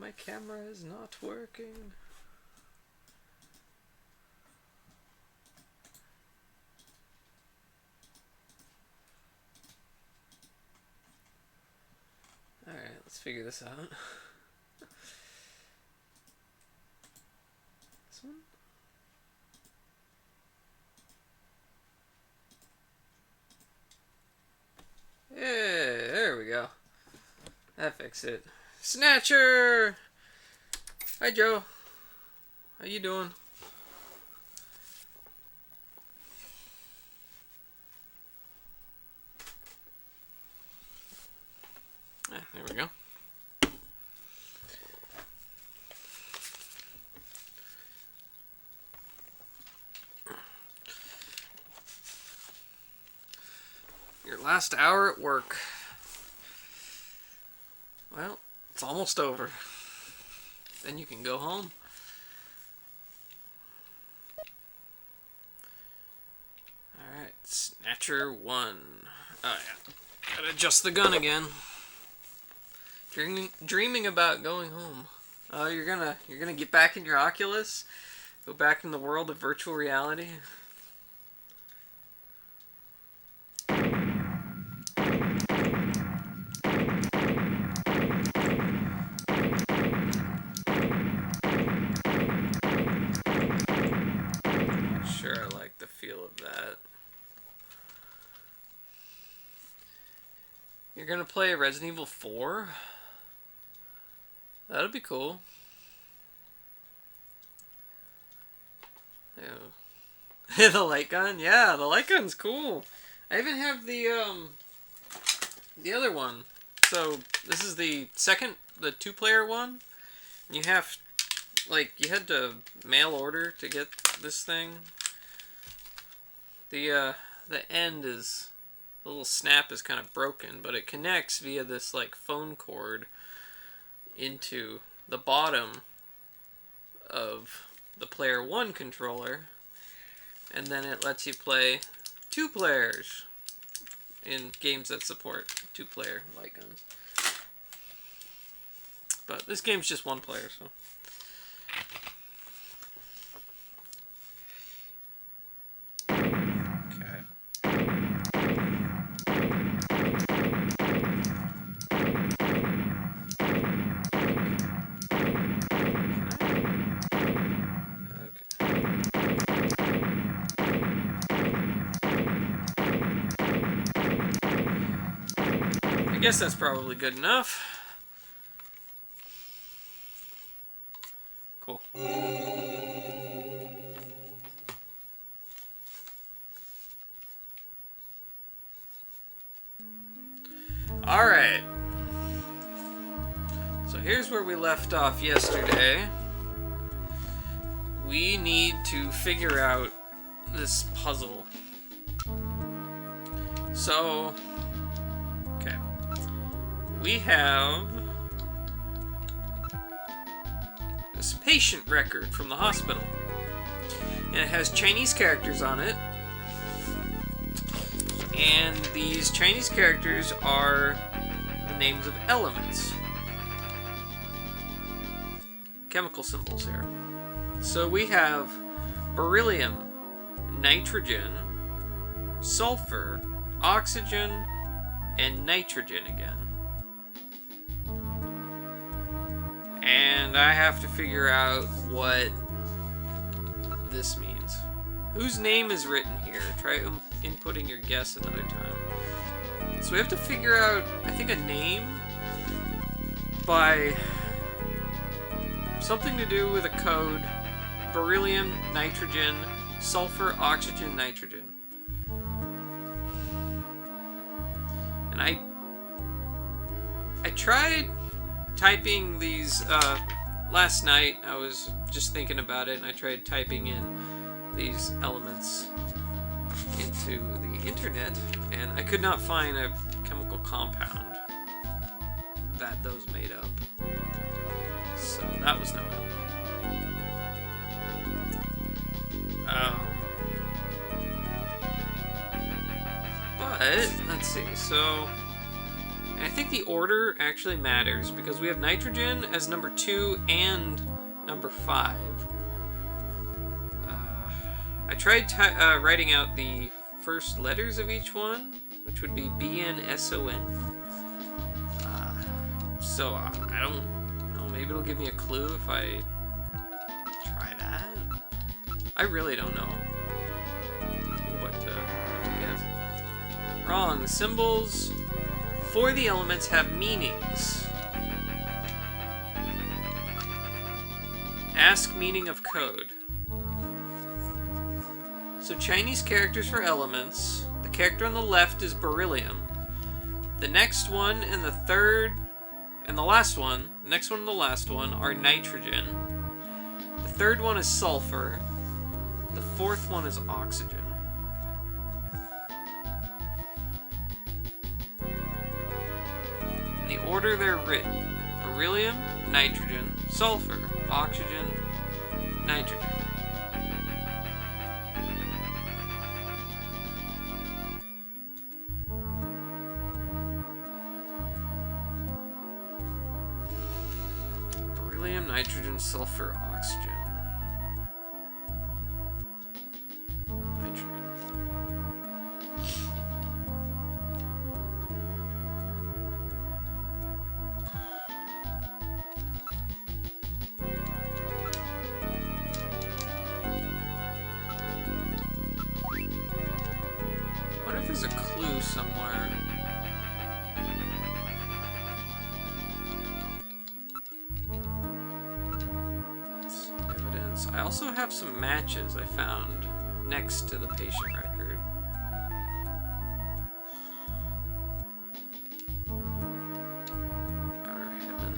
My camera is not working. Alright, let's figure this out. This one? Yeah, there we go. That fixed it. Snatcher! Hi, Joe. How you doing? There we go. Your last hour at work. Well, it's almost over. Then you can go home. Alright, Snatcher 1. Oh yeah. Gotta adjust the gun again. Dreaming about going home. Oh, you're gonna get back in your Oculus? Go back in the world of virtual reality? Not sure I like the feel of that. You're gonna play Resident Evil 4? That'll be cool. Yeah. The light gun? Yeah, the light gun's cool. I even have the other one. So, this is the two-player one. You have, you had to mail order to get this thing. The end is, the little snap is kind of broken, but it connects via this, phone cord into the bottom of the player 1 controller, and then it lets you play 2 players in games that support 2-player light guns. But this game's just 1 player, so. I guess that's probably good enough. Cool. Alright. So here's where we left off yesterday. We need to figure out this puzzle. So, okay. We have this patient record from the hospital. And it has Chinese characters on it. And these Chinese characters are the names of elements. Chemical symbols here. So we have beryllium, nitrogen, sulfur, oxygen, and nitrogen again. And I have to figure out what this means. Whose name is written here? Try inputting your guess another time. So we have to figure out, I think, a name by something to do with a code. Beryllium, nitrogen, sulfur, oxygen, nitrogen. And I tried typing these last night. I was just thinking about it, and I tried typing in these elements into the internet, and I could not find a chemical compound that those made up. So that was no help. But let's see. So I think the order actually matters because we have nitrogen as number 2 and number 5. I tried writing out the first letters of each one, which would be BNSON. So I don't know, maybe it'll give me a clue if I try that. I really don't know what to guess. Wrong. The symbols for the elements have meanings. Ask meaning of code. So Chinese characters for elements. The character on the left is beryllium. The next one and the third and the last one, the next one and the last one are nitrogen. The third one is sulfur. The fourth one is oxygen. In the order they're written: beryllium, nitrogen, sulfur, oxygen, nitrogen. Beryllium, nitrogen, sulfur, oxygen. Nitrogen. I wonder if there's a clue somewhere. I also have some matches I found next to the patient record. Outer Heaven.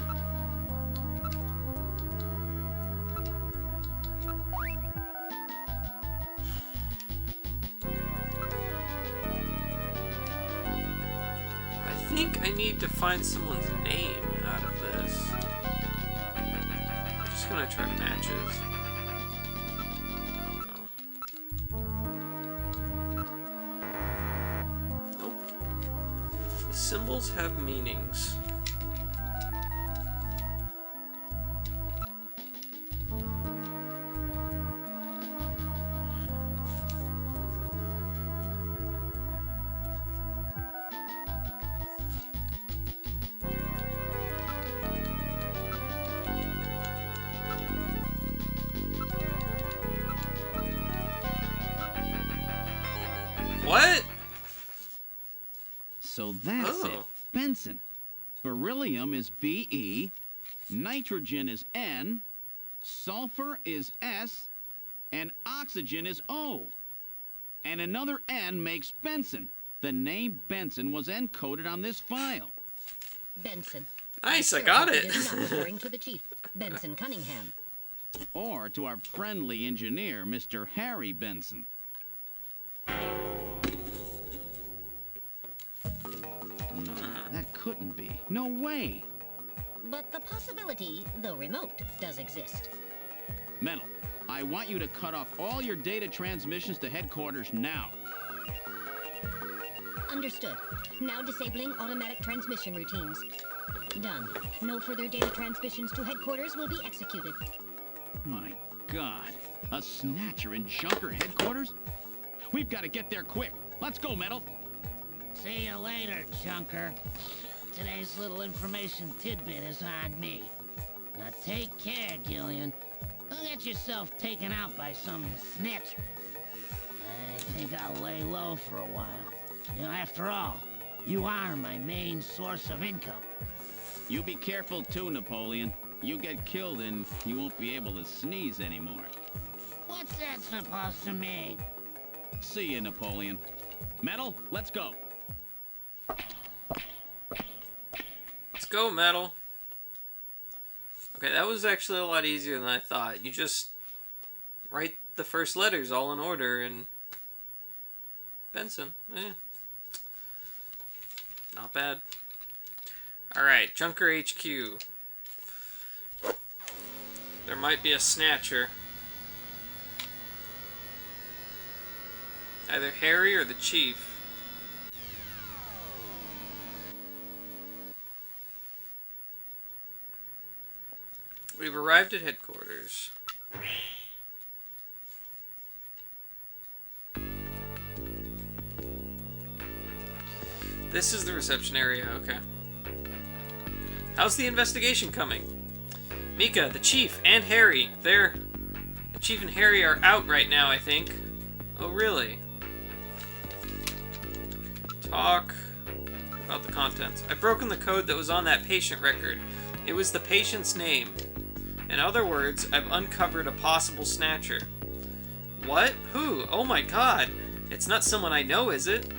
I think I need to find someone's name out of this. I'm just gonna try matches. Symbols have meanings. What? So that's it. Benson. Beryllium is Be, nitrogen is N, sulfur is S, and oxygen is O. And another N makes Benson. The name Benson was encoded on this file. Benson. Nice, I got it. It is not referring to the chief, Benson Cunningham. Or to our friendly engineer, Mr. Harry Benson. That couldn't be. No way. But the possibility, though remote, does exist. Metal, I want you to cut off all your data transmissions to headquarters now. Understood. Now disabling automatic transmission routines. Done. No further data transmissions to headquarters will be executed. My God. A snatcher in Junker headquarters? We've got to get there quick. Let's go, Metal. See you later, Junker. Today's little information tidbit is on me. Now take care, Gillian. Don't get yourself taken out by some snatcher. I think I'll lay low for a while. You know, after all, you are my main source of income. You be careful too, Napoleon. You get killed and you won't be able to sneeze anymore. What's that supposed to mean? See you, Napoleon. Metal, let's go. Let's go, Metal. Okay, that was actually a lot easier than I thought. You just write the first letters all in order and Benson. Not bad. Alright, Junker HQ. There might be a snatcher. Either Harry or the Chief. We've arrived at headquarters. This is the reception area, okay. How's the investigation coming? Mika, the Chief, and Harry, the Chief and Harry are out right now, I think. Oh, really? Talk about the contents. I've broken the code that was on that patient record. It was the patient's name. In other words, I've uncovered a possible snatcher. What? Who? Oh my god! It's not someone I know, is it?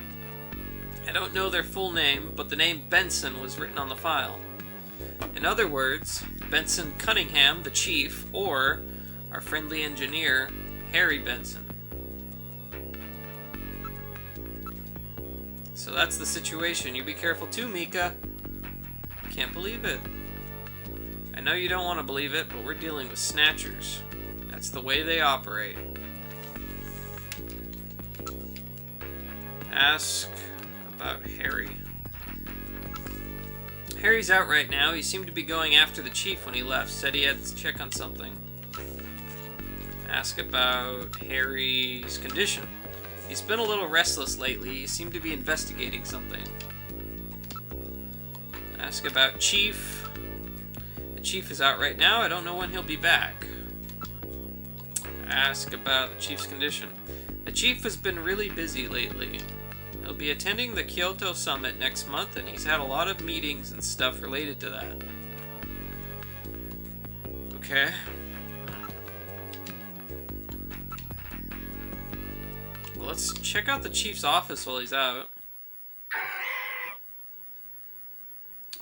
I don't know their full name, but the name Benson was written on the file. In other words, Benson Cunningham, the Chief, or our friendly engineer, Harry Benson. So that's the situation. You be careful too, Mika. Can't believe it. I know you don't want to believe it, but we're dealing with snatchers. That's the way they operate. Ask about Harry. Harry's out right now. He seemed to be going after the Chief when he left. Said he had to check on something. Ask about Harry's condition. He's been a little restless lately. He seemed to be investigating something. Ask about Chief. The Chief is out right now. I don't know when he'll be back. Ask about the Chief's condition. The Chief has been really busy lately. He'll be attending the Kyoto Summit next month, and he's had a lot of meetings and stuff related to that. Okay. Well, let's check out the Chief's office while he's out.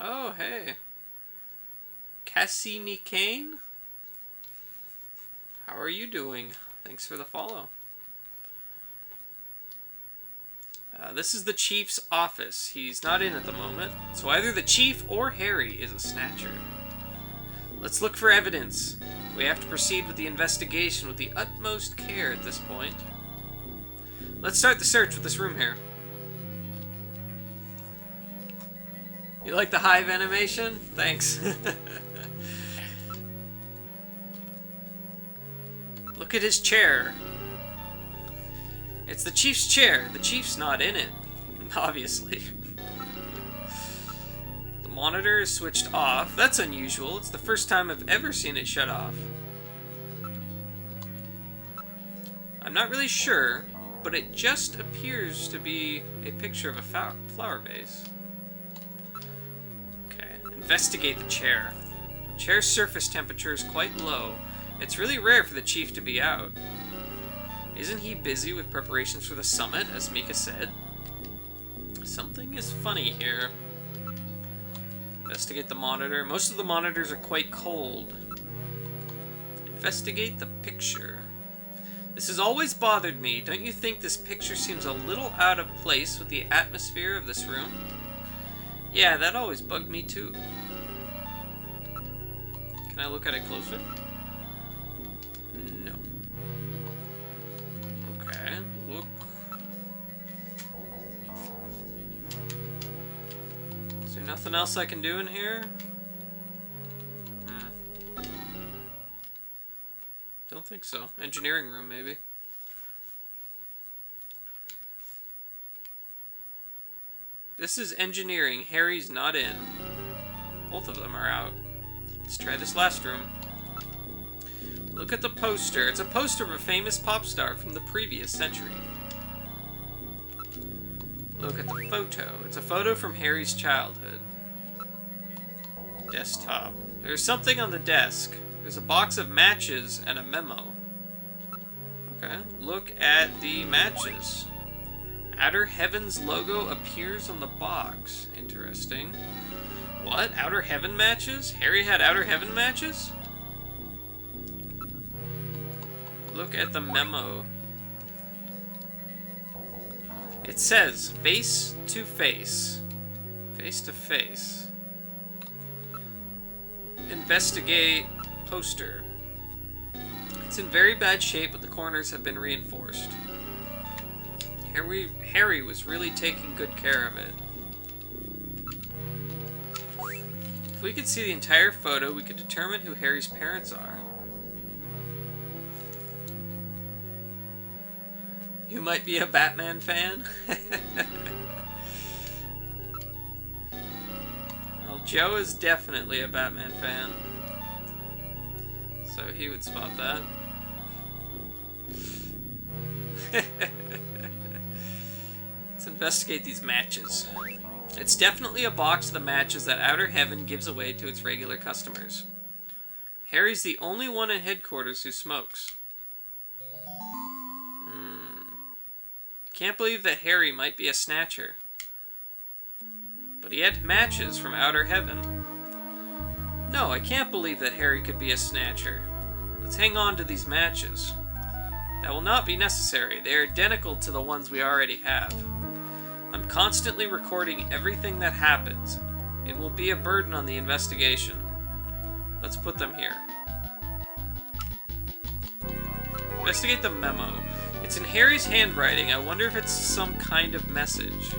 Oh, hey. Cassini Kane? How are you doing? Thanks for the follow. This is the Chief's office. He's not in at the moment, so either the Chief or Harry is a snatcher. Let's look for evidence. We have to proceed with the investigation with the utmost care at this point. Let's start the search with this room here. You like the hive animation? Thanks. Look at his chair. It's the Chief's chair. The Chief's not in it, obviously. The monitor is switched off. That's unusual. It's the first time I've ever seen it shut off. I'm not really sure, but it just appears to be a picture of a flower vase. Okay, investigate the chair. The chair's surface temperature is quite low. It's really rare for the Chief to be out. Isn't he busy with preparations for the summit, as Mika said? Something is funny here. Investigate the monitor. Most of the monitors are quite cold. Investigate the picture. This has always bothered me. Don't you think this picture seems a little out of place with the atmosphere of this room? Yeah, that always bugged me too. Can I look at it closer? No. Okay, look. Is there nothing else I can do in here? Don't think so. Engineering room, maybe. This is engineering. Harry's not in. Both of them are out. Let's try this last room. Look at the poster. It's a poster of a famous pop star from the previous century. Look at the photo. It's a photo from Harry's childhood. Desktop. There's something on the desk. There's a box of matches and a memo. Okay, look at the matches. Outer Heaven's logo appears on the box. Interesting. What? Outer Heaven matches? Harry had Outer Heaven matches? Look at the memo. It says, face to face. Face to face. Investigate poster. It's in very bad shape, but the corners have been reinforced. Harry was really taking good care of it. If we could see the entire photo, we could determine who Harry's parents are. You might be a Batman fan? Well, Joe is definitely a Batman fan. So he would spot that. Let's investigate these matches. It's definitely a box of the matches that Outer Heaven gives away to its regular customers. Harry's the only one in headquarters who smokes. I can't believe that Harry might be a snatcher. But he had matches from Outer Heaven. No, I can't believe that Harry could be a snatcher. Let's hang on to these matches. That will not be necessary. They are identical to the ones we already have. I'm constantly recording everything that happens. It will be a burden on the investigation. Let's put them here. Investigate the memo. It's in Harry's handwriting. I wonder if it's some kind of message.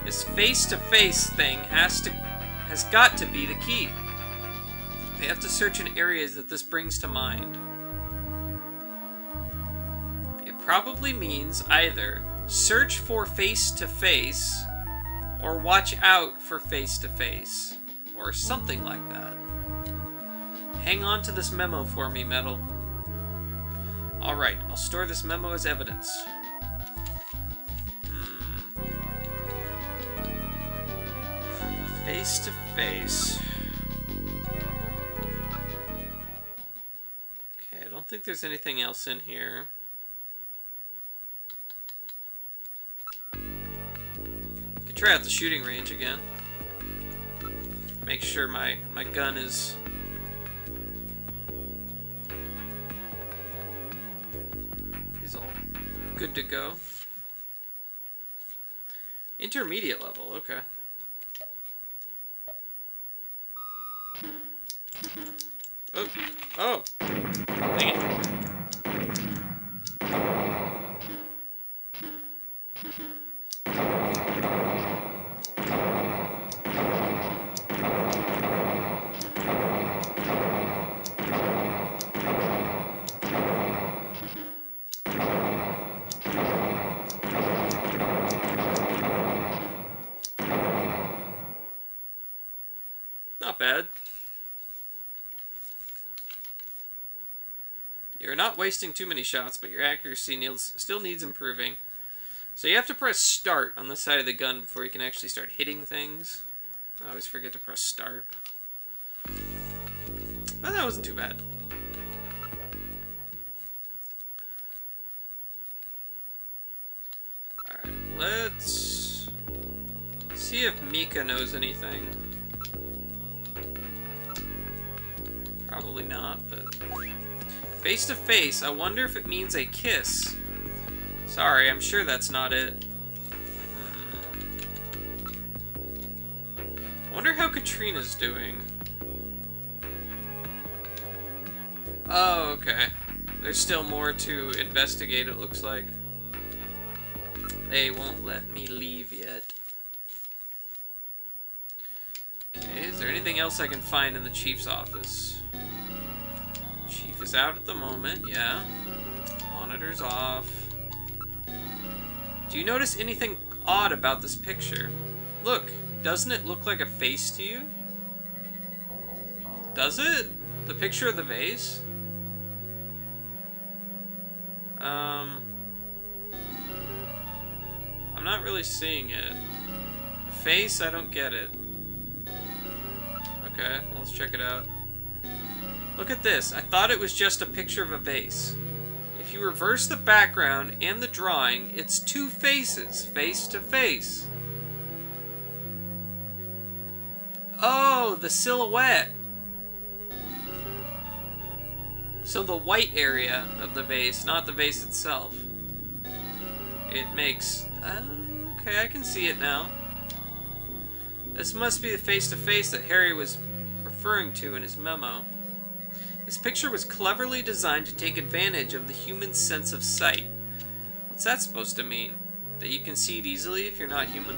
This face-to-face thing has got to be the key. We have to search in areas that this brings to mind. It probably means either search for face-to-face or watch out for face-to-face or something like that. Hang on to this memo for me, Metal. Alright, I'll store this memo as evidence. Face to face. Okay, I don't think there's anything else in here. Could try out the shooting range again. Make sure my gun is all good to go. Intermediate level, okay. Oh, oh, dang it. Not bad. You're not wasting too many shots, but your accuracy still needs improving. So you have to press start on the side of the gun before you can actually start hitting things. I always forget to press start. But that wasn't too bad. Alright, let's see if Mika knows anything. Probably not, but... Face to face, I wonder if it means a kiss. Sorry, I'm sure that's not it. I wonder how Katrina's doing. Oh, okay. There's still more to investigate, it looks like. They won't let me leave yet. Okay, is there anything else I can find in the Chief's office? Chief is out at the moment, yeah. Monitor's off. Do you notice anything odd about this picture? Look, doesn't it look like a face to you? Does it? The picture of the vase? I'm not really seeing it. A face? I don't get it. Okay, well, let's check it out. Look at this. I thought it was just a picture of a vase. If you reverse the background and the drawing, it's two faces, face to face. Oh, the silhouette. So the white area of the vase, not the vase itself. It makes... okay, I can see it now. This must be the face-to-face that Harry was referring to in his memo. This picture was cleverly designed to take advantage of the human sense of sight. What's that supposed to mean? That you can see it easily if you're not human?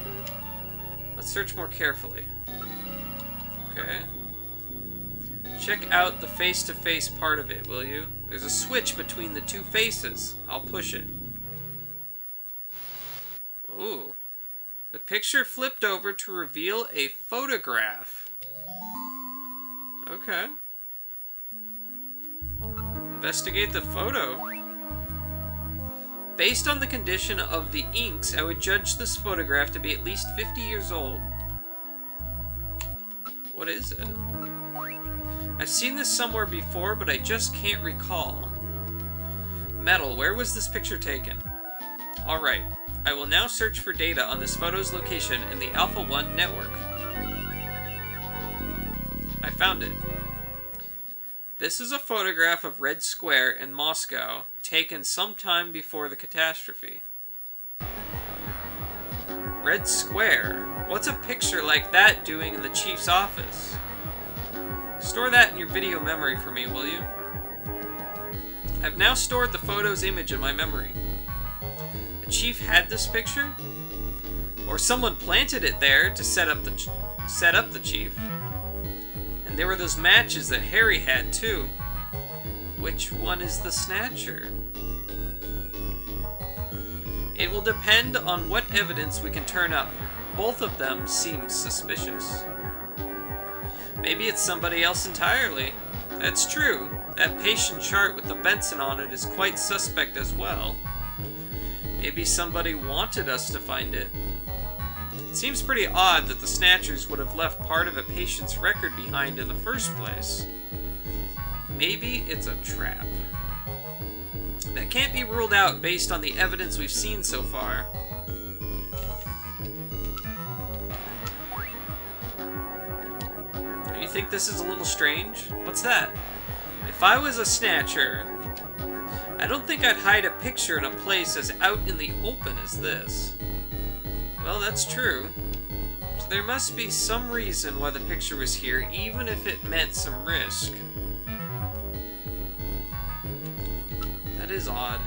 Let's search more carefully. Okay. Check out the face-to-face part of it, will you? There's a switch between the two faces. I'll push it. Ooh. The picture flipped over to reveal a photograph. Okay. Investigate the photo. Based on the condition of the inks, I would judge this photograph to be at least 50 years old. What is it? I've seen this somewhere before, but I just can't recall. Metal, where was this picture taken? Alright, I will now search for data on this photo's location in the Alpha 1 network. I found it. This is a photograph of Red Square in Moscow, taken sometime before the catastrophe. Red Square? What's a picture like that doing in the chief's office? Store that in your video memory for me, will you? I've now stored the photo's image in my memory. The chief had this picture? Or someone planted it there to set up the chief. And there were those matches that Harry had too. Which one is the Snatcher? It will depend on what evidence we can turn up. Both of them seem suspicious. Maybe it's somebody else entirely. That's true. That patient chart with the Benson on it is quite suspect as well. Maybe somebody wanted us to find it. It seems pretty odd that the Snatchers would have left part of a patient's record behind in the first place. Maybe it's a trap. That can't be ruled out based on the evidence we've seen so far. You think this is a little strange? What's that? If I was a Snatcher, I don't think I'd hide a picture in a place as out in the open as this. Well, that's true. So there must be some reason why the picture was here, even if it meant some risk. That is odd.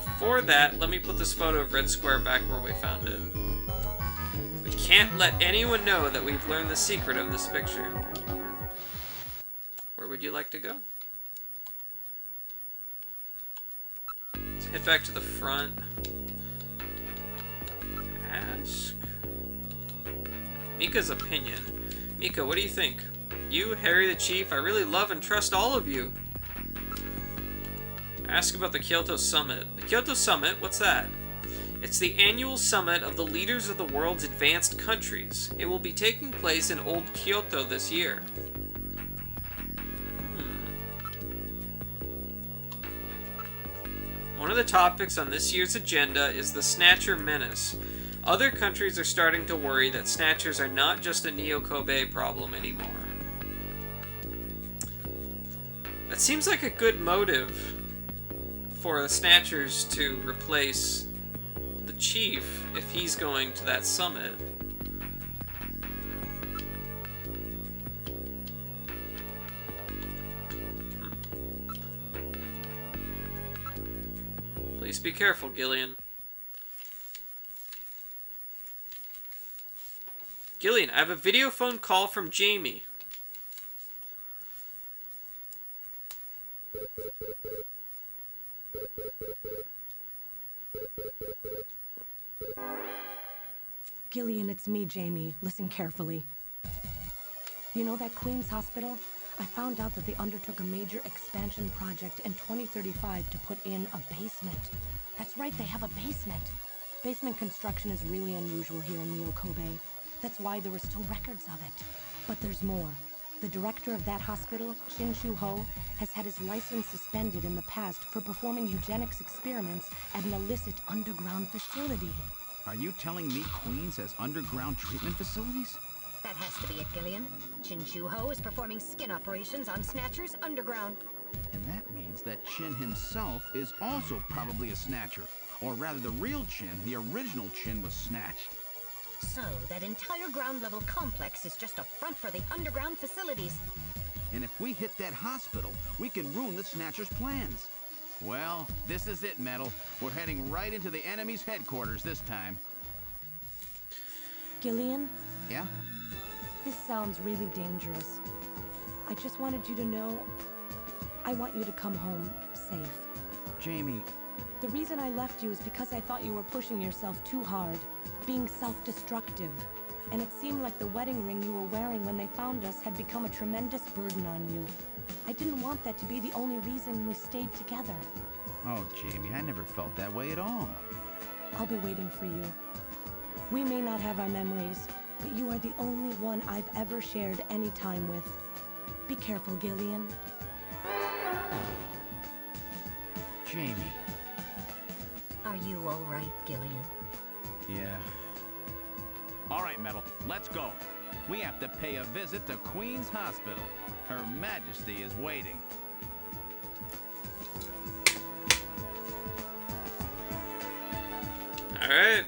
Before that, let me put this photo of Red Square back where we found it. We can't let anyone know that we've learned the secret of this picture. Where would you like to go? Let's head back to the front. Ask Mika's opinion. Mika, what do you think? You, Harry the Chief, I really love and trust all of you. Ask about the Kyoto Summit. The Kyoto Summit? What's that? It's the annual summit of the leaders of the world's advanced countries. It will be taking place in Old Kyoto this year. One of the topics on this year's agenda is the Snatcher menace. Other countries are starting to worry that Snatchers are not just a Neo-Kobe problem anymore. That seems like a good motive for the Snatchers to replace the Chief if he's going to that summit. Please be careful, Gillian. Gillian, I have a video phone call from Jamie. Gillian, it's me, Jamie. Listen carefully. You know that Queen's Hospital? I found out that they undertook a major expansion project in 2035 to put in a basement. That's right, they have a basement. Basement construction is really unusual here in Neo-Kobe. That's why there were still records of it. But there's more. The director of that hospital, Shin Ho, has had his license suspended in the past for performing eugenics experiments at an illicit underground facility. Are you telling me Queens has underground treatment facilities? That has to be it, Gillian. Chin Ho is performing skin operations on Snatchers underground. And that means that Chin himself is also probably a Snatcher. Or rather, the real Chin, the original Chin, was snatched. So, that entire ground-level complex is just a front for the underground facilities. And if we hit that hospital, we can ruin the Snatcher's plans. Well, this is it, Metal. We're heading right into the enemy's headquarters this time. Gillian? Yeah? This sounds really dangerous. I just wanted you to know I want you to come home safe. Jamie, The reason I left you is because I thought you were pushing yourself too hard, being self-destructive. And it seemed like the wedding ring you were wearing when they found us had become a tremendous burden on you. I didn't want that to be the only reason we stayed together. oh, Jamie, I never felt that way at all. I'll be waiting for you. We may not have our memories, but you are the only one I've ever shared any time with. Be careful, Gillian. Jamie. Are you all right, Gillian? Yeah. All right, Metal, let's go. We have to pay a visit to Queen's Hospital. Her Majesty is waiting. All right.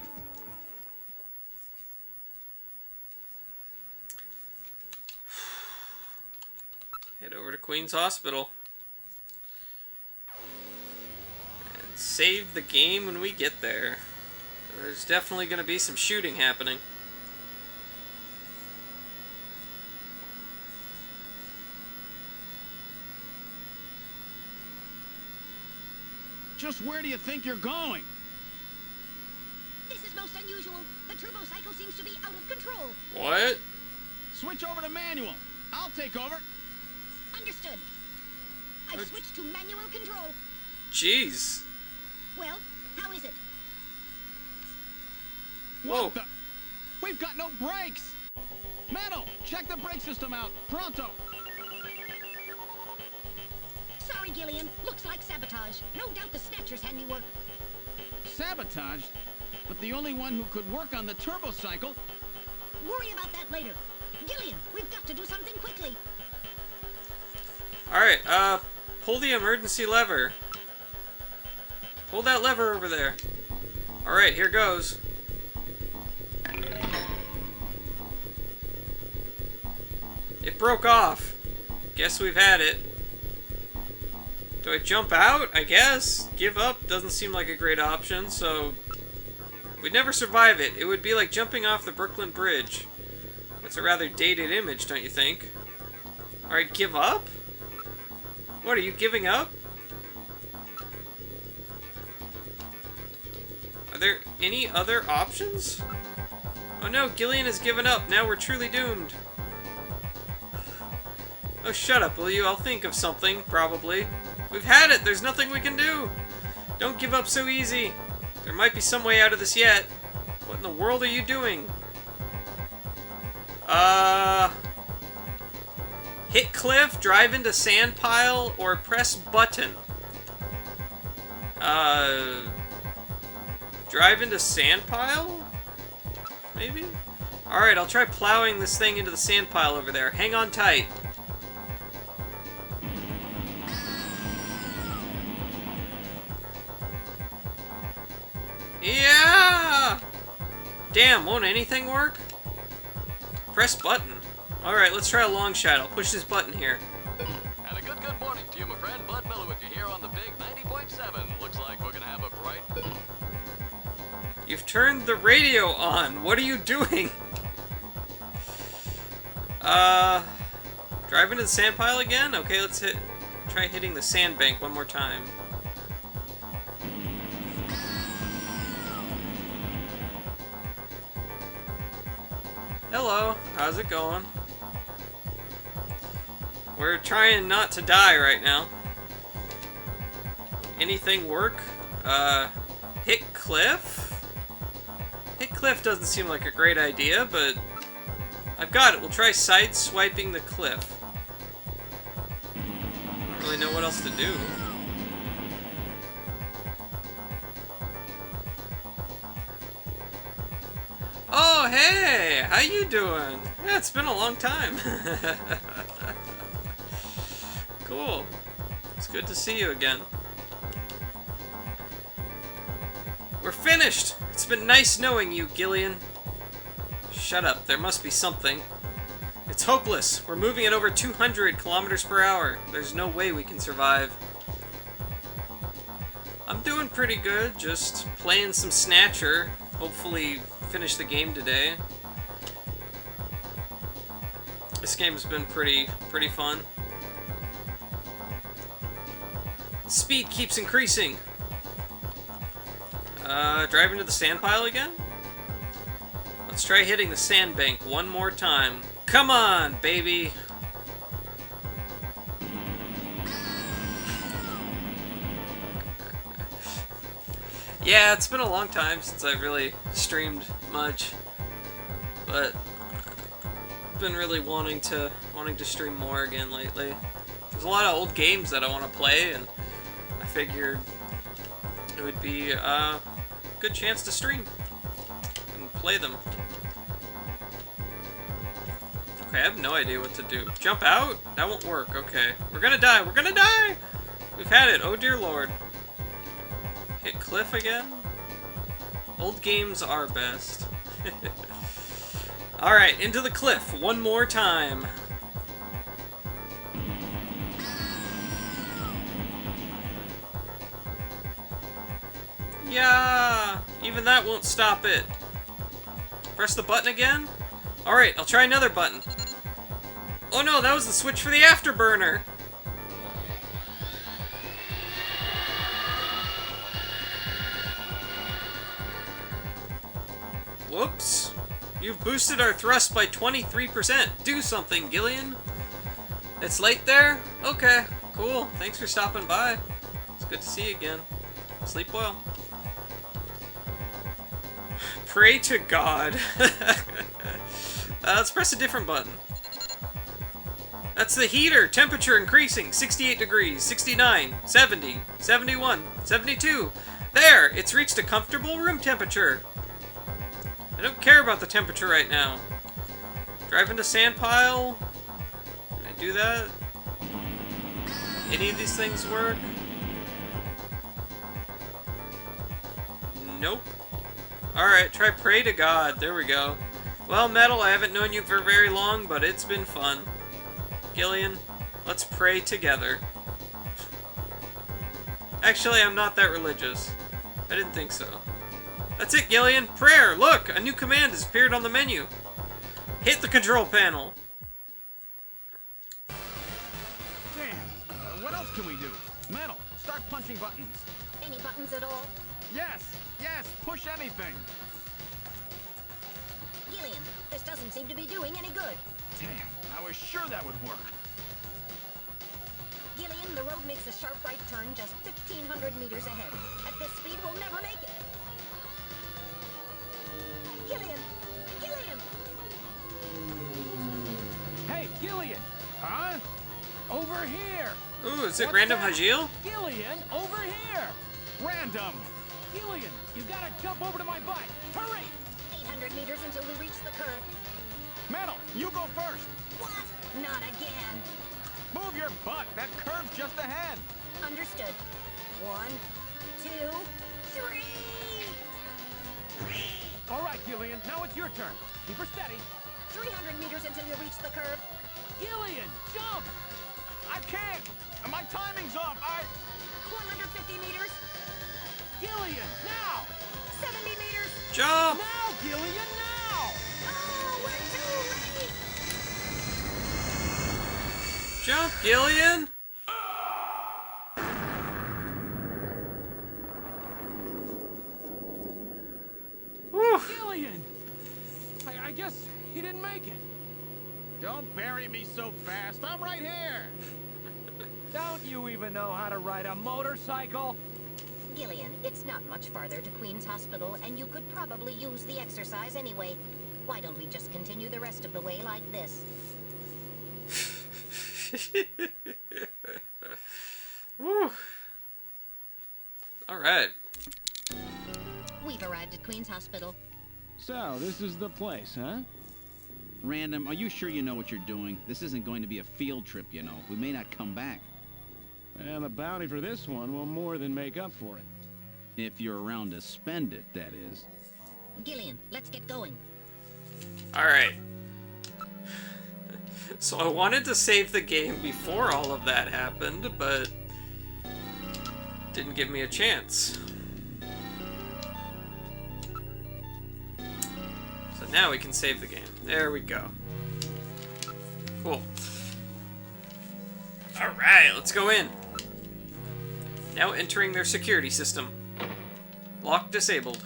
Head over to Queen's Hospital. And save the game when we get there. There's definitely going to be some shooting happening. Just where do you think you're going? This is most unusual. The turbo cycle seems to be out of control. What? Switch over to manual. I'll take over. Understood. I've switched to manual control. Jeez. Well, how is it? Whoa. What the? We've got no brakes. Metal, check the brake system out. Pronto. Sorry, Gillian. Looks like sabotage. No doubt the Snatcher's handiwork. Sabotage? But the only one who could work on the turbo cycle. Worry about that later. Gillian, we've got to do something quickly. Alright, pull the emergency lever. Pull that lever over there. Alright, here goes. It broke off. Guess we've had it. Do I jump out? I guess. Give up doesn't seem like a great option, so... we'd never survive it. It would be like jumping off the Brooklyn Bridge. That's a rather dated image, don't you think? Alright, give up? What, are you giving up? Are there any other options? Oh no, Gillian has given up. Now we're truly doomed. Oh, shut up, will you? I'll think of something, probably. We've had it! There's nothing we can do! Don't give up so easy. There might be some way out of this yet. What in the world are you doing? Hit cliff, drive into sand pile, or press button. Drive into sand pile? Maybe? Alright, I'll try plowing this thing into the sand pile over there. Hang on tight. Yeah! Damn, won't anything work? Press button. Alright, let's try a long shot. I'll push this button here. And a good morning to you, my friend. Bud Miller with you here on the big 90.7. Looks like we're gonna have a bright... You've turned the radio on. What are you doing? Drive into the sand pile again? Okay, let's try hitting the sandbank one more time. Hello, how's it going? We're trying not to die right now. Anything work? Hit cliff? Hit cliff doesn't seem like a great idea, but I've got it. We'll try side swiping the cliff. I don't really know what else to do. Oh, hey! How you doing? Yeah, it's been a long time. Cool. It's good to see you again. We're finished! It's been nice knowing you, Gillian. Shut up, there must be something. It's hopeless. We're moving at over 200 kilometers per hour. There's no way we can survive. I'm doing pretty good, just playing some Snatcher. Hopefully finish the game today. This game's been pretty fun. Speed keeps increasing. Drive into the sand pile again? Let's try hitting the sandbank one more time. Come on, baby! Yeah, it's been a long time since I've really streamed much, but I've been really wanting to stream more again lately. There's a lot of old games that I want to play, and I figured it would be a good chance to stream and play them. Okay, I have no idea what to do. Jump out? That won't work. Okay. We're gonna die. We're gonna die! We've had it. Oh dear lord. Hit cliff again? Old games are best. Alright, into the cliff one more time. Yeah! Even that won't stop it. Press the button again? Alright, I'll try another button. Oh no, that was the switch for the afterburner! Whoops. You've boosted our thrust by 23%. Do something, Gillian. It's late there? Okay, cool. Thanks for stopping by. It's good to see you again. Sleep well. Pray to God. Let's press a different button. That's the heater. Temperature increasing. 68 degrees, 69, 70, 71, 72. There! It's reached a comfortable room temperature. I don't care about the temperature right now. Drive into sand pile. Can I do that? Any of these things work? Nope. Alright, try pray to God. There we go. Well, Metal, I haven't known you for very long, but it's been fun. Gillian, let's pray together. Actually, I'm not that religious. I didn't think so. That's it, Gillian. Prayer! Look! A new command has appeared on the menu. Hit the control panel. Damn. What else can we do? Metal, start punching buttons. Any buttons at all? Yes, push anything. Gillian, this doesn't seem to be doing any good. Damn, I was sure that would work. Gillian, the road makes a sharp right turn just 1,500 meters ahead. At this speed, we'll never make it. Gillian! Gillian! Hey, Gillian! Huh? Over here! Ooh, is it Random Hajil? Gillian, over here! Random! Gillian, you gotta jump over to my bike! Hurry! 800 meters until we reach the curve. Metal, you go first! What? Not again. Move your butt! That curve's just ahead! Understood. 1, 2, 3! All right, Gillian, now it's your turn. Keep her steady. 300 meters until you reach the curve. Gillian, jump! I can't! My timing's off! 150 meters. Gillian, now! 70 meters. Jump! Now, Gillian, now! Oh, we're too late. Jump, Gillian! Whew. Gillian! I guess he didn't make it. Don't bury me so fast. I'm right here. Don't you even know how to ride a motorcycle? Gillian, it's not much farther to Queen's Hospital, and you could probably use the exercise anyway. Why don't we just continue the rest of the way like this? Woo. All right. We've arrived at Queen's Hospital. So, this is the place, huh? Random, are you sure you know what you're doing? This isn't going to be a field trip, you know. We may not come back. And the bounty for this one will more than make up for it. If you're around to spend it, that is. Gillian, let's get going. All right. So I wanted to save the game before all of that happened, but didn't give me a chance. So now we can save the game. There we go. Cool. Alright, let's go in. Now entering their security system. Lock disabled.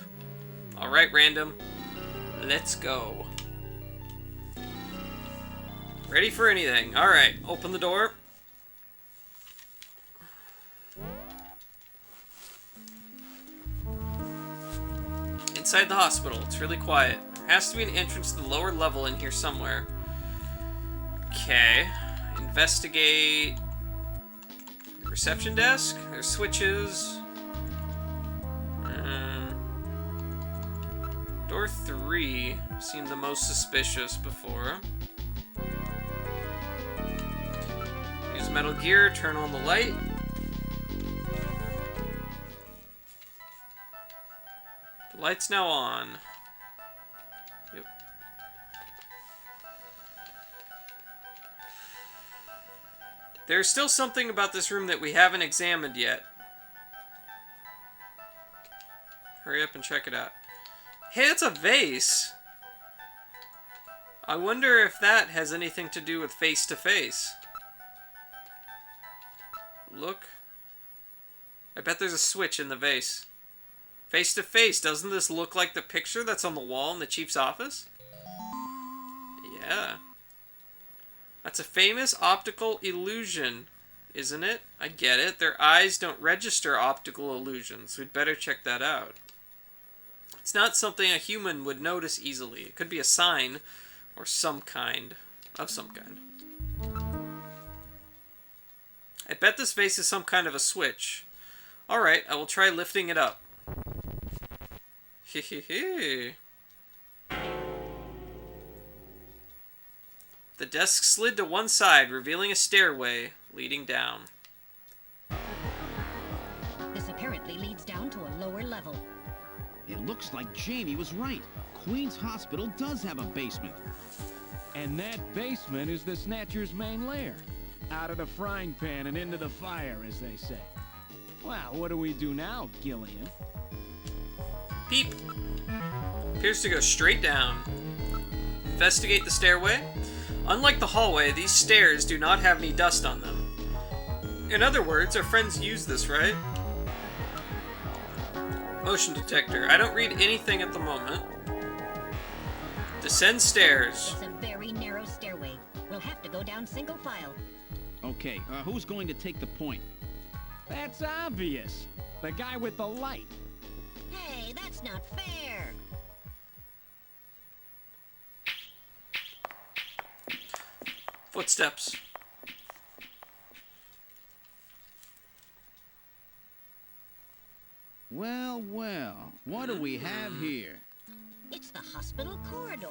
Alright, random. Let's go. Ready for anything. Alright, open the door. Inside the hospital, it's really quiet. There has to be an entrance to the lower level in here somewhere. Okay. Investigate the reception desk. There's switches. Door 3 seemed the most suspicious before. Use Metal Gear, turn on the light. The light's now on. Yep. There's still something about this room that we haven't examined yet. Hurry up and check it out. Hey, it's a vase! I wonder if that has anything to do with face-to-face. Look. I bet there's a switch in the vase. Face-to-face, doesn't this look like the picture that's on the wall in the chief's office? Yeah. That's a famous optical illusion, isn't it? I get it. Their eyes don't register optical illusions. We'd better check that out. It's not something a human would notice easily. It could be a sign or some kind. Of some kind. I bet this vase is some kind of a switch. Alright, I will try lifting it up. Hehehe. The desk slid to one side, revealing a stairway leading down. This apparently leads down to a lower level. It looks like Jamie was right. Queen's Hospital does have a basement. And that basement is the Snatcher's main lair. Out of the frying pan and into the fire, as they say. Well, what do we do now, Gillian? Peep. Appears to go straight down. Investigate the stairway. Unlike the hallway, these stairs do not have any dust on them. In other words, our friends use this, right? Motion detector. I don't read anything at the moment. Descend stairs. It's a very narrow stairway. We'll have to go down single file. Okay, who's going to take the point? That's obvious. The guy with the light. Hey, that's not fair. Footsteps. Well, well, what do we have here? It's the hospital corridor.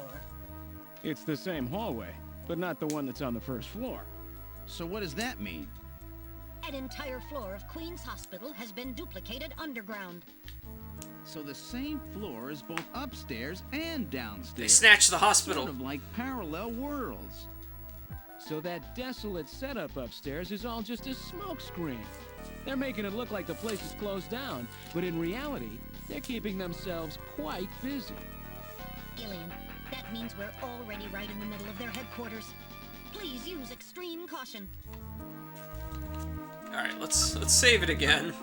It's the same hallway, but not the one that's on the first floor. So what does that mean? An entire floor of Queen's Hospital has been duplicated underground. So the same floor is both upstairs and downstairs. They snatched the hospital. Sort of like parallel worlds. So that desolate setup upstairs is all just a smokescreen. They're making it look like the place is closed down, but in reality, they're keeping themselves quite busy. Gillian, that means we're already right in the middle of their headquarters. Please use extreme caution. Alright, let's save it again.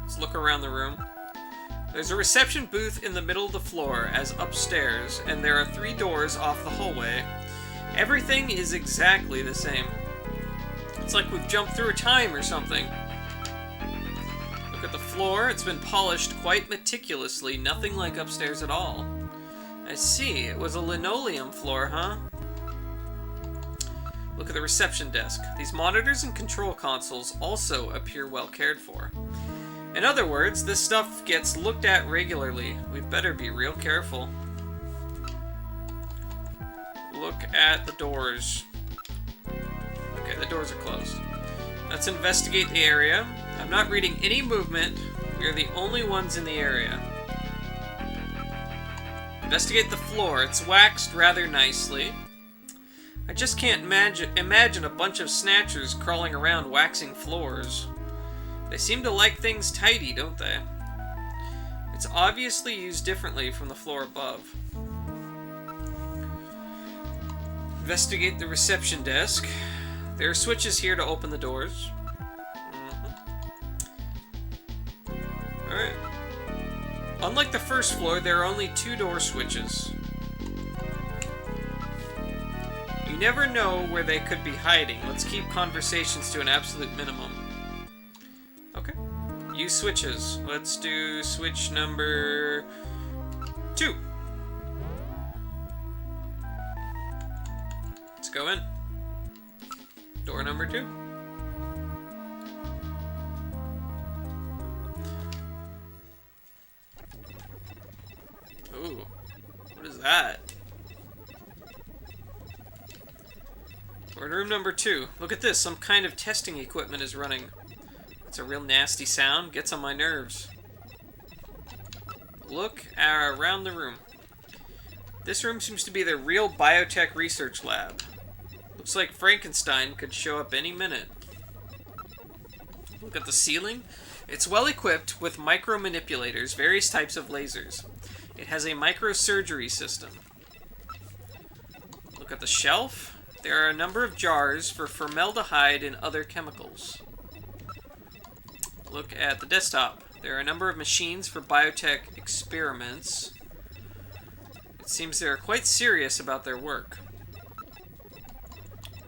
Let's look around the room. There's a reception booth in the middle of the floor as upstairs, and there are 3 doors off the hallway. Everything is exactly the same. It's like we've jumped through time or something. Look at the floor. It's been polished quite meticulously, nothing like upstairs at all. I see. It was a linoleum floor, huh? Look at the reception desk. These monitors and control consoles also appear well cared for. In other words, this stuff gets looked at regularly. We'd better be real careful. Look at the doors. Okay, the doors are closed. Let's investigate the area. I'm not reading any movement. We are the only ones in the area. Investigate the floor. It's waxed rather nicely. I just can't imagine a bunch of snatchers crawling around waxing floors. They seem to like things tidy, don't they? It's obviously used differently from the floor above. Investigate the reception desk. There are switches here to open the doors. Alright. Unlike the first floor, there are only 2 door switches. You never know where they could be hiding. Let's keep conversations to an absolute minimum. Okay. Use switches. Let's do switch number 2. Let's go in. Door number 2. Ooh. What is that? We're in room number 2. Look at this. Some kind of testing equipment is running. It's a real nasty sound. Gets on my nerves. Look around the room. This room seems to be the real biotech research lab. Looks like Frankenstein could show up any minute. Look at the ceiling. It's well equipped with micro-manipulators, various types of lasers. It has a microsurgery system. Look at the shelf. There are a number of jars for formaldehyde and other chemicals. Look at the desktop. There are a number of machines for biotech experiments. It seems they are quite serious about their work.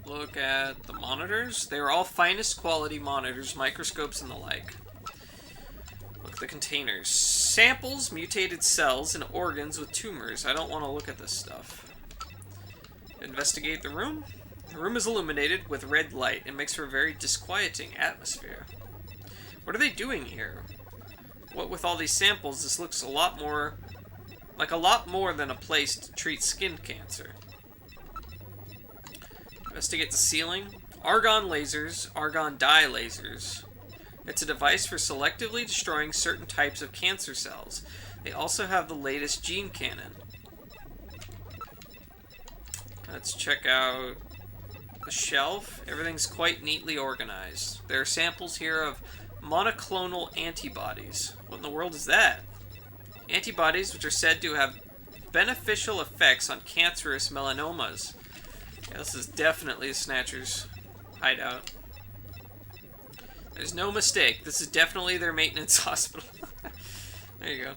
Look at the monitors. They are all finest quality monitors, microscopes, and the like. Look at the containers. Samples, mutated cells, and organs with tumors. I don't want to look at this stuff. Investigate the room. The room is illuminated with red light. It makes for a very disquieting atmosphere. What are they doing here? What with all these samples, this looks a lot more than a place to treat skin cancer. Investigate the ceiling. Argon lasers, argon dye lasers. It's a device for selectively destroying certain types of cancer cells. They also have the latest gene cannon. Let's check out the shelf. Everything's quite neatly organized. There are samples here of monoclonal antibodies. What in the world is that? Antibodies which are said to have beneficial effects on cancerous melanomas. Yeah, this is definitely a Snatcher's hideout. There's no mistake. This is definitely their maintenance hospital. There you go.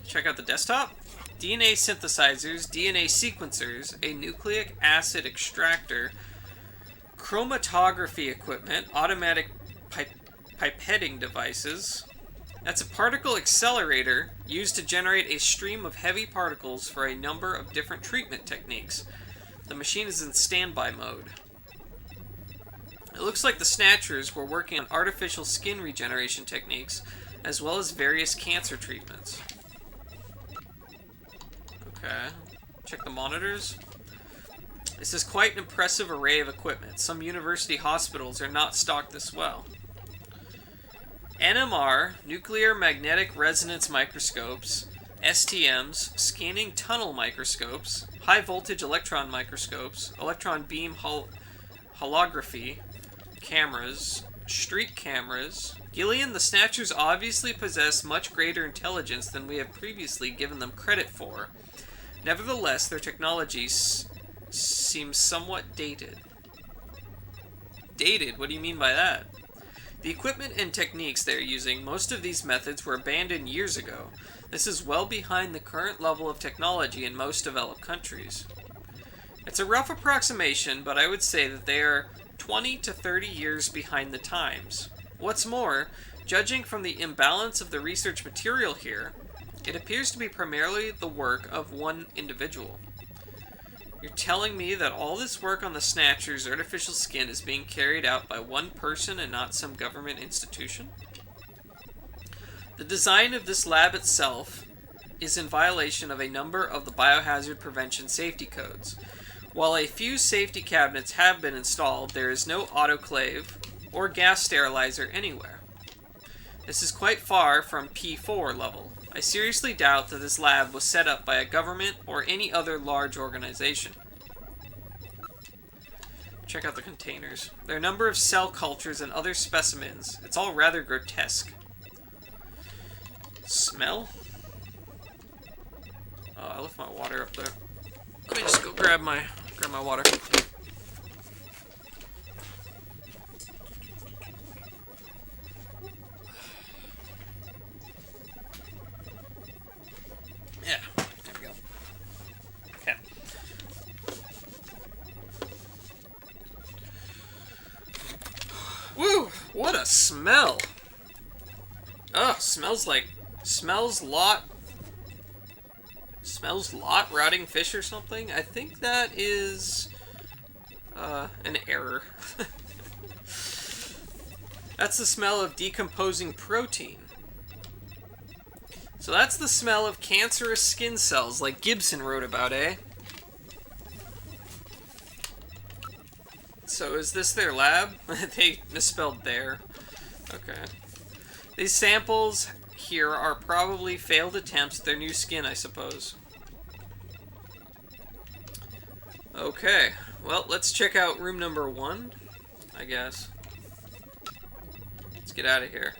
Check out the desktop. DNA synthesizers, DNA sequencers, a nucleic acid extractor, chromatography equipment, automatic pipetting devices. That's a particle accelerator used to generate a stream of heavy particles for a number of different treatment techniques. The machine is in standby mode. It looks like the Snatchers were working on artificial skin regeneration techniques, as well as various cancer treatments. Okay, check the monitors. This is quite an impressive array of equipment. Some university hospitals are not stocked this well. NMR, nuclear magnetic resonance microscopes, STMs, scanning tunnel microscopes, high voltage electron microscopes, electron beam holography, cameras, street cameras. Gillian, the Snatchers obviously possess much greater intelligence than we have previously given them credit for. Nevertheless, their technology seems somewhat dated. Dated? What do you mean by that? The equipment and techniques they are using, most of these methods were abandoned years ago. This is well behind the current level of technology in most developed countries. It's a rough approximation, but I would say that they are 20 to 30 years behind the times. What's more, judging from the imbalance of the research material here, it appears to be primarily the work of one individual. You're telling me that all this work on the Snatcher's artificial skin is being carried out by one person and not some government institution? The design of this lab itself is in violation of a number of the biohazard prevention safety codes. While a few safety cabinets have been installed, there is no autoclave or gas sterilizer anywhere. This is quite far from P4 level. I seriously doubt that this lab was set up by a government or any other large organization. Check out the containers. Their number of cell cultures and other specimens. It's all rather grotesque. Smell? Oh, I left my water up there. Let me just go grab my water. Yeah, there we go. Okay. Woo! What a smell! Ugh, smells lot rotting fish or something. I think that is an error. That's the smell of decomposing protein. So that's the smell of cancerous skin cells, like Gibson wrote about, eh? So is this their lab? They misspelled there. Okay. These samples here are probably failed attempts at their new skin, I suppose. Okay. Well, let's check out room number 1, I guess. Let's get out of here.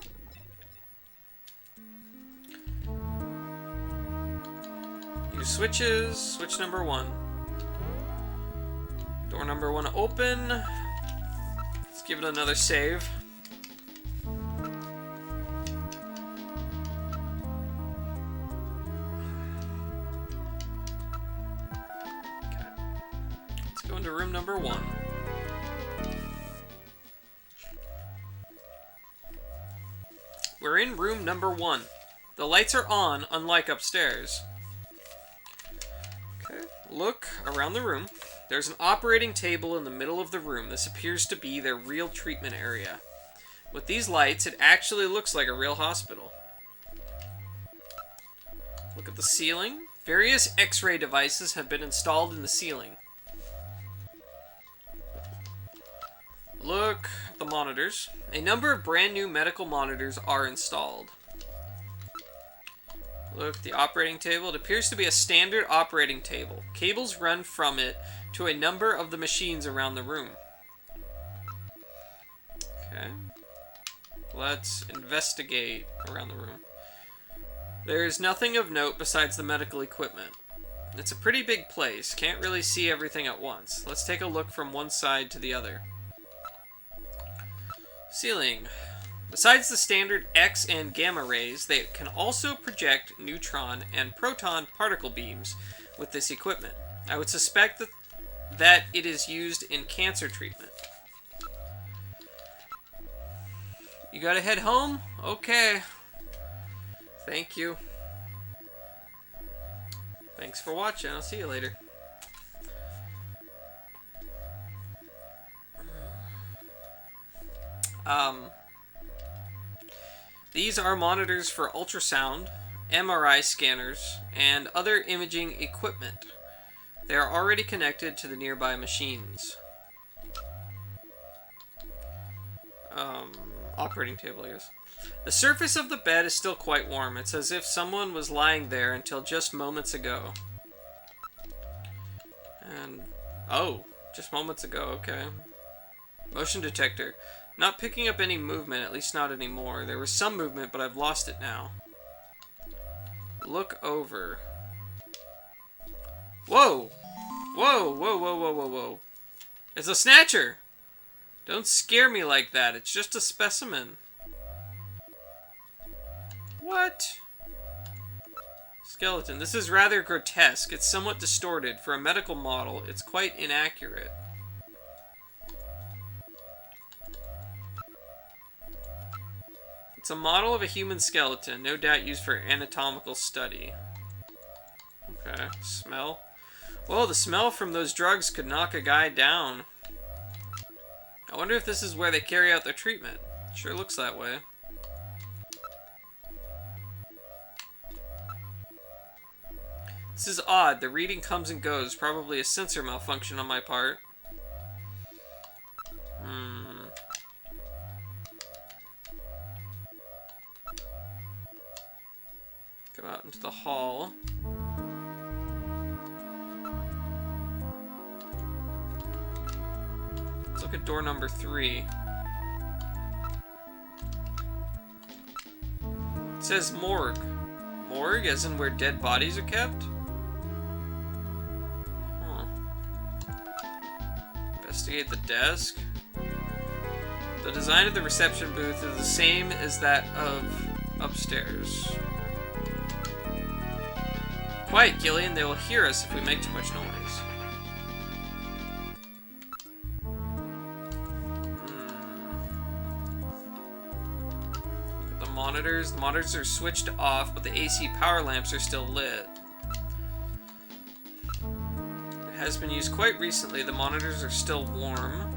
Use switches. Switch number 1. Door number 1 open. Let's give it another save. Okay. Let's go into room number 1. We're in room number 1. The lights are on, unlike upstairs. Okay, look around the room. There's an operating table in the middle of the room. This appears to be their real treatment area. With these lights, it actually looks like a real hospital. Look at the ceiling. Various X-ray devices have been installed in the ceiling. Look at the monitors. A number of brand new medical monitors are installed. Look at the operating table. It appears to be a standard operating table. Cables run from it to a number of the machines around the room. Okay. Let's investigate around the room. There is nothing of note besides the medical equipment. It's a pretty big place. Can't really see everything at once. Let's take a look from one side to the other. Ceiling. Besides the standard X and gamma rays, they can also project neutron and proton particle beams with this equipment. I would suspect that it is used in cancer treatment. You gotta head home? Okay. Thank you. Thanks for watching. I'll see you later. These are monitors for ultrasound, MRI scanners, and other imaging equipment. They are already connected to the nearby machines. Operating table, I guess. The surface of the bed is still quite warm. It's as if someone was lying there until just moments ago. And, oh, just moments ago, okay. Motion detector. Not picking up any movement, at least not anymore. There was some movement, but I've lost it now. Look over. Whoa! Whoa, whoa, whoa, whoa, whoa, whoa. It's a snatcher! Don't scare me like that. It's just a specimen. What? Skeleton. This is rather grotesque. It's somewhat distorted. For a medical model, it's quite inaccurate. It's a model of a human skeleton, no doubt used for anatomical study. Okay, smell. Well, the smell from those drugs could knock a guy down. I wonder if this is where they carry out their treatment. Sure looks that way. This is odd. The reading comes and goes. Probably a sensor malfunction on my part. Come at door number 3. It says morgue. Morgue, as in where dead bodies are kept? Huh. Investigate the desk. The design of the reception booth is the same as that of upstairs. Quiet, Gillian. They will hear us if we make too much noise. The monitors. The monitors are switched off, but the AC power lamps are still lit. It has been used quite recently. The monitors are still warm.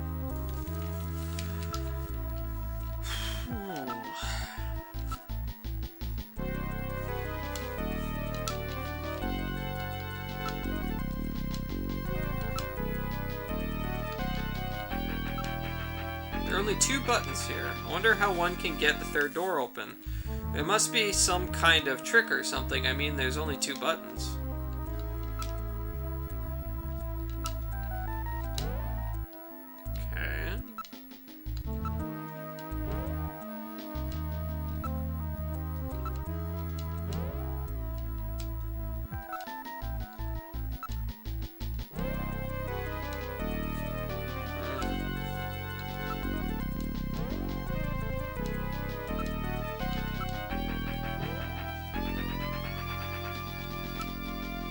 There are only 2 buttons here. I wonder how one can get the 3rd door open. It must be some kind of trick or something. I mean, there's only 2 buttons. Okay.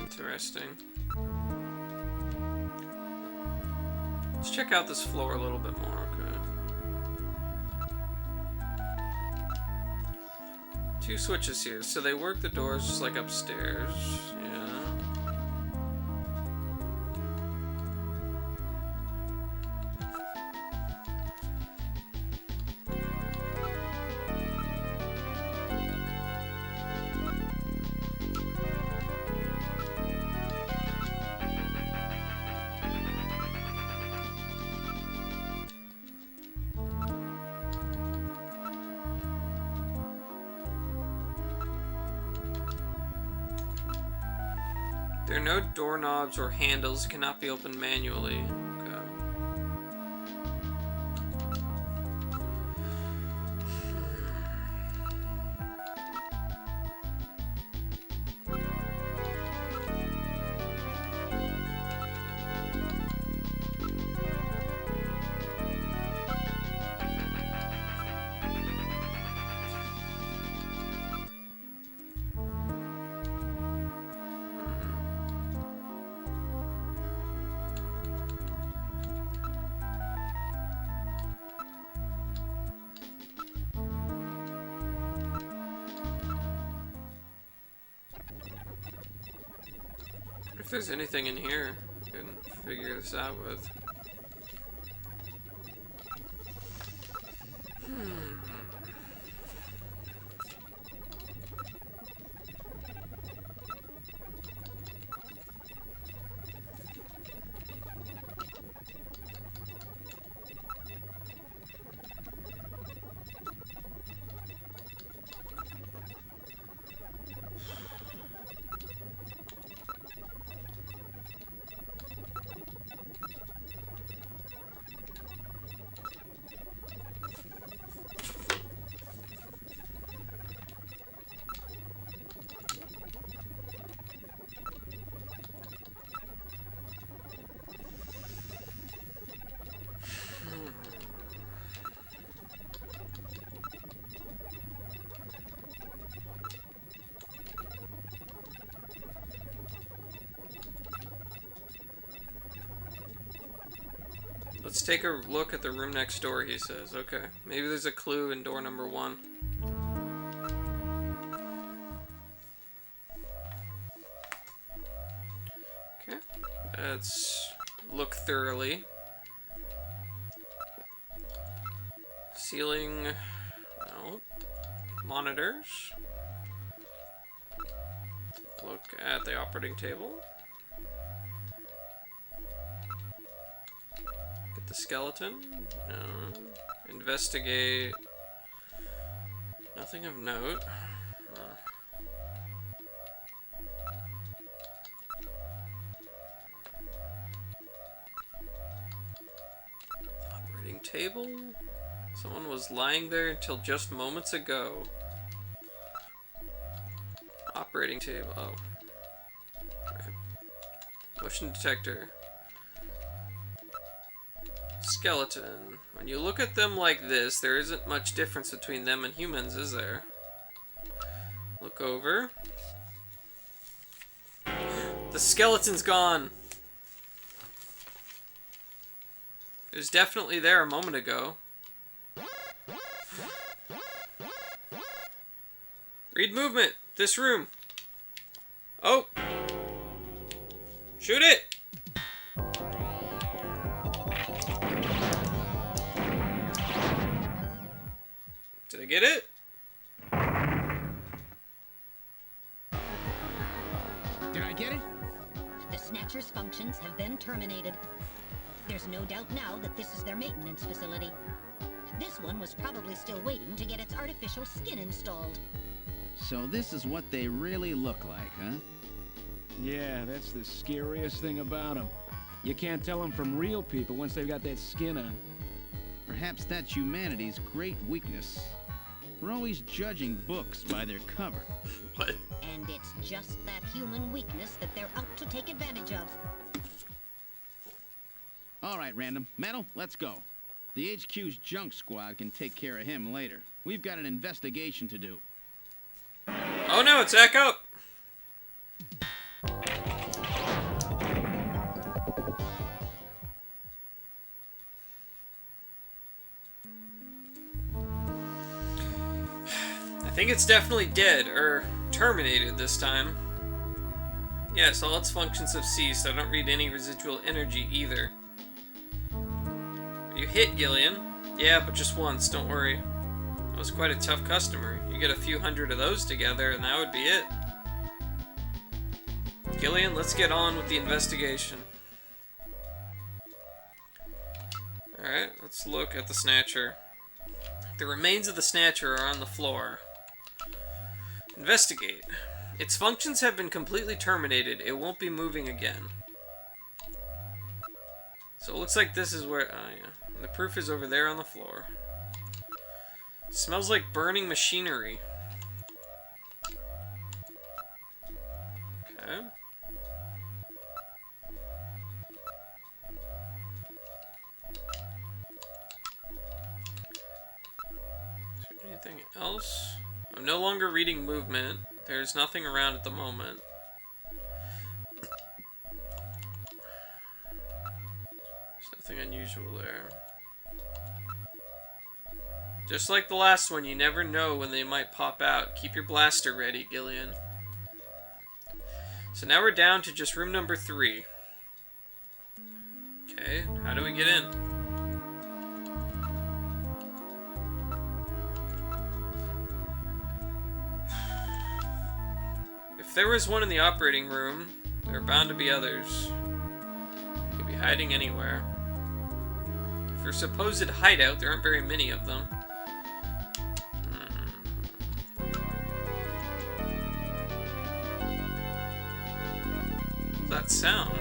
Interesting. Let's check out this floor a little bit more, okay. 2 switches here, so they work the doors just like upstairs, yeah. There are no doorknobs or handles. It cannot be opened manually. Okay. If there's anything in here, I can figure this out with. Let's take a look at the room next door, he says. Okay. Maybe there's a clue in door number 1. Okay. Let's look thoroughly. Ceiling. No. Monitors. Look at the operating table. The skeleton? No. Investigate. Nothing of note. table? Someone was lying there until just moments ago. Operating table. Oh. Right. Motion detector. Skeleton. When you look at them like this, there isn't much difference between them and humans, is there? Look over. The skeleton's gone. It was definitely there a moment ago. Read movement. This room. Oh. Shoot it. Did I get it? Did I get it? The Snatcher's functions have been terminated. There's no doubt now that this is their maintenance facility. This one was probably still waiting to get its artificial skin installed. So this is what they really look like, huh? Yeah, that's the scariest thing about them. You can't tell them from real people once they've got that skin on. Perhaps that's humanity's great weakness. We're always judging books by their cover. What? And it's just that human weakness that they're out to take advantage of. All right, Random. Metal, let's go. The HQ's junk squad can take care of him later. We've got an investigation to do. Oh no, it's back up! I think it's definitely dead, or terminated this time. Yes, all its functions have ceased. I don't read any residual energy either. You hit, Gillian. Yeah, but just once, don't worry. I was quite a tough customer. You get a few hundred of those together, and that would be it. Gillian, let's get on with the investigation. Alright, let's look at the Snatcher. The remains of the Snatcher are on the floor. Investigate. Its functions have been completely terminated. It won't be moving again. So it looks like this is where... Oh, yeah. The proof is over there on the floor. Smells like burning machinery. Okay. Is there anything else? I'm no longer reading movement. There's nothing around at the moment. There's nothing unusual there. Just like the last one, you never know when they might pop out. Keep your blaster ready, Gillian. So now we're down to just room number 3. Okay, how do we get in? If there was one in the operating room, there are bound to be others. Could be hiding anywhere. For supposed hideout, there aren't very many of them. That sound.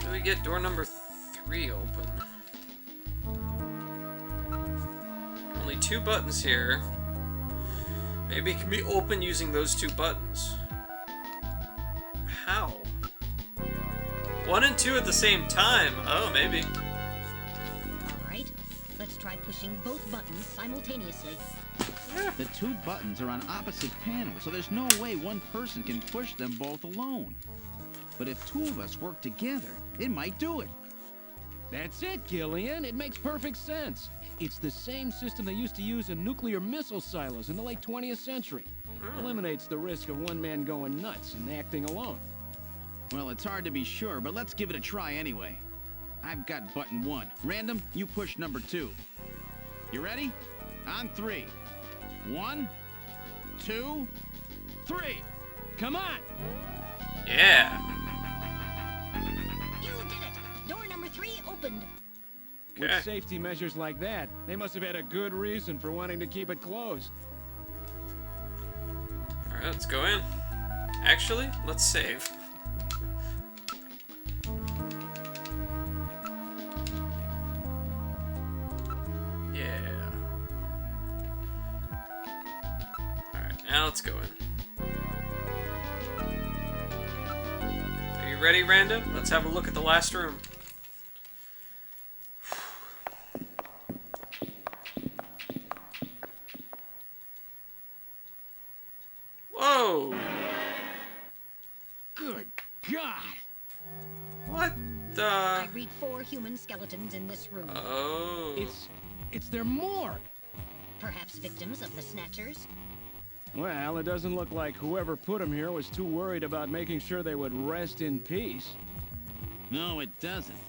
How do we get door number 3 open? Only 2 buttons here. Maybe it can be open using those 2 buttons. How? 1 and 2 at the same time. Oh, maybe. Alright, let's try pushing both buttons simultaneously. The 2 buttons are on opposite panels, so there's no way one person can push them both alone. But if 2 of us work together, it might do it. That's it, Gillian. It makes perfect sense. It's the same system they used to use in nuclear missile silos in the late 20th century. Eliminates the risk of one man going nuts and acting alone. Well, it's hard to be sure, but let's give it a try anyway. I've got button 1. Random, you push number 2. You ready? On 3. 1, 2, 3. Come on! Yeah. You did it! Door number 3 opened. With safety measures like that, they must have had a good reason for wanting to keep it closed. Alright, let's go in. Actually, let's save. Yeah. Alright, now let's go in. Are you ready, Random? Let's have a look at the last room. Whoa! Good God! What the? I read 4 human skeletons in this room. Oh. It's their morgue! Perhaps victims of the Snatchers? Well, it doesn't look like whoever put them here was too worried about making sure they would rest in peace. No, it doesn't.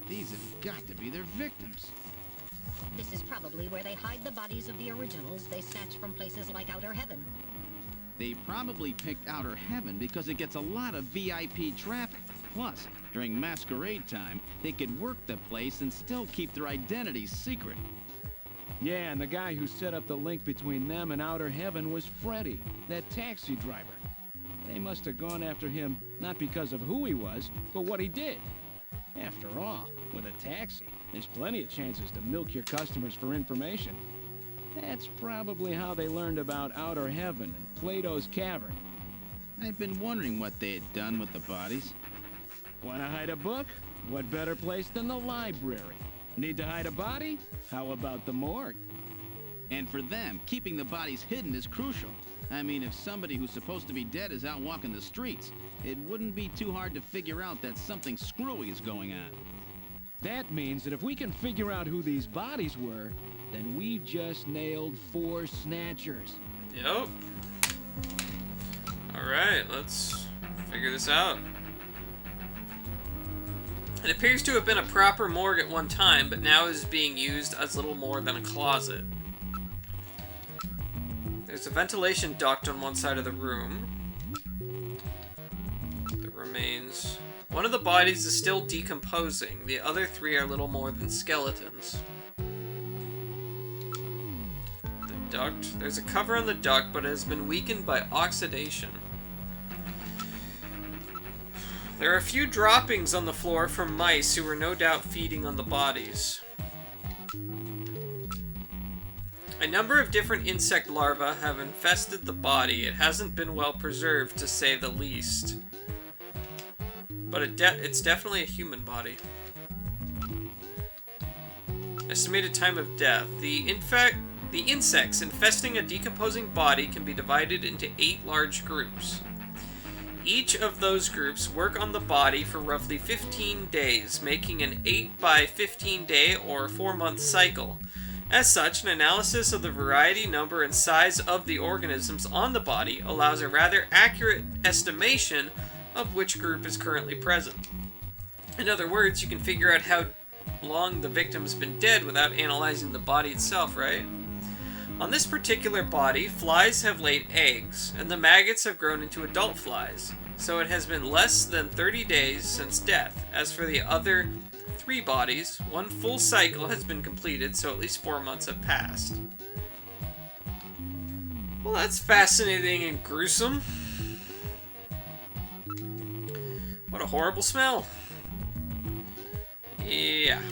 These have got to be their victims. This is probably where they hide the bodies of the originals they snatch from places like Outer Heaven. They probably picked Outer Heaven because it gets a lot of VIP traffic. Plus, during masquerade time, they could work the place and still keep their identities secret. Yeah, and the guy who set up the link between them and Outer Heaven was Freddy, that taxi driver. They must have gone after him not because of who he was, but what he did. After all, with a taxi, there's plenty of chances to milk your customers for information. That's probably how they learned about Outer Heaven and Plato's Cavern. I've been wondering what they had done with the bodies. Want to hide a book? What better place than the library? Need to hide a body? How about the morgue? And for them, keeping the bodies hidden is crucial. I mean, if somebody who's supposed to be dead is out walking the streets, it wouldn't be too hard to figure out that something screwy is going on. That means that if we can figure out who these bodies were, then we just nailed 4 snatchers. Yep. Alright, let's figure this out. It appears to have been a proper morgue at one time, but now is being used as little more than a closet. There's a ventilation duct on one side of the room. The remains. One of the bodies is still decomposing. The other 3 are little more than skeletons. The duct. There's a cover on the duct, but it has been weakened by oxidation. There are a few droppings on the floor from mice who were no doubt feeding on the bodies. A number of different insect larvae have infested the body. It hasn't been well preserved, to say the least. But it's definitely a human body. Estimated time of death. The insects infesting a decomposing body can be divided into 8 large groups. Each of those groups work on the body for roughly 15 days, making an 8 by 15 day or 4-month cycle. As such, an analysis of the variety, number, and size of the organisms on the body allows a rather accurate estimation of which group is currently present. In other words, you can figure out how long the victim's been dead without analyzing the body itself, right? On this particular body, flies have laid eggs, and the maggots have grown into adult flies, so it has been less than 30 days since death. As for the other 3 bodies, 1 full cycle has been completed, so at least 4 months have passed. Well, that's fascinating and gruesome. What a horrible smell. Yeah.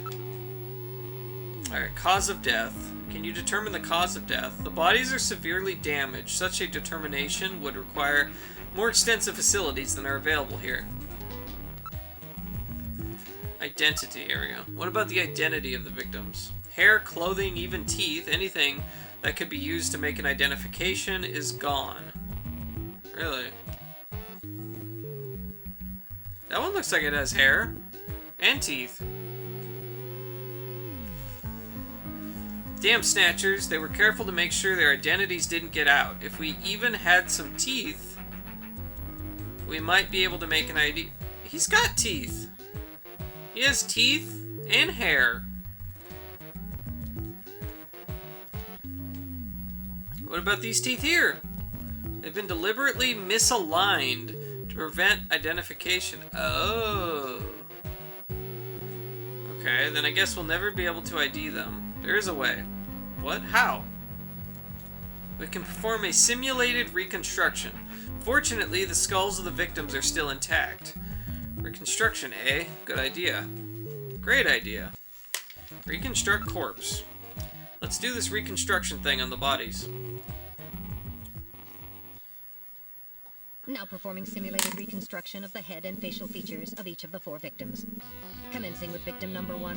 Alright, cause of death. Can you determine the cause of death? The bodies are severely damaged. Such a determination would require more extensive facilities than are available here. Identity, here we go. What about the identity of the victims? Hair, clothing, even teeth, anything that could be used to make an identification is gone. Really? That one looks like it has hair. And teeth. Damn Snatchers, they were careful to make sure their identities didn't get out. If we even had some teeth, we might be able to make an ID. He's got teeth. He has teeth and hair. What about these teeth here? They've been deliberately misaligned to prevent identification. Oh. Okay, then I guess we'll never be able to ID them. There is a way. What? How? We can perform a simulated reconstruction. Fortunately, the skulls of the victims are still intact. Reconstruction, eh? Good idea. Great idea. Reconstruct corpse. Let's do this reconstruction thing on the bodies. Now performing simulated reconstruction of the head and facial features of each of the 4 victims. Commencing with victim number 1.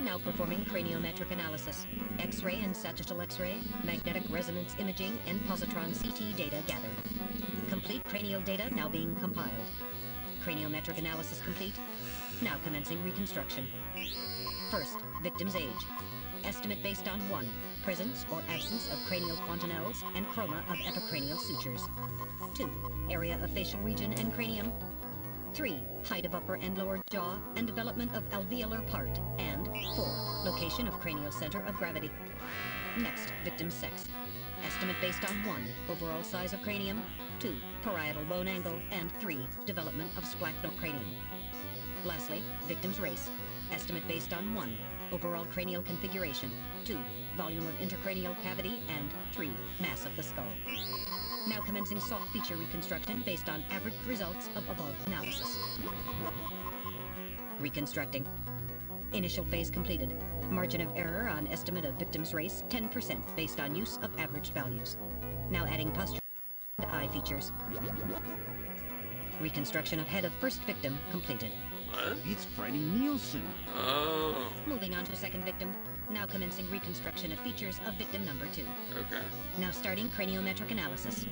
Now performing craniometric analysis. X-ray and sagittal X-ray, magnetic resonance imaging, and positron CT data gathered. Complete cranial data now being compiled. Craniometric analysis complete. Now commencing reconstruction. First, victim's age. Estimate based on 1. Presence or absence of cranial fontanelles and chroma of epicranial sutures. 2. Area of facial region and cranium. 3. Height of upper and lower jaw and development of alveolar part. And 4. Location of cranial center of gravity. Next, victim's sex. Estimate based on 1. Overall size of cranium. 2. Parietal bone angle. And 3. Development of splachnocranium. Lastly, victim's race. Estimate based on 1. Overall cranial configuration. 2. Volume of intercranial cavity. And 3. Mass of the skull. Now commencing soft feature reconstruction based on average results of above analysis. Reconstructing. Initial phase completed. Margin of error on estimate of victim's race 10% based on use of averaged values. Now adding posture and eye features. Reconstruction of head of first victim completed. What? It's Freddie Nielsen. Oh. Moving on to second victim. Now commencing reconstruction of features of victim number 2. Okay. Now starting craniometric analysis.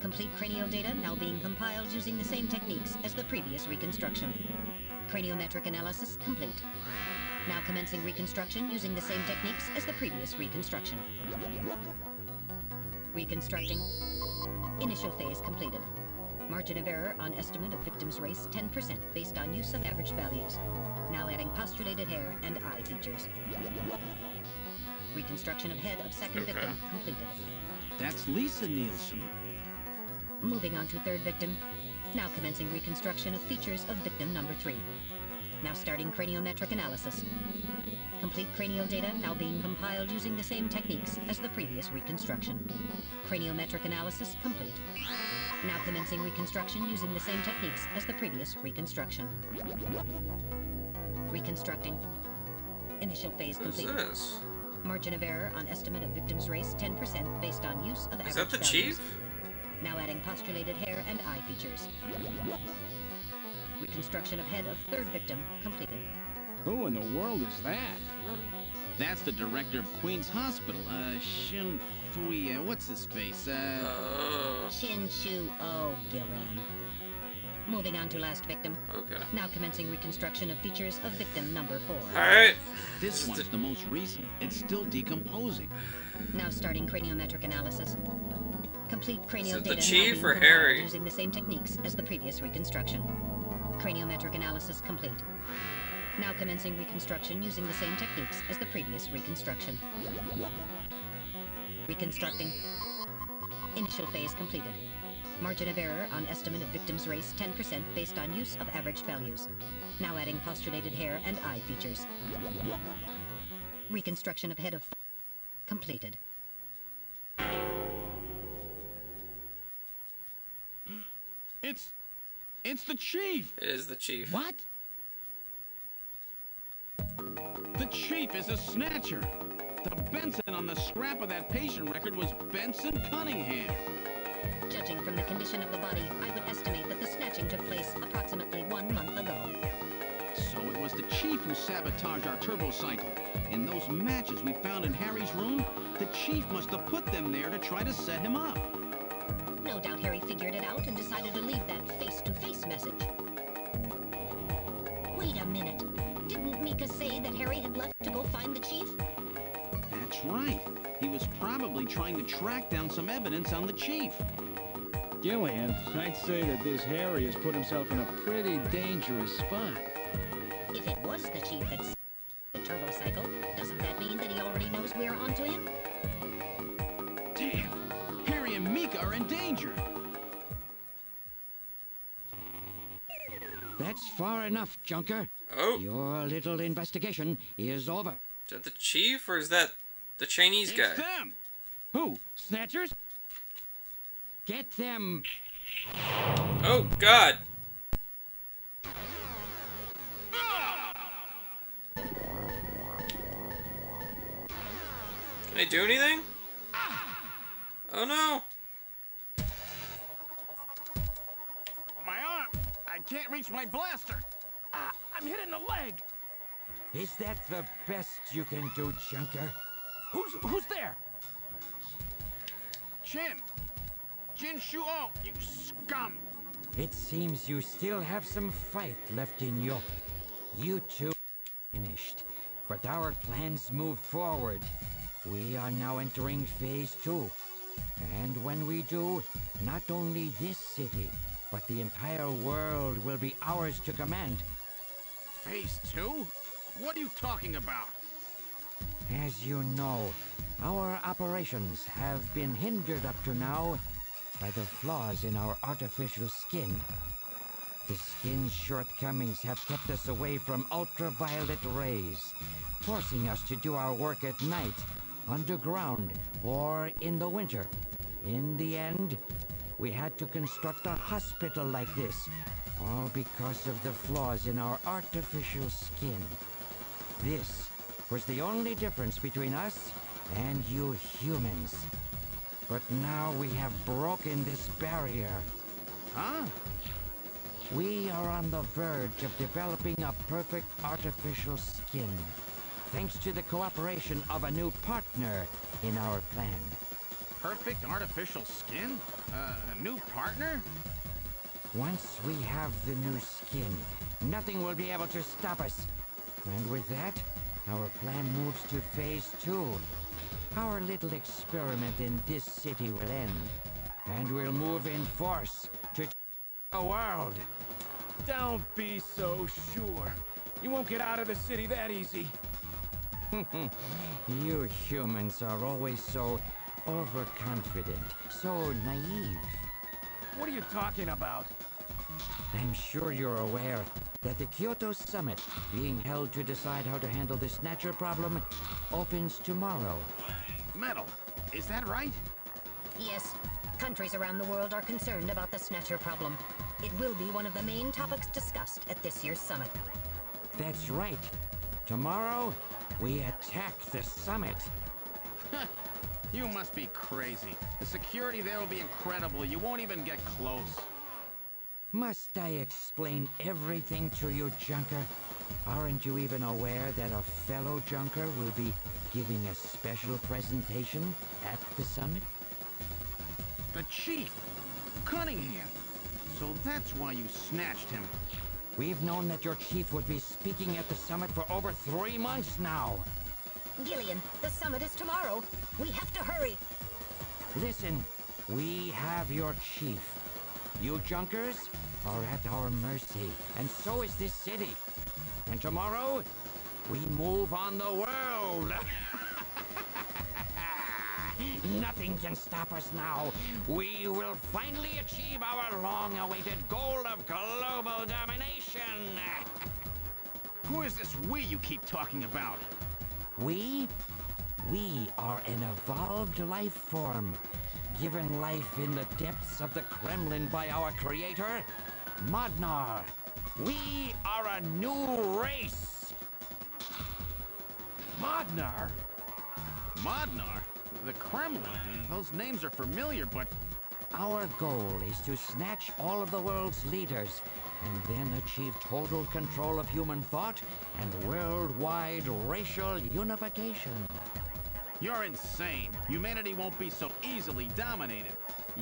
Complete cranial data now being compiled using the same techniques as the previous reconstruction. Craniometric analysis complete. Now commencing reconstruction using the same techniques as the previous reconstruction. Reconstructing. Initial phase completed. Margin of error on estimate of victim's race 10% based on use of average values. Now adding postulated hair and eye features. Reconstruction of head of second victim completed. That's Lisa Nielsen. Moving on to third victim. Now commencing reconstruction of features of victim number 3. Now starting craniometric analysis. Complete cranial data now being compiled using the same techniques as the previous reconstruction. Craniometric analysis complete. Now commencing reconstruction using the same techniques as the previous reconstruction. Reconstructing. Initial phase complete. Who's this? Margin of error on estimate of victim's race 10% based on use of average Is that the values. chief? Now adding postulated hair and eye features. Reconstruction of head of third victim completed. Who in the world is that? That's the director of Queen's Hospital. Shin Fui, what's his face? Oh. Shin Shu O Gillian. Moving on to last victim. Okay. Now commencing reconstruction of features of victim number 4. Alright. This one's the most recent. It's still decomposing. Now starting craniometric analysis. Complete cranial Is it data the now chief being or compiled Harry? using the same techniques as the previous reconstruction. Craniometric analysis complete. Now commencing reconstruction using the same techniques as the previous reconstruction. Reconstructing. Initial phase completed. Margin of error on estimate of victim's race 10% based on use of average values. Now adding postulated hair and eye features. Reconstruction of head of completed. It's the chief! It is the chief. What? The chief is a snatcher. The Benson on the scrap of that patient record was Benson Cunningham. Judging from the condition of the body, I would estimate that the snatching took place approximately 1 month ago. So it was the chief who sabotaged our turbo cycle. And those matches we found in Harry's room, the chief must have put them there to try to set him up. No doubt Harry figured it out and decided to leave that face-to-face message. Wait a minute. Didn't Mika say that Harry had left to go find the chief? That's right. He was probably trying to track down some evidence on the chief. Gillian, I'd say that this Harry has put himself in a pretty dangerous spot. If it was the chief that s- the turbo cycle, doesn't that mean that he already knows we're onto him? Damn! Harry and Mika are in danger! That's far enough, Junker. Oh. Your little investigation is over. Is that the chief, or is that the Chinese guy? It's them! Who? Snatchers? Get them! Oh, God. Can I do anything? Oh, no. My arm! I can't reach my blaster! I'm hit in the leg. Is that the best you can do, Junker? Who's there? Jin Shuo, you scum! It seems you still have some fight left in you. You two finished, but our plans move forward. We are now entering Phase 2. And when we do, not only this city, but the entire world will be ours to command. Phase 2? What are you talking about? As you know, our operations have been hindered up to now by the flaws in our artificial skin. The skin's shortcomings have kept us away from ultraviolet rays, forcing us to do our work at night, underground, or in the winter. In the end, we had to construct a hospital like this, all because of the flaws in our artificial skin. This was the only difference between us and you humans. But now we have broken this barrier. Huh? We are on the verge of developing a perfect artificial skin, thanks to the cooperation of a new partner in our plan. Perfect artificial skin? A new partner? Once we have the new skin, nothing will be able to stop us. And with that, our plan moves to Phase 2. Our little experiment in this city will end, and we'll move in force to the world. Don't be so sure. You won't get out of the city that easy. You humans are always so overconfident, so naive. What are you talking about? I'm sure you're aware that the Kyoto Summit, being held to decide how to handle the Snatcher problem, opens tomorrow. Metal, is that right? Yes. Countries around the world are concerned about the Snatcher problem. It will be one of the main topics discussed at this year's summit. That's right. Tomorrow, we attack the summit. You must be crazy. The security there will be incredible. You won't even get close. Must I explain everything to you, Junker? Aren't you even aware that a fellow Junker will be giving a special presentation at the summit? The Chief! Cunningham! So that's why you snatched him. We've known that your chief would be speaking at the summit for over 3 months now. Gillian, the summit is tomorrow. We have to hurry. Listen, we have your chief. You Junkers are at our mercy, and so is this city. And tomorrow, we move on the world. Nothing can stop us now. We will finally achieve our long-awaited goal of global domination. Who is this we you keep talking about? We are an evolved life form, given life in the depths of the Kremlin by our creator, Modnar. We are a new race. Modnar? Modnar? The Kremlin? Those names are familiar, but... Our goal is to snatch all of the world's leaders, and then achieve total control of human thought and worldwide racial unification. You're insane. Humanity won't be so easily dominated.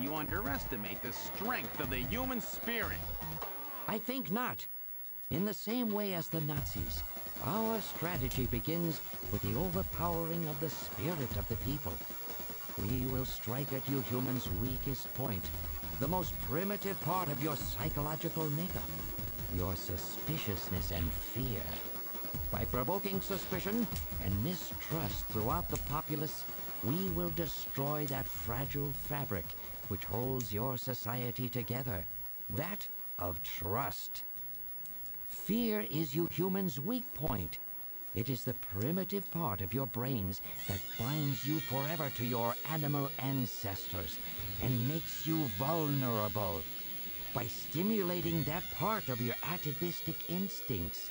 You underestimate the strength of the human spirit. I think not. In the same way as the Nazis, our strategy begins with the overpowering of the spirit of the people. We will strike at you humans' weakest point, the most primitive part of your psychological makeup, your suspiciousness and fear. By provoking suspicion and mistrust throughout the populace, we will destroy that fragile fabric which holds your society together, that of trust. Fear is you humans' weak point. It is the primitive part of your brains that binds you forever to your animal ancestors and makes you vulnerable. By stimulating that part of your atavistic instincts,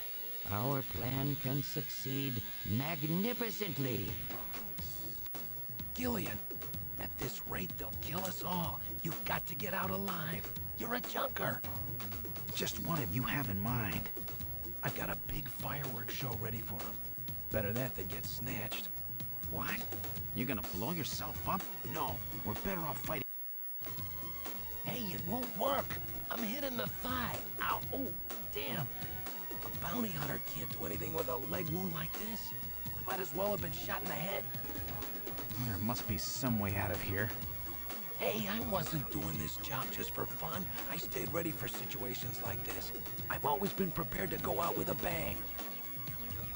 our plan can succeed magnificently. Gillian, at this rate, they'll kill us all. You've got to get out alive. You're a junker. Just what have you have in mind? I've got a big fireworks show ready for them. Better that than get snatched. What? You're gonna blow yourself up? No, we're better off fighting. Hey, it won't work. I'm hit in the thigh. Ow, oh, damn. A bounty hunter can't do anything with a leg wound like this. I might as well have been shot in the head. Well, there must be some way out of here. Hey, I wasn't doing this job just for fun. I stayed ready for situations like this. I've always been prepared to go out with a bang.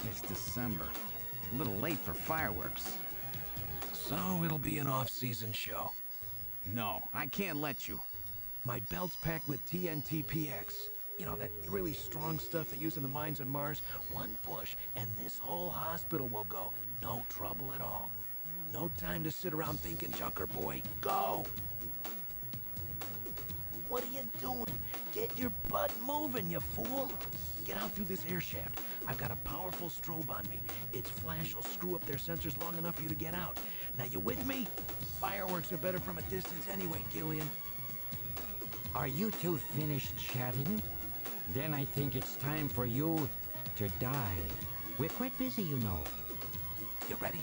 It's December. A little late for fireworks. So it'll be an off-season show. No, I can't let you. My belt's packed with TNT-PX. You know, that really strong stuff they use in the mines on Mars. One push, and this whole hospital will go. No trouble at all. No time to sit around thinking, Junker boy. Go! What are you doing? Get your butt moving, you fool! Get out through this air shaft. I've got a powerful strobe on me. Its flash will screw up their sensors long enough for you to get out. Now, you with me? Fireworks are better from a distance anyway, Gillian. Are you two finished chatting? Then I think it's time for you to die. We're quite busy, you know. You ready?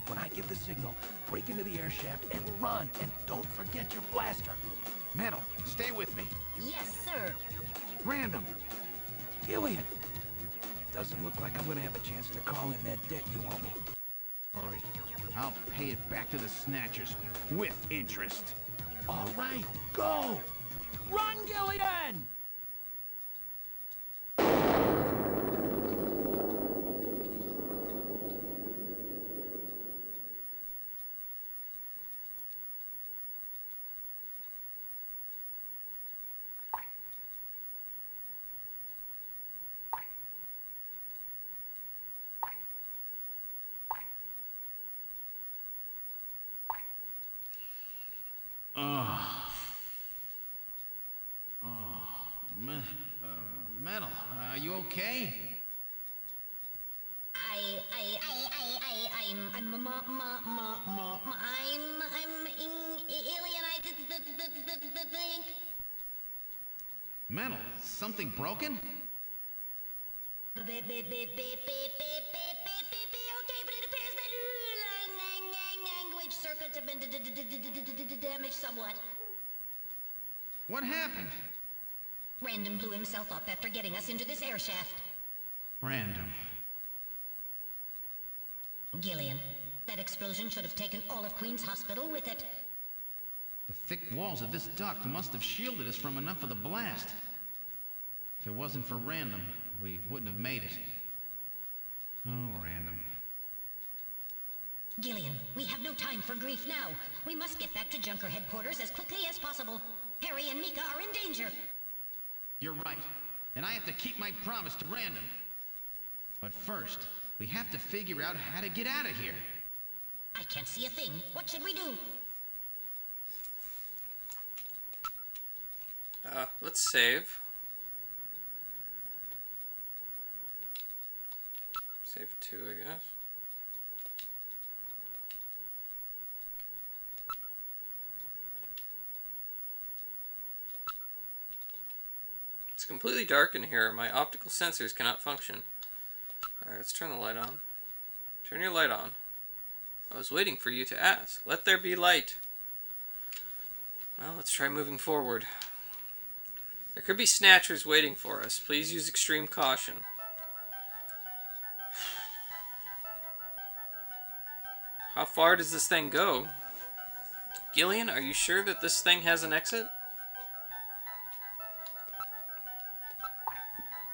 When I give the signal, break into the air shaft and run, and don't forget your blaster. Metal, stay with me. Yes, sir. Random. Gillian! Doesn't look like I'm gonna have a chance to call in that debt you owe me. Hurry. I'll pay it back to the Snatchers with interest. All right, go! Run, Gillian! Metal, are you okay? Metal, something broken? Okay, but it appears that language circuits have been damaged somewhat. What happened? Random blew himself up after getting us into this air shaft. Random. Gillian, that explosion should have taken all of Queen's Hospital with it. The thick walls of this duct must have shielded us from enough of the blast. If it wasn't for Random, we wouldn't have made it. Oh, Random. Gillian, we have no time for grief now. We must get back to Junker headquarters as quickly as possible. Harry and Mika are in danger. You're right. And I have to keep my promise to Random. But first, we have to figure out how to get out of here. I can't see a thing. What should we do? Let's save. Save 2, I guess. It's completely dark in here. My optical sensors cannot function. Alright, let's turn the light on. Turn your light on. I was waiting for you to ask. Let there be light. Well, let's try moving forward. There could be Snatchers waiting for us. Please use extreme caution. How far does this thing go? Gillian, are you sure that this thing has an exit?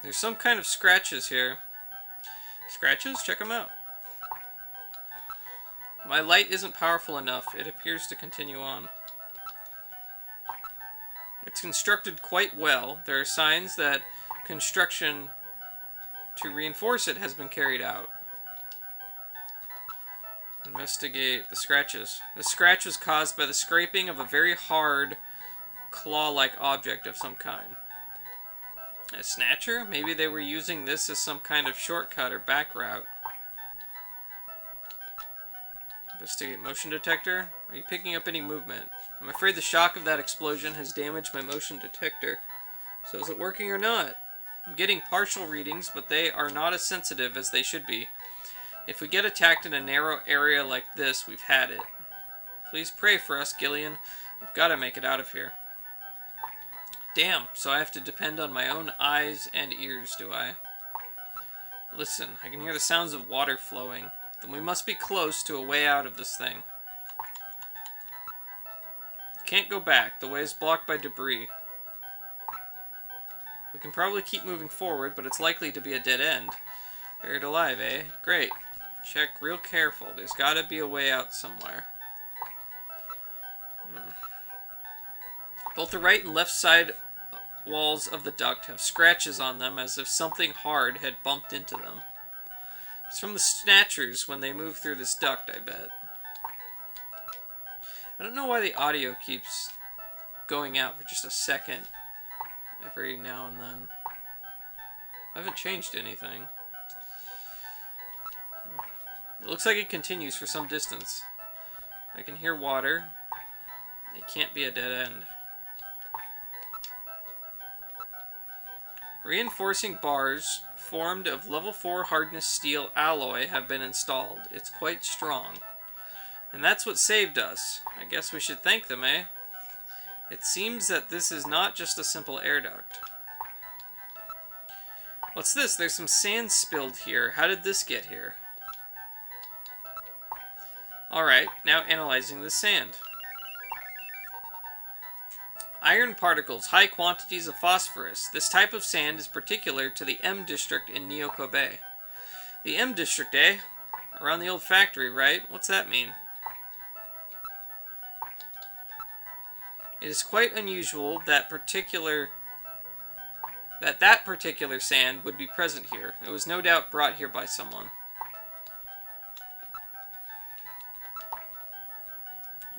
There's some kind of scratches here. Scratches? Check them out. My light isn't powerful enough. It appears to continue on. It's constructed quite well. There are signs that construction to reinforce it has been carried out. Investigate the scratches. The scratch was caused by the scraping of a very hard, claw-like object of some kind. A snatcher? Maybe they were using this as some kind of shortcut or back route. Investigate motion detector. Are you picking up any movement? I'm afraid the shock of that explosion has damaged my motion detector. So is it working or not? I'm getting partial readings, but they are not as sensitive as they should be. If we get attacked in a narrow area like this, we've had it. Please pray for us, Gillian. We've got to make it out of here. Damn, so I have to depend on my own eyes and ears, do I? Listen, I can hear the sounds of water flowing. Then we must be close to a way out of this thing. Can't go back. The way is blocked by debris. We can probably keep moving forward, but it's likely to be a dead end. Buried alive, eh? Great. Check real careful. There's gotta be a way out somewhere. Both the right and left side walls of the duct have scratches on them as if something hard had bumped into them. It's from the snatchers when they move through this duct, I bet. I don't know why the audio keeps going out for just a second every now and then. I haven't changed anything. It looks like it continues for some distance. I can hear water. It can't be a dead end. Reinforcing bars formed of level 4 hardness steel alloy have been installed. It's quite strong. And that's what saved us. I guess we should thank them, eh? It seems that this is not just a simple air duct. What's this? There's some sand spilled here. How did this get here? Alright, now analyzing the sand. Iron particles, high quantities of phosphorus. This type of sand is particular to the M district in Neo-Kobe. The M district, eh? Around the old factory, right? What's that mean? It is quite unusual that that particular sand would be present here. It was no doubt brought here by someone.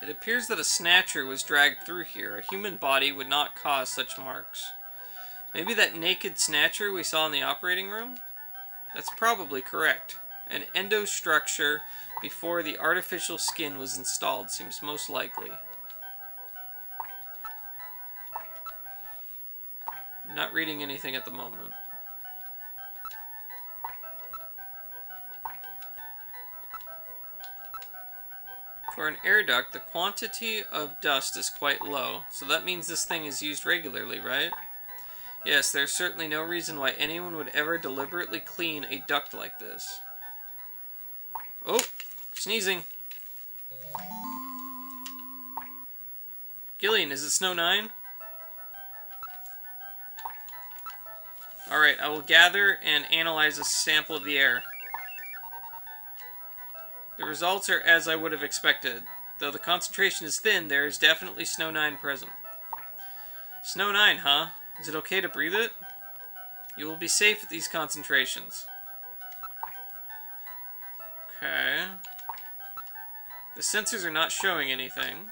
It appears that a snatcher was dragged through here. A human body would not cause such marks. Maybe that naked snatcher we saw in the operating room? That's probably correct. An endostructure before the artificial skin was installed seems most likely. I'm not reading anything at the moment. For an air duct, the quantity of dust is quite low, so that means this thing is used regularly, right? Yes, there's certainly no reason why anyone would ever deliberately clean a duct like this. Oh, sneezing. Gillian, is it Snow 9? Alright, I will gather and analyze a sample of the air. The results are as I would have expected. Though the concentration is thin, there is definitely Snow 9 present. Snow 9, huh? Is it okay to breathe it? You will be safe at these concentrations. Okay. The sensors are not showing anything.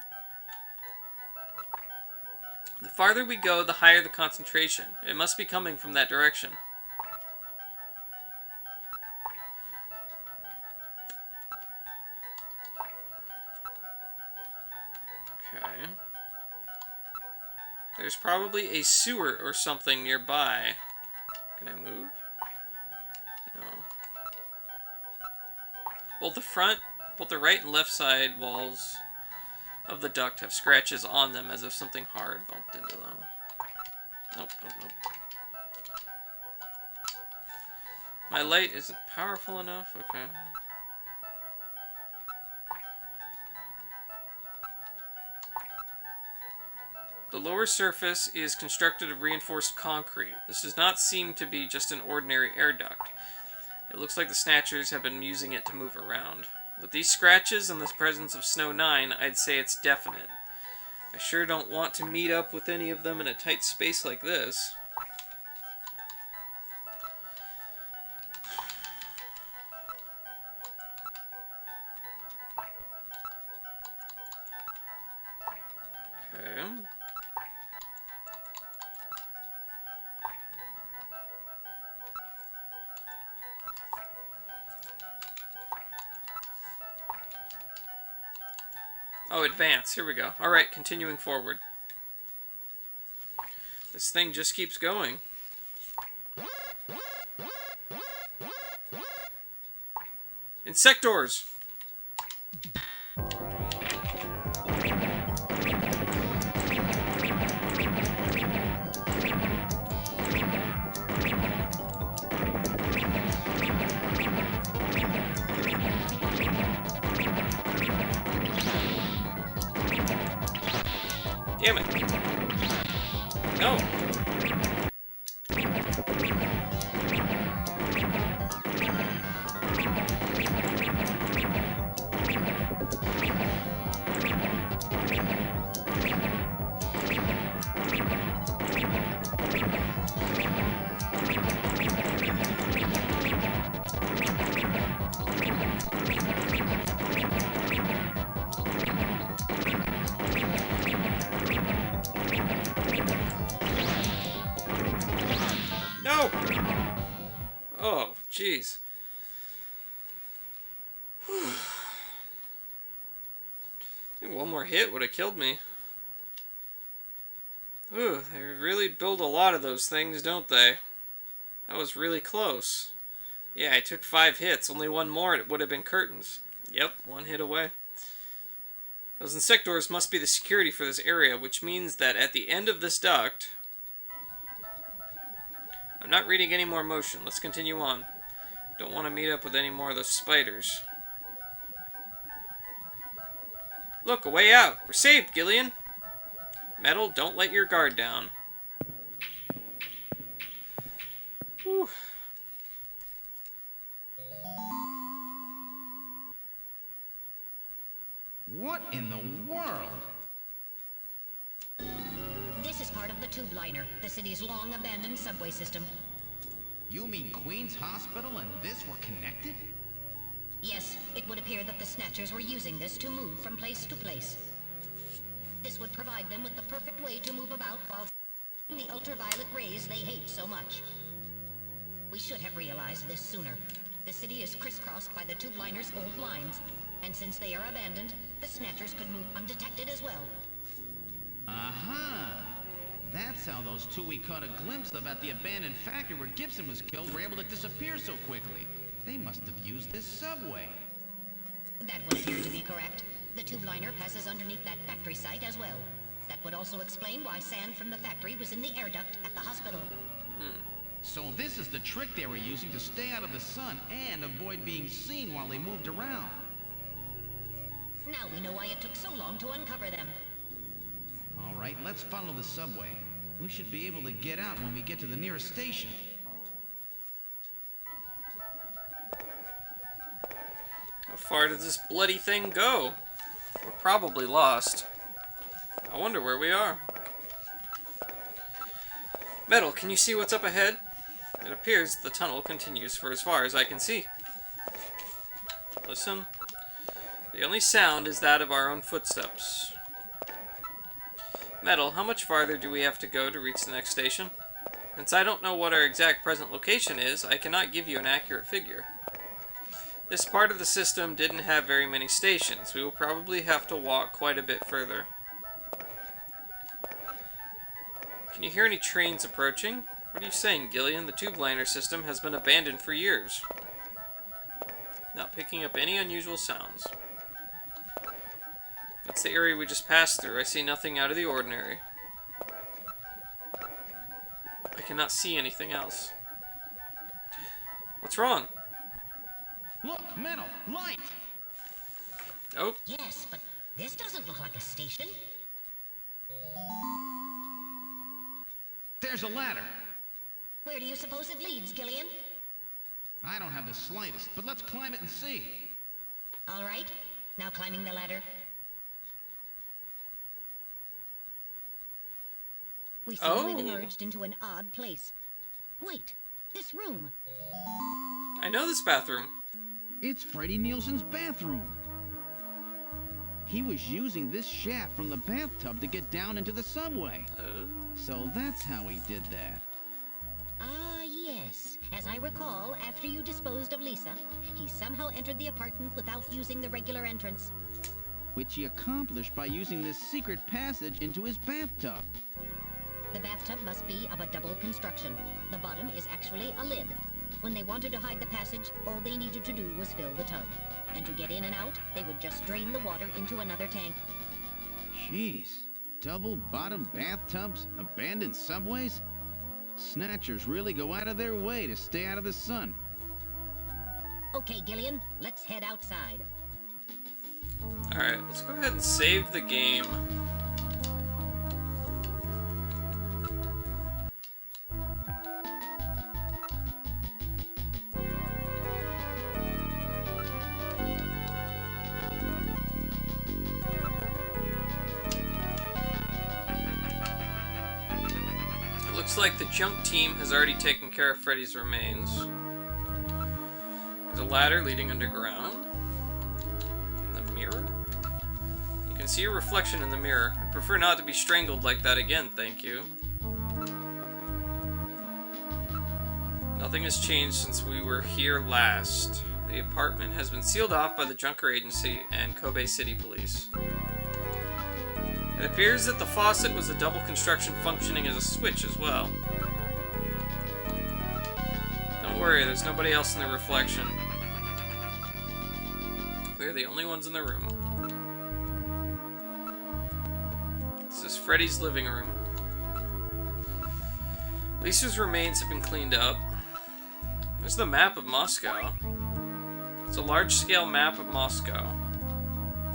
The farther we go, the higher the concentration. It must be coming from that direction. Okay. There's probably a sewer or something nearby. Can I move? No. Both the right and left side walls of the duct have scratches on them as if something hard bumped into them. Nope, nope, nope. My light isn't powerful enough? Okay. The lower surface is constructed of reinforced concrete. This does not seem to be just an ordinary air duct. It looks like the snatchers have been using it to move around. With these scratches and the presence of Snow 9, I'd say it's definite. I sure don't want to meet up with any of them in a tight space like this. Oh, advance. Here we go. Alright, continuing forward. This thing just keeps going. Insectors! Damn it. No. No! Oh, jeez. One more hit would have killed me. Ooh, they really build a lot of those things, don't they? That was really close. Yeah, I took 5 hits. Only one more and it would have been curtains. Yep, 1 hit away. Those insectors must be the security for this area, which means that at the end of this duct... I'm not reading any more motion. Let's continue on. Don't want to meet up with any more of those spiders. Look, a way out. We're saved, Gillian. Metal, don't let your guard down. Whew. What in the world? This is part of the tube liner, the city's long-abandoned subway system. You mean Queen's Hospital and this were connected? Yes, it would appear that the Snatchers were using this to move from place to place. This would provide them with the perfect way to move about while the ultraviolet rays they hate so much. We should have realized this sooner. The city is crisscrossed by the tube liner's old lines, and since they are abandoned, the Snatchers could move undetected as well. Aha! That's how those two we caught a glimpse of at the abandoned factory where Gibson was killed were able to disappear so quickly. They must have used this subway. That would appear to be correct. The tube liner passes underneath that factory site as well. That would also explain why sand from the factory was in the air duct at the hospital. So this is the trick they were using to stay out of the sun and avoid being seen while they moved around. Now we know why it took so long to uncover them. All right, let's follow the subway. We should be able to get out when we get to the nearest station. How far does this bloody thing go? We're probably lost. I wonder where we are. Metal, can you see what's up ahead? It appears the tunnel continues for as far as I can see. Listen. The only sound is that of our own footsteps. Metal, how much farther do we have to go to reach the next station? Since I don't know what our exact present location is, I cannot give you an accurate figure. This part of the system didn't have very many stations. We will probably have to walk quite a bit further. Can you hear any trains approaching? What are you saying, Gillian? The tube liner system has been abandoned for years. Not picking up any unusual sounds. That's the area we just passed through. I see nothing out of the ordinary. I cannot see anything else. What's wrong? Look, Metal, light! Oh. Yes, but this doesn't look like a station. There's a ladder. Where do you suppose it leads, Gillian? I don't have the slightest, but let's climb it and see. All right. Now climbing the ladder. We seem to have emerged into an odd place. Wait, this room. I know this bathroom. It's Freddie Nielsen's bathroom. He was using this shaft from the bathtub to get down into the subway. So that's how he did that. Ah, yes. As I recall, after you disposed of Lisa, he somehow entered the apartment without using the regular entrance. which he accomplished by using this secret passage into his bathtub. The bathtub must be of a double construction. The bottom is actually a lid. When they wanted to hide the passage, all they needed to do was fill the tub. And to get in and out, they would just drain the water into another tank. Jeez. Double-bottom bathtubs? Abandoned subways? Snatchers really go out of their way to stay out of the sun. Okay, Gillian, let's head outside. Alright, let's go ahead and save the game. Looks like the junk team has already taken care of Freddy's remains. There's a ladder leading underground. In the mirror? You can see your reflection in the mirror. I prefer not to be strangled like that again, thank you. Nothing has changed since we were here last. The apartment has been sealed off by the Junker Agency and Kobe City Police. It appears that the faucet was a double construction functioning as a switch as well. Don't worry, there's nobody else in the reflection. We're the only ones in the room. This is Freddy's living room. Lisa's remains have been cleaned up. There's the map of Moscow. It's a large-scale map of Moscow.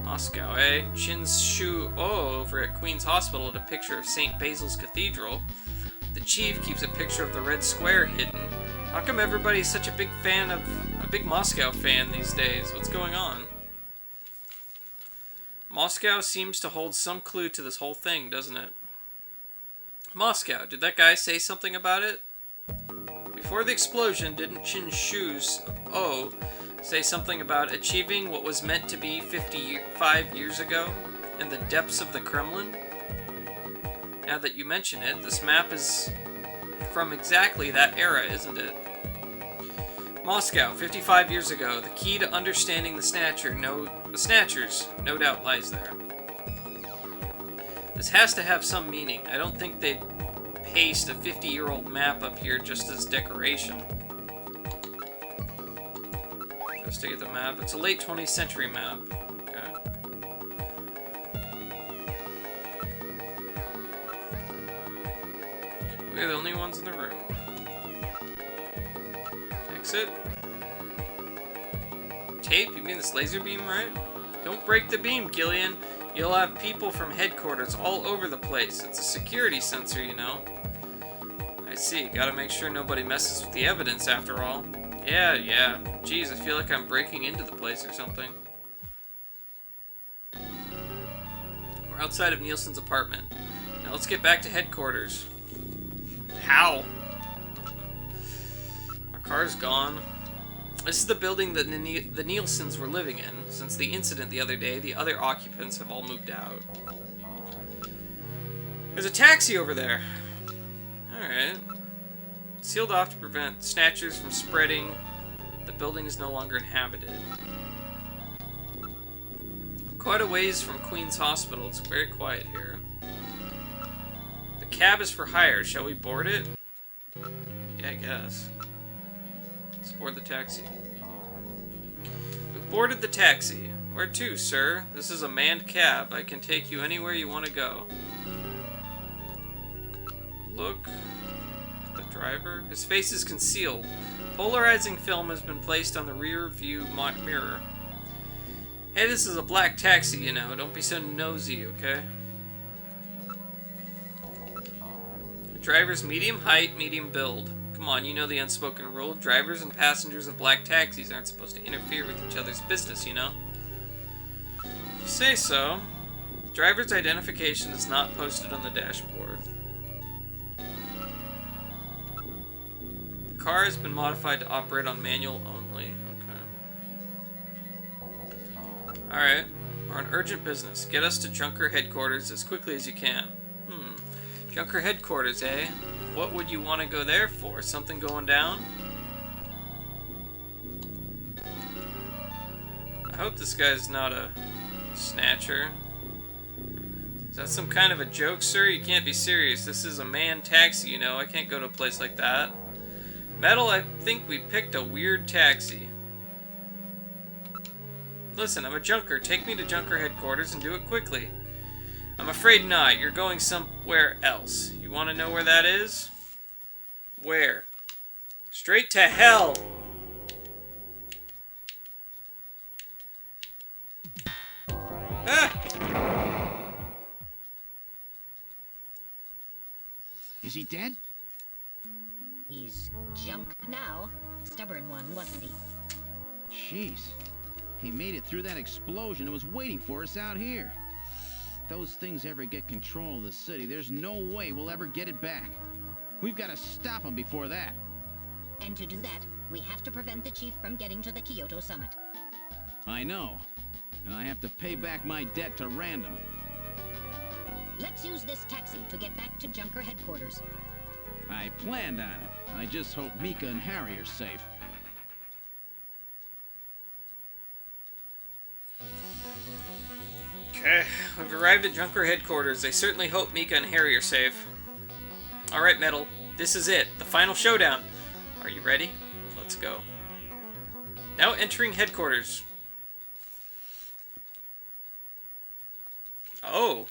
Moscow, eh? Chin's shoe over at Queen's Hospital had a picture of St. Basil's Cathedral. The chief keeps a picture of the Red Square hidden. How come everybody's such a big Moscow fan these days? What's going on? Moscow seems to hold some clue to this whole thing, doesn't it? Moscow, did that guy say something about it? Before the explosion, didn't Chin's shoes say something about achieving what was meant to be 55 years ago in the depths of the Kremlin? Now that you mention it, this map is from exactly that era, isn't it? Moscow, 55 years ago. The key to understanding the Snatchers, no doubt lies there. This has to have some meaning. I don't think they'd paste a 50-year-old map up here just as decoration. Let's take the map. It's a late 20th century map. Okay. We're the only ones in the room. Exit. Tape? You mean this laser beam, right? Don't break the beam, Gillian. You'll have people from headquarters all over the place. It's a security sensor, you know. I see. Gotta make sure nobody messes with the evidence after all. Yeah. Geez, I feel like I'm breaking into the place or something. We're outside of Nielsen's apartment. Now let's get back to headquarters. How? Our car's gone. This is the building that the Nielsens were living in. Since the incident the other day, the other occupants have all moved out. There's a taxi over there. Alright. Sealed off to prevent snatchers from spreading. The building is no longer inhabited. Quite a ways from Queen's Hospital. It's very quiet here. The cab is for hire. Shall we board it? Yeah, I guess. Let's board the taxi. We've boarded the taxi. Where to, sir? This is a manned cab. I can take you anywhere you want to go. Look. The driver. His face is concealed. Polarizing film has been placed on the rear view mirror. Hey, this is a black taxi, you know. Don't be so nosy, okay? The driver's medium height, medium build. Come on, you know the unspoken rule. Drivers and passengers of black taxis aren't supposed to interfere with each other's business, you know? If you say so. Driver's identification is not posted on the dashboard. The car has been modified to operate on manual only. Okay. Alright. We're on urgent business. Get us to Junker headquarters as quickly as you can. Junker headquarters, eh? What would you want to go there for? Something going down? I hope this guy's not a Snatcher. Is that some kind of a joke, sir? You can't be serious. This is a manned taxi, you know. I can't go to a place like that. Metal, I think we picked a weird taxi. Listen, I'm a junker. Take me to Junker headquarters and do it quickly. I'm afraid not. You're going somewhere else. You want to know where that is? Where? Straight to hell! Ah! Is he dead? He's junk now. Stubborn one, wasn't he? Jeez. He made it through that explosion and was waiting for us out here. If those things ever get control of the city, there's no way we'll ever get it back. We've got to stop them before that. And to do that, we have to prevent the chief from getting to the Kyoto summit. I know. And I have to pay back my debt to Random. Let's use this taxi to get back to Junker headquarters. I planned on it. I just hope Mika and Harry are safe. Okay, we've arrived at Junker headquarters. They certainly hope Mika and Harry are safe. Alright, Metal. This is it. The final showdown. Are you ready? Let's go. Now entering headquarters. Oh.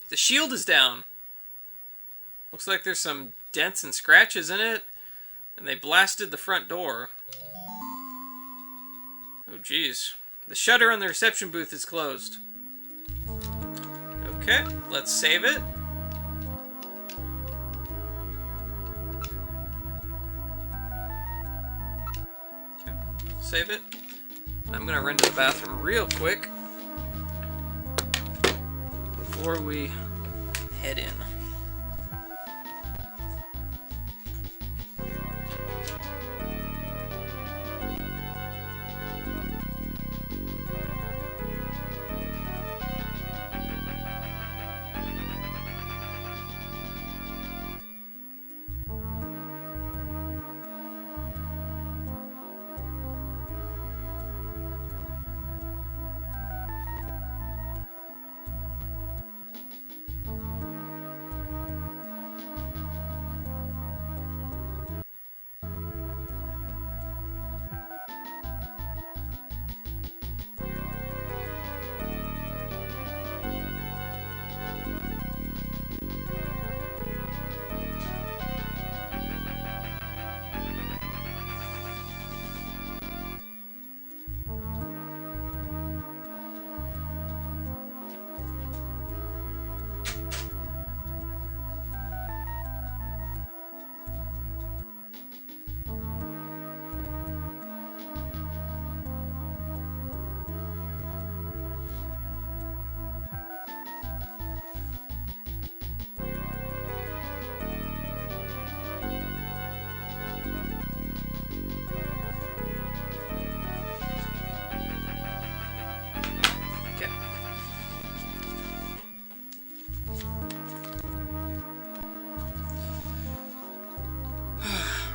The shield is down. Looks like there's some dents and scratches in it. And they blasted the front door. Oh, jeez. The shutter on the reception booth is closed. Okay, let's save it. Okay, save it. I'm gonna run to the bathroom real quick before we head in.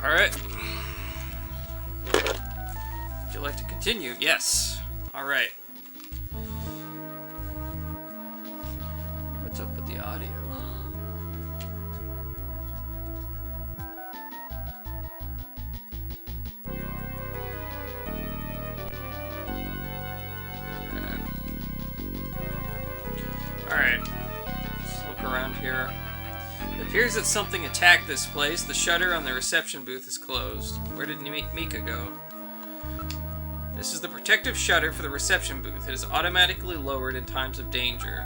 Alright. Would you like to continue? Yes. Alright. What's up with the audio? Alright. Let's look around here. It appears that something attacked this place. The shutter on the reception booth is closed. Where did Mika go? This is the protective shutter for the reception booth. It is automatically lowered in times of danger.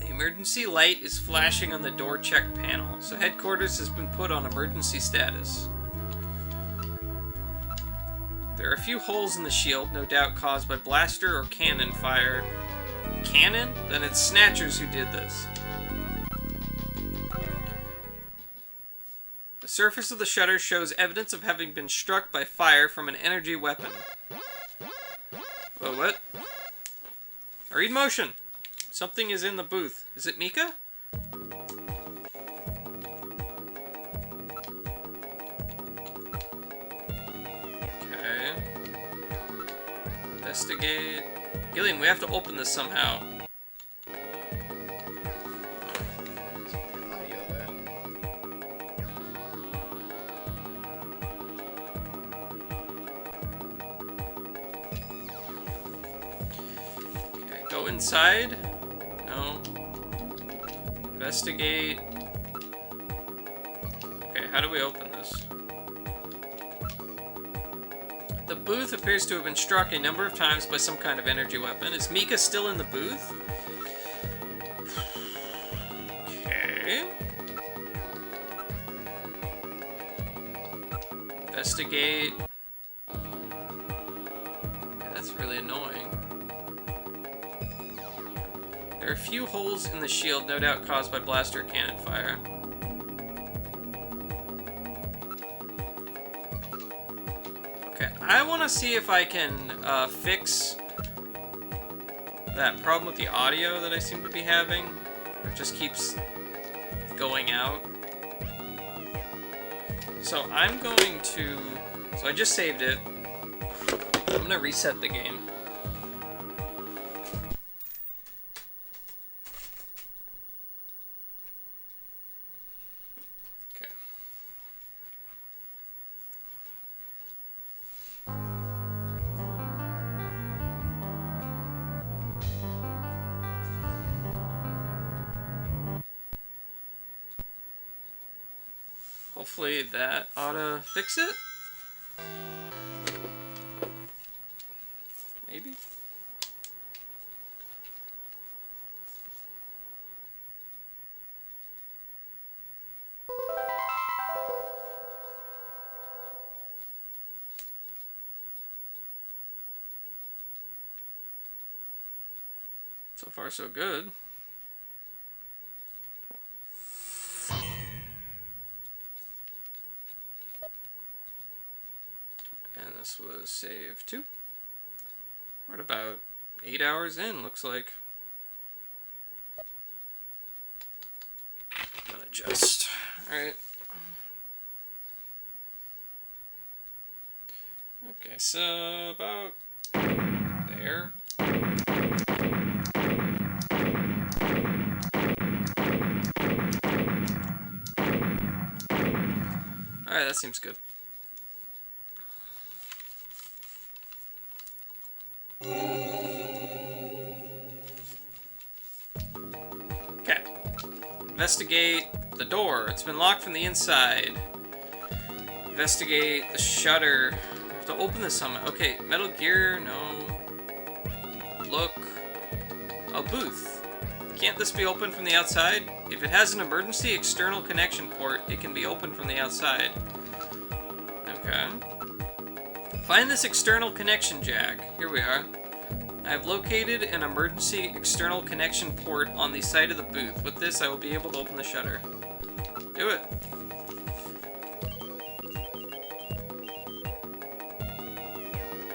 The emergency light is flashing on the door check panel, so headquarters has been put on emergency status. There are a few holes in the shield, no doubt caused by blaster or cannon fire. Cannon? Then it's Snatchers who did this. The surface of the shutter shows evidence of having been struck by fire from an energy weapon. Whoa, what? I read motion. Something is in the booth. Is it Mika? Okay. Investigate. Gillian, we have to open this somehow. Okay, go inside. No. Investigate. Okay, how do we open this? The booth appears to have been struck a number of times by some kind of energy weapon. Is Mika still in the booth? Okay. Investigate. Okay, that's really annoying. There are a few holes in the shield, no doubt caused by blaster cannon fire. Okay, I want to see if I can fix that problem with the audio that I seem to be having. It just keeps going out. So I'm going to... So I just saved it. I'm going to reset the game. Hopefully that ought to fix it. Maybe. So far, so good. And this was save 2. We're at about 8 hours in, looks like. Gonna adjust. Alright. Okay, so about there. Alright, that seems good. Okay. Investigate the door. It's been locked from the inside. Investigate the shutter. I have to open this somehow. Okay, Metal Gear, no. Look. A booth. Can't this be opened from the outside? If it has an emergency external connection port, it can be opened from the outside. Okay. Find this external connection jack. Here we are. I have located an emergency external connection port on the side of the booth. With this, I will be able to open the shutter. Do it.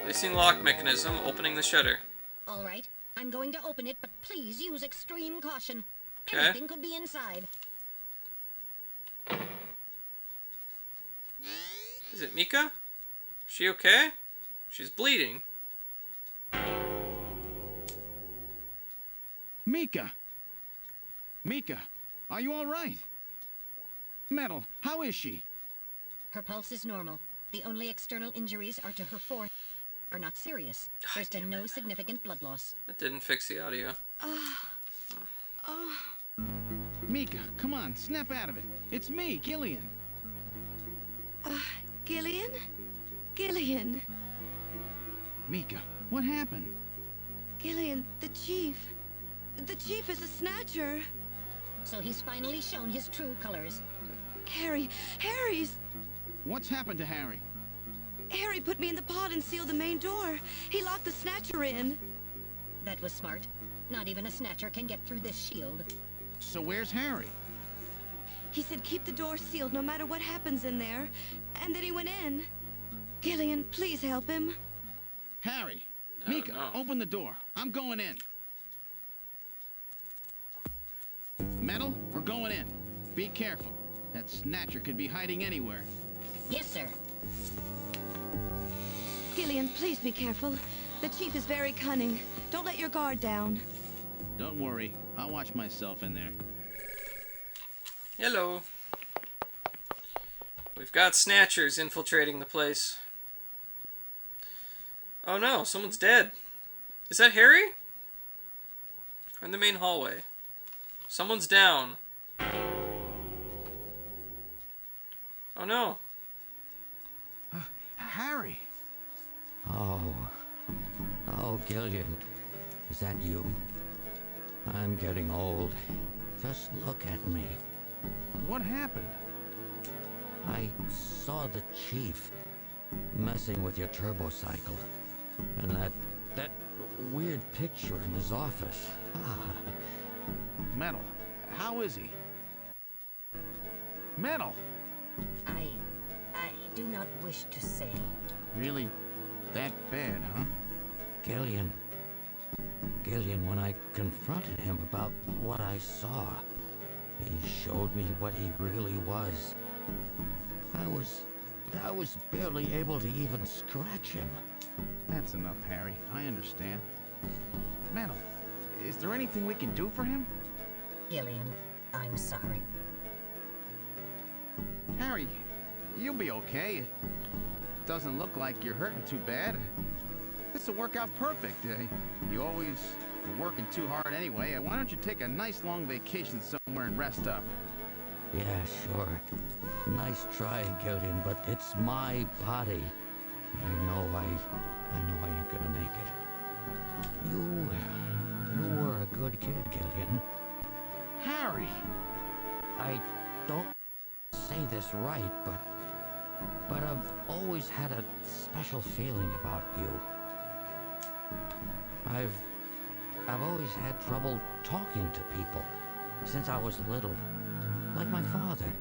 Releasing lock mechanism, opening the shutter. All right, I'm going to open it, but please use extreme caution. Okay. Anything could be inside. Is it Mika? Is she okay? She's bleeding. Mika! Mika, are you all right? Metal, how is she? Her pulse is normal. The only external injuries are to her forehead. Are not serious. There's been no significant blood loss. That didn't fix the audio. Mika, come on, snap out of it. It's me, Gillian. Gillian? Gillian. Mika, what happened? Gillian, the chief. The chief is a snatcher. So he's finally shown his true colors. Harry's... What's happened to Harry? Harry put me in the pod and sealed the main door. He locked the snatcher in. That was smart. Not even a snatcher can get through this shield. So where's Harry? He said keep the door sealed no matter what happens in there. And then he went in. Gillian, please help him. Harry! Mika, no. open the door. I'm going in. Metal, we're going in. Be careful. That snatcher could be hiding anywhere. Yes, sir. Gillian, please be careful. The Chief is very cunning. Don't let your guard down. Don't worry. I'll watch myself in there. Hello. We've got snatchers infiltrating the place. Oh no, someone's dead. Is that Harry? Or in the main hallway? Someone's down. Oh no. Harry! Oh, Gillian. Is that you? I'm getting old. Just look at me. What happened? I saw the Chief messing with your turbocycle. And that weird picture in his office. Metal, how is he? Metal! I do not wish to say. Really? That bad, huh? Gillian, when I confronted him about what I saw, he showed me what he really was. I was barely able to even scratch him. That's enough, Harry. I understand. Metal, is there anything we can do for him? Gillian, I'm sorry. Harry, you'll be okay. It doesn't look like you're hurting too bad. This will work out perfect. You always were working too hard anyway. Why don't you take a nice long vacation somewhere and rest up? Yeah, sure. Nice try, Gillian, but it's my body. I know I ain't gonna make it. You were a good kid, Gillian. Harry! I don't say this right, but I've always had a special feeling about you. I've always had trouble talking to people since I was little, like my father.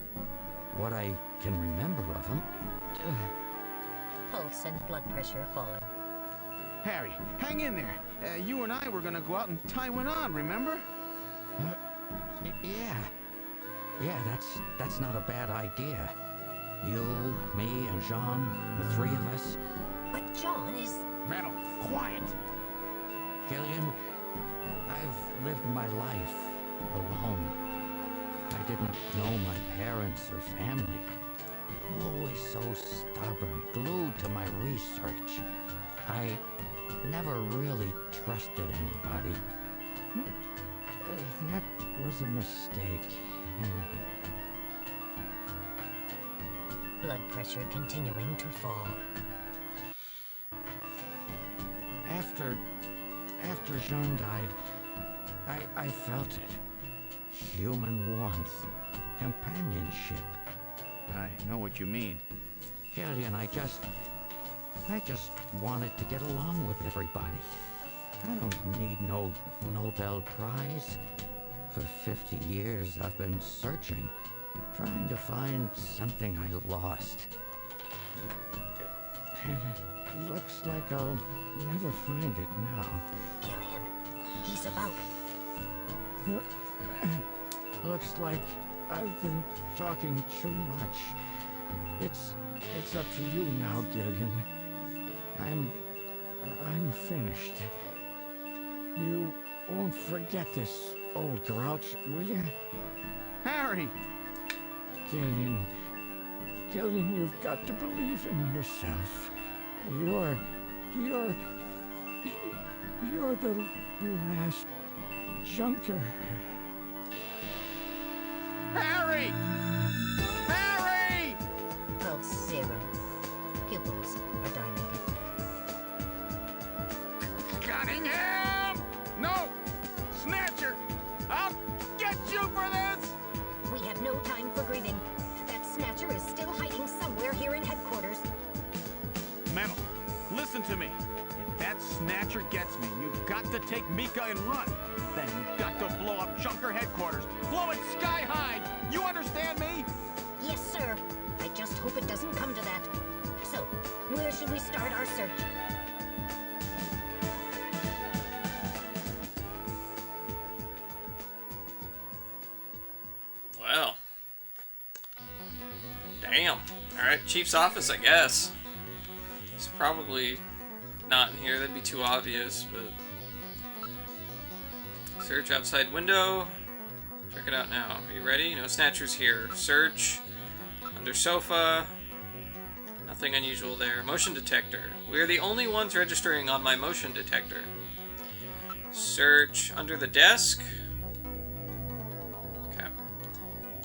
What I can remember of him. Pulse and blood pressure falling. Harry, hang in there. You and I were gonna go out and tie one on, remember? Yeah, that's not a bad idea. You, me, and Jean, the three of us. But John is... Metal, quiet! Gillian, I've lived my life alone. I didn't know my parents or family. Always so stubborn, glued to my research. I never really trusted anybody. That was a mistake. Blood pressure continuing to fall. After Jean died, I felt it. Human warmth, companionship. I know what you mean. Gillian, I just wanted to get along with everybody. I don't need no Nobel Prize. For 50 years, I've been searching, trying to find something I lost. Looks like I'll never find it now. Gillian, he's about... Looks like I've been talking too much. It's up to you now, Gillian. I'm finished. You won't forget this, old grouch, will you? Harry! Gillian, you've got to believe in yourself. You're the last junker. Harry! Harry! Pulse 0. Pupils are dilated. Cunningham! No! Snatcher! I'll get you for this! We have no time for grieving. That Snatcher is still hiding somewhere here in headquarters. Metal, listen to me. If that Snatcher gets me, you've got to take Mika and run. Then you've got to blow up Junker headquarters. Blow it sky high! You understand me? Yes, sir. I just hope it doesn't come to that. So, where should we start our search? Well. Damn. Alright, Chief's office, I guess. He's probably not in here. That'd be too obvious, but... Search outside window. Check it out now. Are you ready? No snatchers here. Search. Under sofa. Nothing unusual there. Motion detector. We are the only ones registering on my motion detector. Search under the desk. Okay.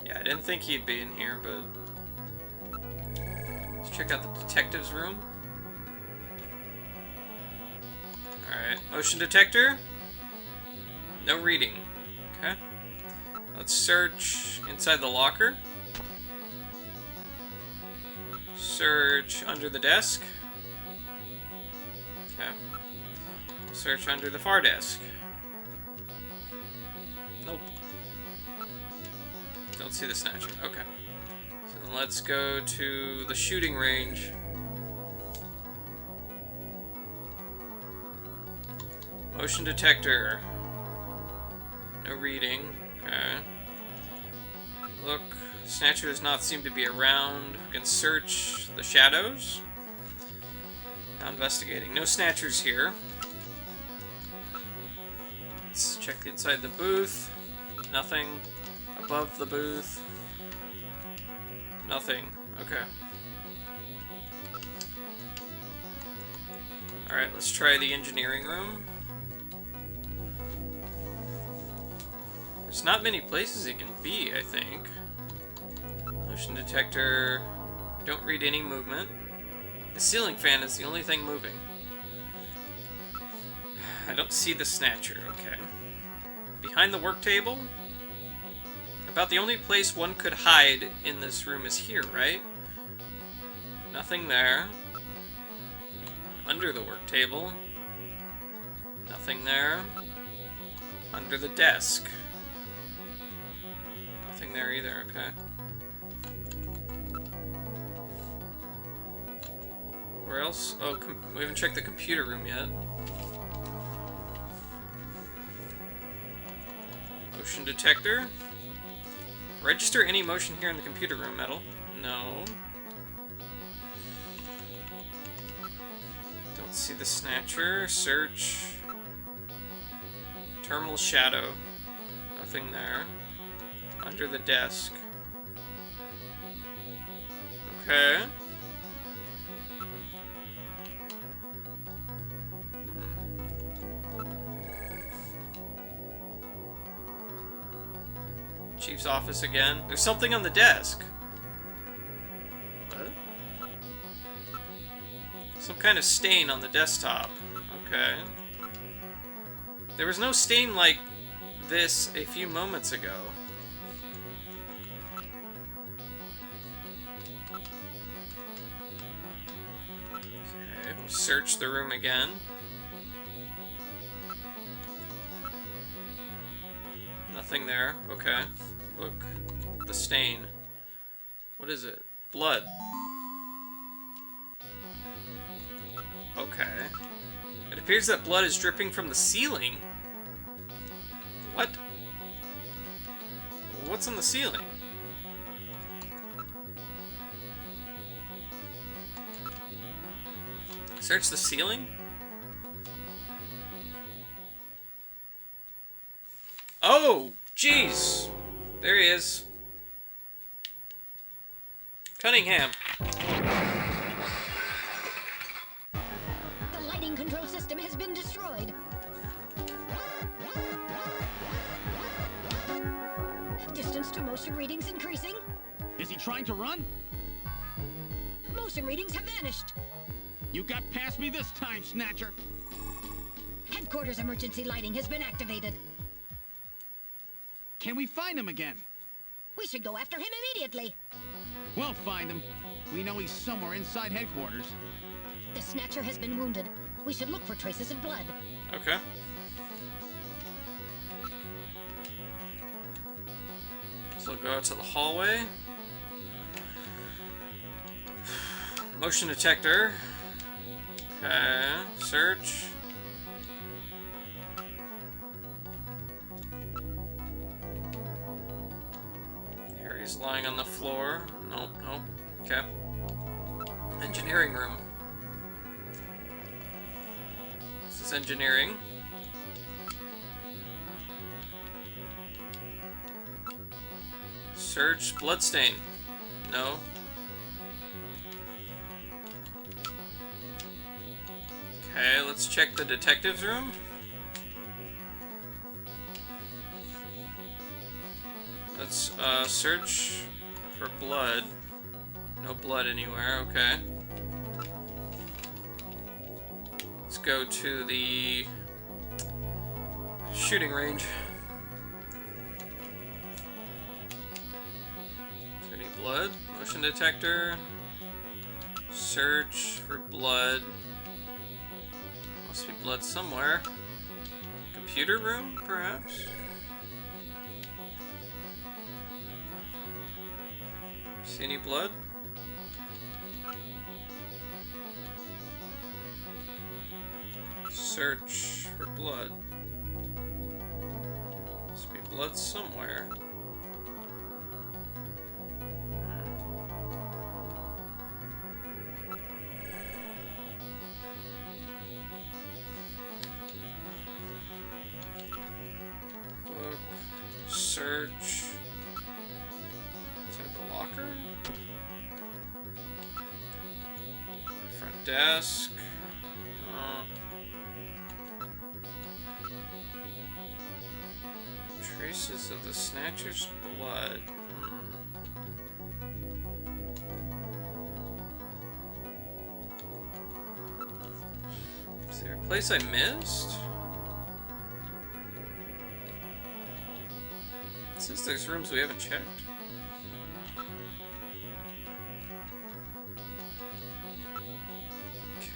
Yeah, I didn't think he'd be in here, but... Let's check out the detective's room. Alright, motion detector. No reading. Okay. Let's search inside the locker. Search under the desk. Okay. Search under the far desk. Nope. Don't see the snatcher. Okay. So then let's go to the shooting range. Motion detector. No reading. Okay. Look. Snatcher does not seem to be around. We can search the shadows. Now investigating. No snatchers here. Let's check inside the booth. Nothing. Above the booth. Nothing. Okay. Alright, let's try the engineering room. There's not many places it can be, I think. Motion detector. Don't read any movement. The ceiling fan is the only thing moving. I don't see the snatcher, okay. Behind the work table? About the only place one could hide in this room is here, right? Nothing there. Under the work table. Nothing there. Under the desk. Nothing there either, okay. Where else? Oh, we haven't checked the computer room yet. Motion detector. Register any motion here in the computer room, Metal. No. Don't see the snatcher. Search. Terminal shadow. Nothing there. Under the desk. Okay. Chief's office again. There's something on the desk. What? Some kind of stain on the desktop. Okay. There was no stain like this a few moments ago. Okay, we'll search the room again. Nothing there. Okay. Look. The stain. What is it? Blood. Okay. It appears that blood is dripping from the ceiling. What? What's on the ceiling? Search the ceiling? Oh, jeez. There he is. Cunningham. The lighting control system has been destroyed. Distance to motion readings increasing. Is he trying to run? Motion readings have vanished. You got past me this time, Snatcher. Headquarters emergency lighting has been activated. Can we find him again? We should go after him immediately. We'll find him. We know he's somewhere inside headquarters. The Snatcher has been wounded. We should look for traces of blood. Okay. So go out to the hallway. Motion detector. Okay. Search. Harry's lying on the floor. Nope, nope. Okay. Engineering room. This is engineering. Search bloodstain. No. Okay, let's check the detective's room. Let's search for blood. No blood anywhere, okay. Let's go to the shooting range. Is there any blood? Motion detector. Search for blood. Must be blood somewhere. Computer room, perhaps? See any blood? Search for blood. Must be blood somewhere. Look. Search. The locker? Front desk. Traces of the Snatcher's blood. Is there a place I missed? It says there's rooms we haven't checked.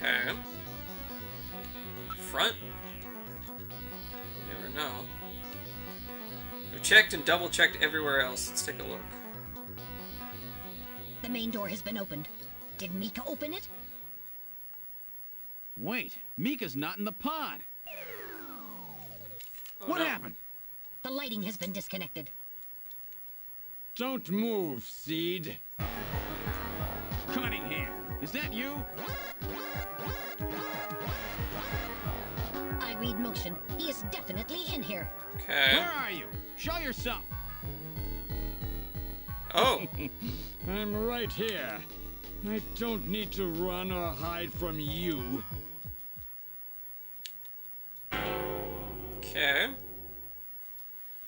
Okay. Front? You never know. We've checked and double-checked everywhere else. Let's take a look. The main door has been opened. Did Mika open it? Wait, Mika's not in the pod. Oh, What no. happened? The lighting has been disconnected. Don't move, Seed. Cunningham, is that you? I read motion. He is definitely in here. Okay. Where are you? Show yourself. Oh. I'm right here. I don't need to run or hide from you. Okay.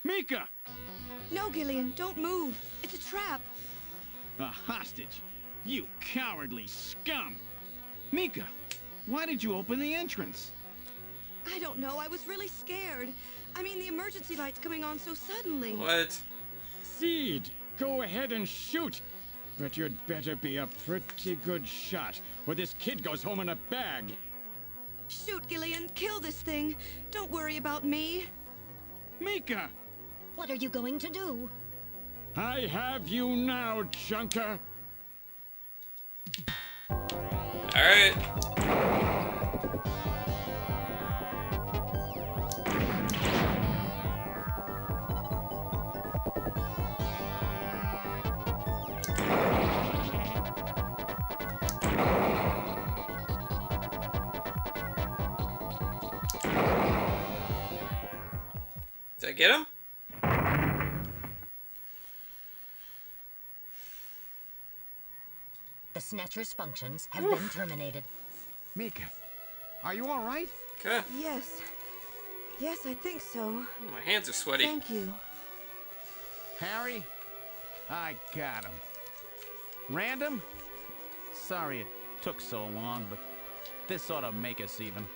Mika! No, Gillian, don't move. It's a trap. A hostage. You cowardly scum. Mika, why did you open the entrance? I don't know. I was really scared. I mean, the emergency light's coming on so suddenly. What? Seed, go ahead and shoot. But you'd better be a pretty good shot, or this kid goes home in a bag. Shoot, Gillian. Kill this thing. Don't worry about me. Mika! What are you going to do? I have you now, Junker. Alright. Did I get him? The Snatcher's functions have been terminated. Mika, are you all right? Okay. Yes. Yes, I think so. My hands are sweaty. Thank you. Harry? I got him. Random? Sorry it took so long, but this ought to make us even.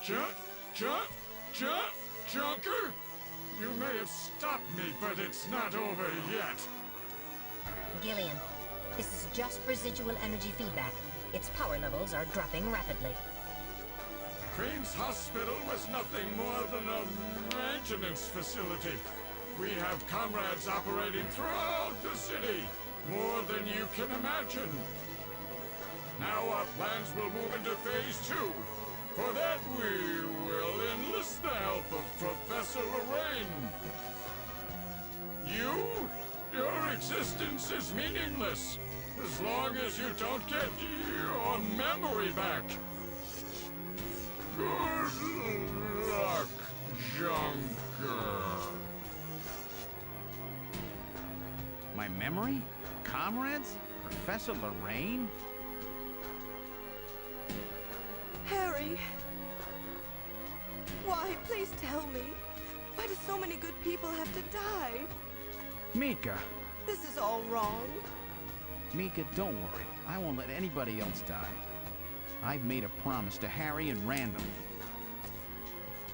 Junker? You may have stopped me, but it's not over yet. Gillian, this is just residual energy feedback. Its power levels are dropping rapidly. Crane's hospital was nothing more than a maintenance facility. We have comrades operating throughout the city, more than you can imagine. Now our plans will move into phase 2. For that, we will enlist the help of Professor Lorraine. Your existence is meaningless. As long as you don't get your memory back. Good luck, Junker. My memory? Comrades? Professor Lorraine? Harry! Why? Please tell me. Why do so many good people have to die? Mika. This is all wrong. Mika, don't worry. I won't let anybody else die. I've made a promise to Harry and Random.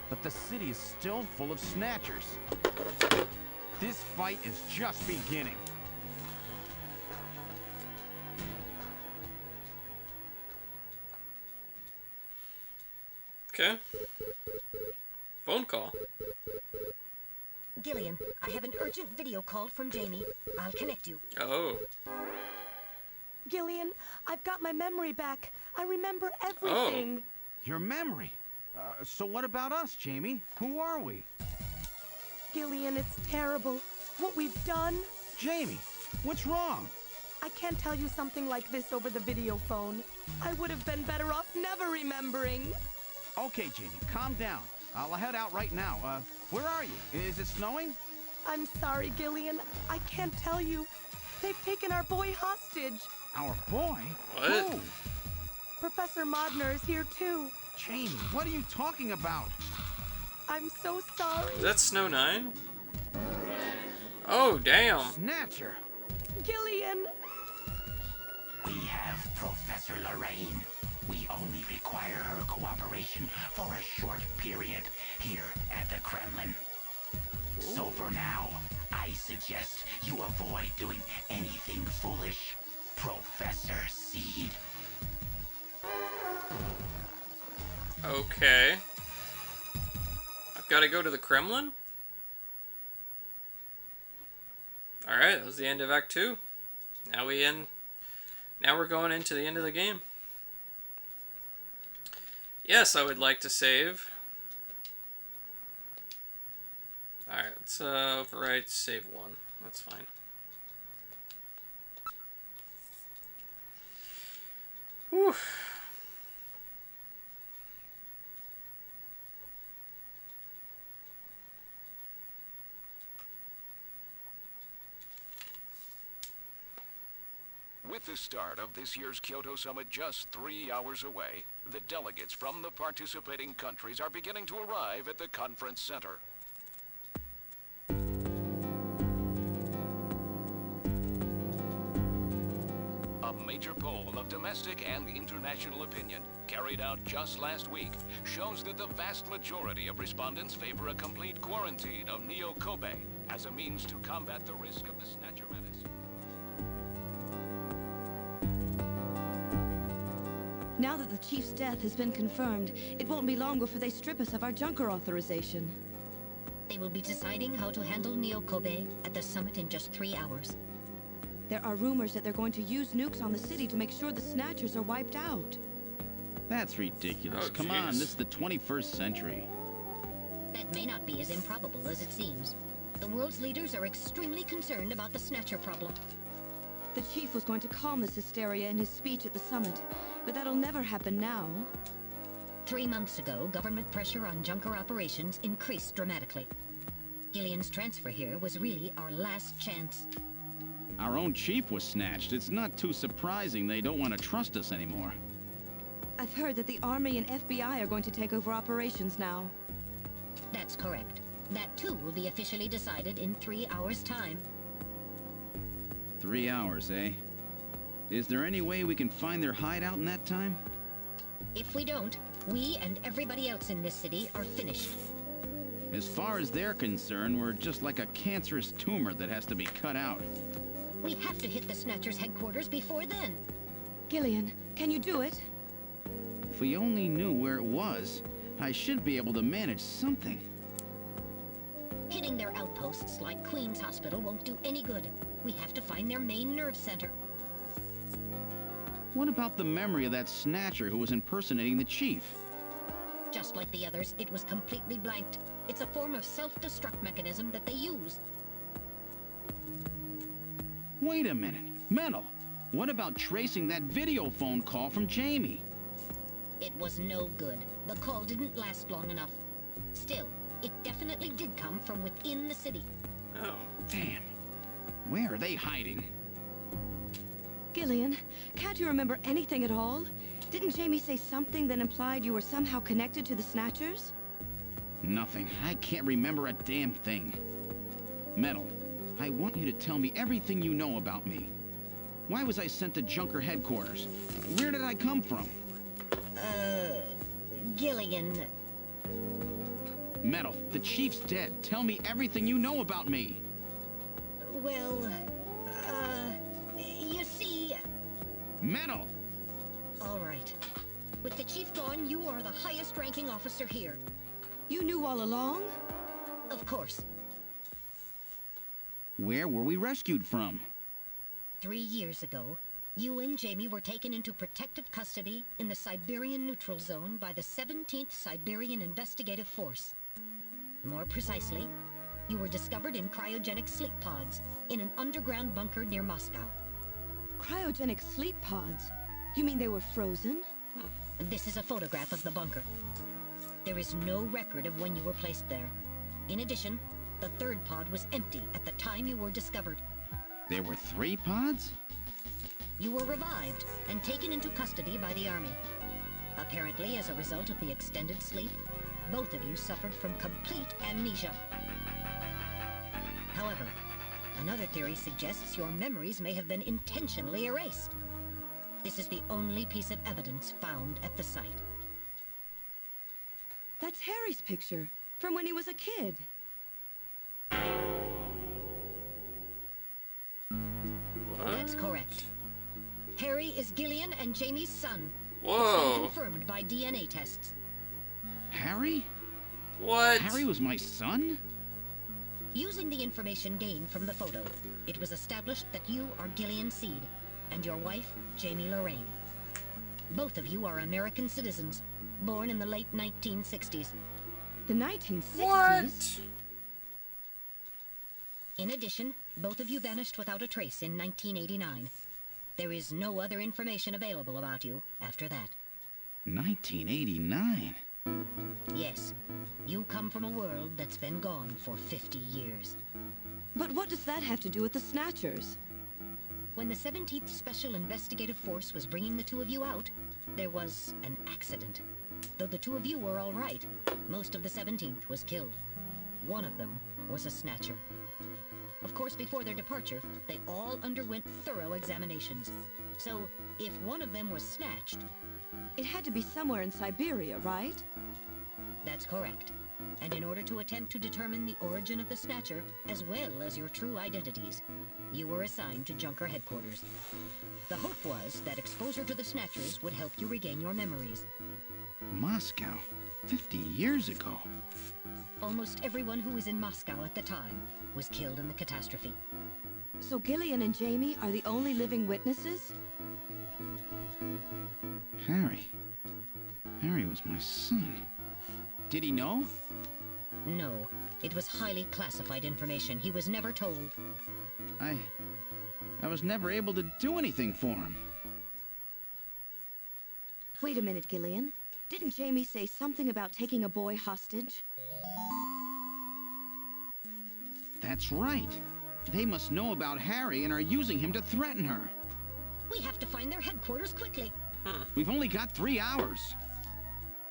But the city is still full of Snatchers. This fight is just beginning. Okay. Phone call. Gillian, I have an urgent video call from Jamie. I'll connect you. Oh. Gillian, I've got my memory back. I remember everything. Your memory? So what about us, Jamie? Who are we? Gillian, it's terrible. What we've done. Jamie, what's wrong? I can't tell you something like this over the video phone. I would have been better off never remembering. Okay, Jamie, calm down. I'll head out right now. Where are you? Is it snowing? I'm sorry, Gillian. I can't tell you. They've taken our boy hostage. Our boy? What? Who? Professor Modner is here too. Jamie, what are you talking about? I'm so sorry. Is that Snow 9? Oh, damn. Snatcher. Gillian. We have Professor Lorraine. We only require her cooperation for a short period here at the Kremlin. So for now, I suggest you avoid doing anything foolish, Professor Seed. Okay. I've got to go to the Kremlin? Alright, that was the end of Act 2. Now we're going into the end of the game. Yes, I would like to save. Alright, let's overwrite save 1. That's fine. Whew. With the start of this year's Kyoto Summit just 3 hours away, the delegates from the participating countries are beginning to arrive at the conference center. A major poll of domestic and international opinion, carried out just last week, shows that the vast majority of respondents favor a complete quarantine of Neo Kobe as a means to combat the risk of the Snatcher menace. Now that the Chief's death has been confirmed, it won't be long before they strip us of our Junker authorization. They will be deciding how to handle Neo Kobe at the summit in just 3 hours. There are rumors that they're going to use nukes on the city to make sure the Snatchers are wiped out. That's ridiculous. Oh, Come on, this is the 21st century. That may not be as improbable as it seems. The world's leaders are extremely concerned about the Snatcher problem. The Chief was going to calm this hysteria in his speech at the summit, but that'll never happen now. 3 months ago, government pressure on Junker operations increased dramatically. Gillian's transfer here was really our last chance. Our own chief was snatched. It's not too surprising they don't want to trust us anymore. I've heard that the Army and FBI are going to take over operations now. That's correct. That too will be officially decided in 3 hours' time. 3 hours, eh? Is there any way we can find their hideout in that time? If we don't, we and everybody else in this city are finished. As far as they're concerned, we're just like a cancerous tumor that has to be cut out. We have to hit the Snatchers' headquarters before then. Gillian, can you do it? If we only knew where it was, I should be able to manage something. Hitting their outposts like Queen's Hospital won't do any good. We have to find their main nerve center. What about the memory of that Snatcher who was impersonating the chief? Just like the others, it was completely blanked. It's a form of self-destruct mechanism that they use. Wait a minute. Mental. What about tracing that video phone call from Jamie? It was no good. The call didn't last long enough. Still, it definitely did come from within the city. Oh. Damn. Where are they hiding? Gillian, can't you remember anything at all? Didn't Jamie say something that implied you were somehow connected to the Snatchers? Nothing. I can't remember a damn thing. Metal, I want you to tell me everything you know about me. Why was I sent to Junker headquarters? Where did I come from? Gillian... Metal, the Chief's dead. Tell me everything you know about me. Well, you see... Metal! All right. With the Chief gone, you are the highest-ranking officer here. You knew all along? Of course. Where were we rescued from? 3 years ago, you and Jamie were taken into protective custody in the Siberian Neutral Zone by the 17th Siberian Investigative Force. More precisely, you were discovered in cryogenic sleep pods in an underground bunker near Moscow. Cryogenic sleep pods? You mean they were frozen? This is a photograph of the bunker. There is no record of when you were placed there. In addition, the third pod was empty at the time you were discovered. There were 3 pods? You were revived and taken into custody by the army. Apparently, as a result of the extended sleep, both of you suffered from complete amnesia. However, another theory suggests your memories may have been intentionally erased. This is the only piece of evidence found at the site. That's Harry's picture, from when he was a kid. That's correct. Harry is Gillian and Jamie's son. Whoa. It's been confirmed by DNA tests. Harry? What? Harry was my son? Using the information gained from the photo, it was established that you are Gillian Seed and your wife, Jamie Lorraine. Both of you are American citizens, born in the late 1960s. The 1960s? What? In addition, both of you vanished without a trace in 1989. There is no other information available about you after that. 1989? Yes. You come from a world that's been gone for 50 years. But what does that have to do with the Snatchers? When the 17th Special Investigative Force was bringing the two of you out, there was an accident. Though the two of you were all right, most of the 17th was killed. One of them was a Snatcher. Of course, before their departure, they all underwent thorough examinations. So, if one of them was snatched... It had to be somewhere in Siberia, right? That's correct. And in order to attempt to determine the origin of the Snatcher, as well as your true identities, you were assigned to Junker headquarters. The hope was that exposure to the Snatchers would help you regain your memories. Moscow? 50 years ago? Almost everyone who was in Moscow at the time was killed in the catastrophe. So Gillian and Jamie are the only living witnesses? Harry. Harry was my son. Did he know? No. It was highly classified information. He was never told. I was never able to do anything for him. Wait a minute, Gillian. Didn't Jamie say something about taking a boy hostage? That's right. They must know about Harry and are using him to threaten her. We have to find their headquarters quickly. We've only got 3 hours.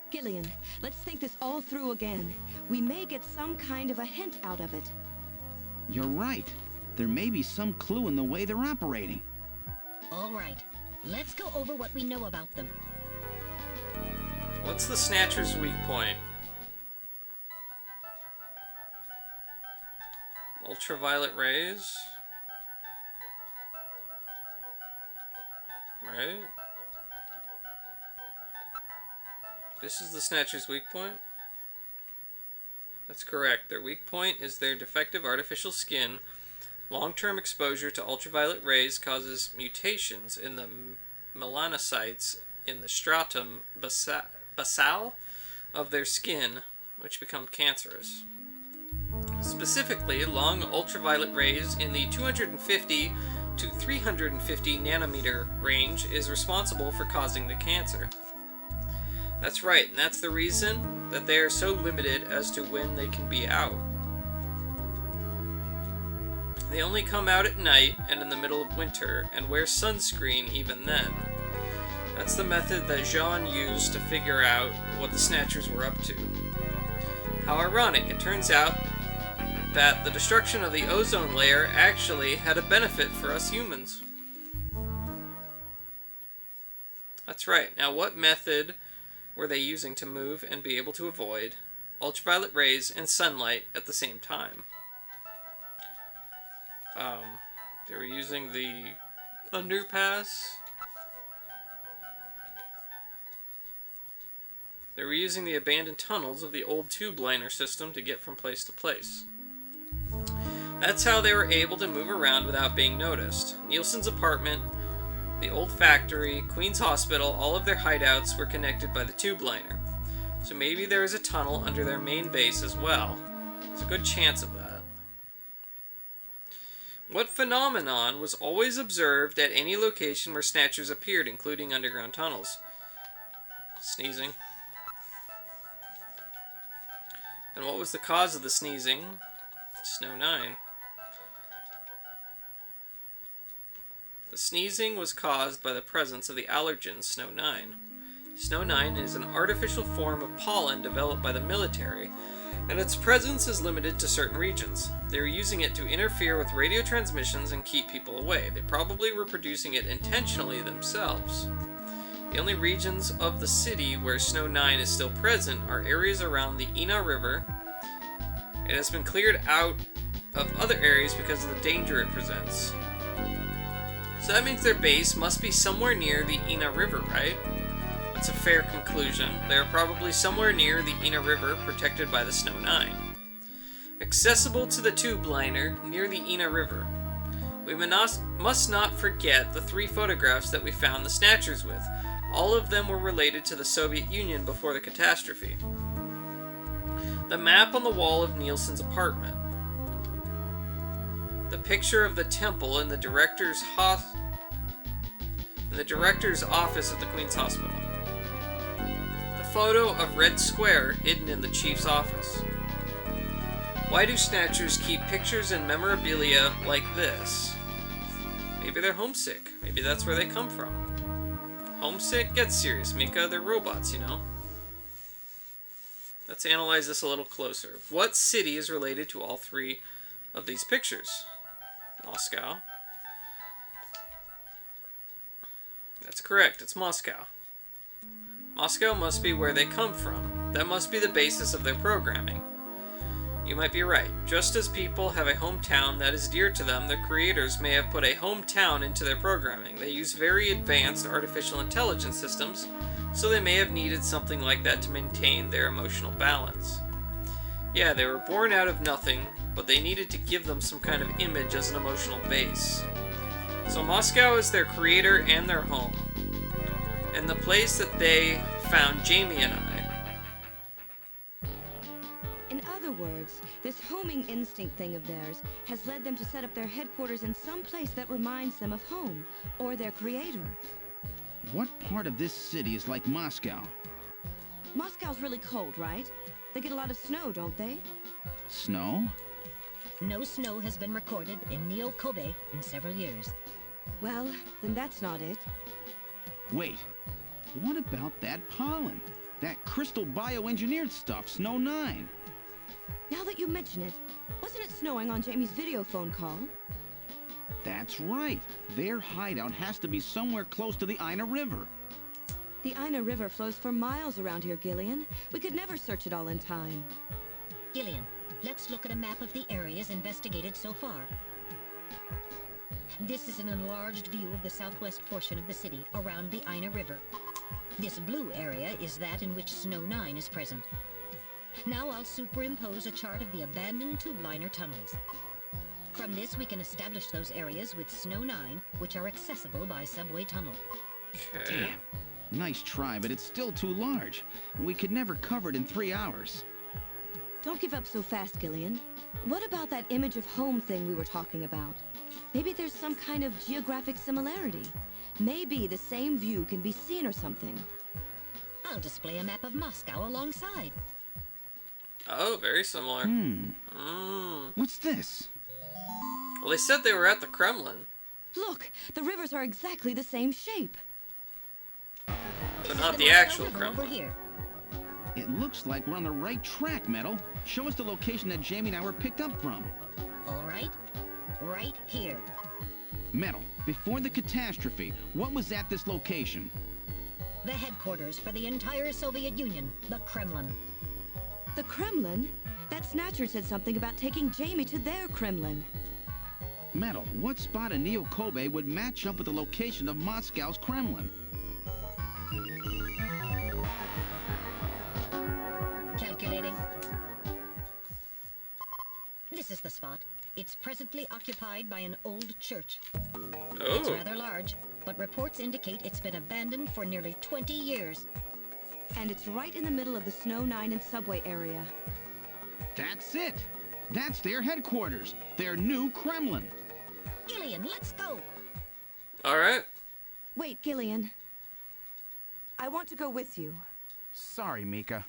Gillian, let's think this all through again. We may get some kind of a hint out of it. You're right. There may be some clue in the way they're operating. All right. Let's go over what we know about them. What's the Snatcher's weak point? Ultraviolet rays? Right? This is the Snatcher's weak point? That's correct. Their weak point is their defective artificial skin. Long-term exposure to ultraviolet rays causes mutations in the melanocytes in the stratum basal of their skin, which become cancerous. Specifically, long ultraviolet rays in the 250 to 350 nanometer range is responsible for causing the cancer. That's right, and that's the reason that they are so limited as to when they can be out. They only come out at night and in the middle of winter, and wear sunscreen even then. That's the method that Jean used to figure out what the Snatchers were up to. How ironic, it turns out that the destruction of the ozone layer actually had a benefit for us humans. That's right. Now, what method were they using to move and be able to avoid ultraviolet rays and sunlight at the same time? They were using the underpass. They were using the abandoned tunnels of the old tube liner system to get from place to place. That's how they were able to move around without being noticed. Nielsen's apartment, the old factory, Queen's Hospital, all of their hideouts were connected by the tube liner. So maybe there is a tunnel under their main base as well. There's a good chance of that. What phenomenon was always observed at any location where Snatchers appeared, including underground tunnels? Sneezing. And what was the cause of the sneezing? Snow 9. The sneezing was caused by the presence of the allergen Snow 9. Snow 9 is an artificial form of pollen developed by the military, and its presence is limited to certain regions. They were using it to interfere with radio transmissions and keep people away. They probably were producing it intentionally themselves. The only regions of the city where Snow 9 is still present are areas around the Ina River. It has been cleared out of other areas because of the danger it presents. So that means their base must be somewhere near the Ina River, right? That's a fair conclusion. They are probably somewhere near the Ina River, protected by the Snow 9. Accessible to the tube liner near the Ina River. We must not forget the 3 photographs that we found the Snatchers with. All of them were related to the Soviet Union before the catastrophe. The map on the wall of Nielsen's apartment. The picture of the temple in the director's office at the Queen's Hospital. The photo of Red Square hidden in the chief's office. Why do Snatchers keep pictures and memorabilia like this? Maybe they're homesick. Maybe that's where they come from. Homesick? Get serious, Mika. They're robots, you know. Let's analyze this a little closer. What city is related to all 3 of these pictures? Moscow. That's correct, it's Moscow. Moscow must be where they come from. That must be the basis of their programming. You might be right. Just as people have a hometown that is dear to them, the creators may have put a hometown into their programming. They use very advanced artificial intelligence systems, so they may have needed something like that to maintain their emotional balance. Yeah, they were born out of nothing, but they needed to give them some kind of image as an emotional base. So Moscow is their creator and their home. And the place that they found Jamie and I. In other words, this homing instinct thing of theirs has led them to set up their headquarters in some place that reminds them of home, or their creator. What part of this city is like Moscow? Moscow's really cold, right? They get a lot of snow, don't they? Snow? No snow has been recorded in Neo-Kobe in several years. Well, then that's not it. Wait, what about that pollen? That crystal bioengineered stuff, Snow 9? Now that you mention it, wasn't it snowing on Jamie's video phone call? That's right. Their hideout has to be somewhere close to the Ina River. The Ina River flows for miles around here, Gillian. We could never search it all in time. Gillian, let's look at a map of the areas investigated so far. This is an enlarged view of the southwest portion of the city around the Ina River. This blue area is that in which Snow 9 is present. Now I'll superimpose a chart of the abandoned tube liner tunnels. From this we can establish those areas with Snow 9, which are accessible by subway tunnel. Damn. Nice try, but it's still too large. We could never cover it in 3 hours. Don't give up so fast, Gillian. What about that image of home thing we were talking about? Maybe there's some kind of geographic similarity. Maybe the same view can be seen or something. I'll display a map of Moscow alongside. Oh, very similar. What's this? Well, they said they were at the Kremlin. Look, the rivers are exactly the same shape. But not the actual Kremlin. Over here. It looks like we're on the right track, Metal. Show us the location that Jamie and I were picked up from. All right. Right here. Metal, before the catastrophe, what was at this location? The headquarters for the entire Soviet Union, the Kremlin. The Kremlin? That Snatcher said something about taking Jamie to their Kremlin. Metal, what spot in Neo Kobe would match up with the location of Moscow's Kremlin? Calculating. This is the spot. It's presently occupied by an old church. It's rather large, but reports indicate it's been abandoned for nearly 20 years. And it's right in the middle of the Snow 9 and subway area. That's it! That's their headquarters, their new Kremlin. Gillian, let's go! Alright. Wait, Gillian. I want to go with you. Sorry, Mika.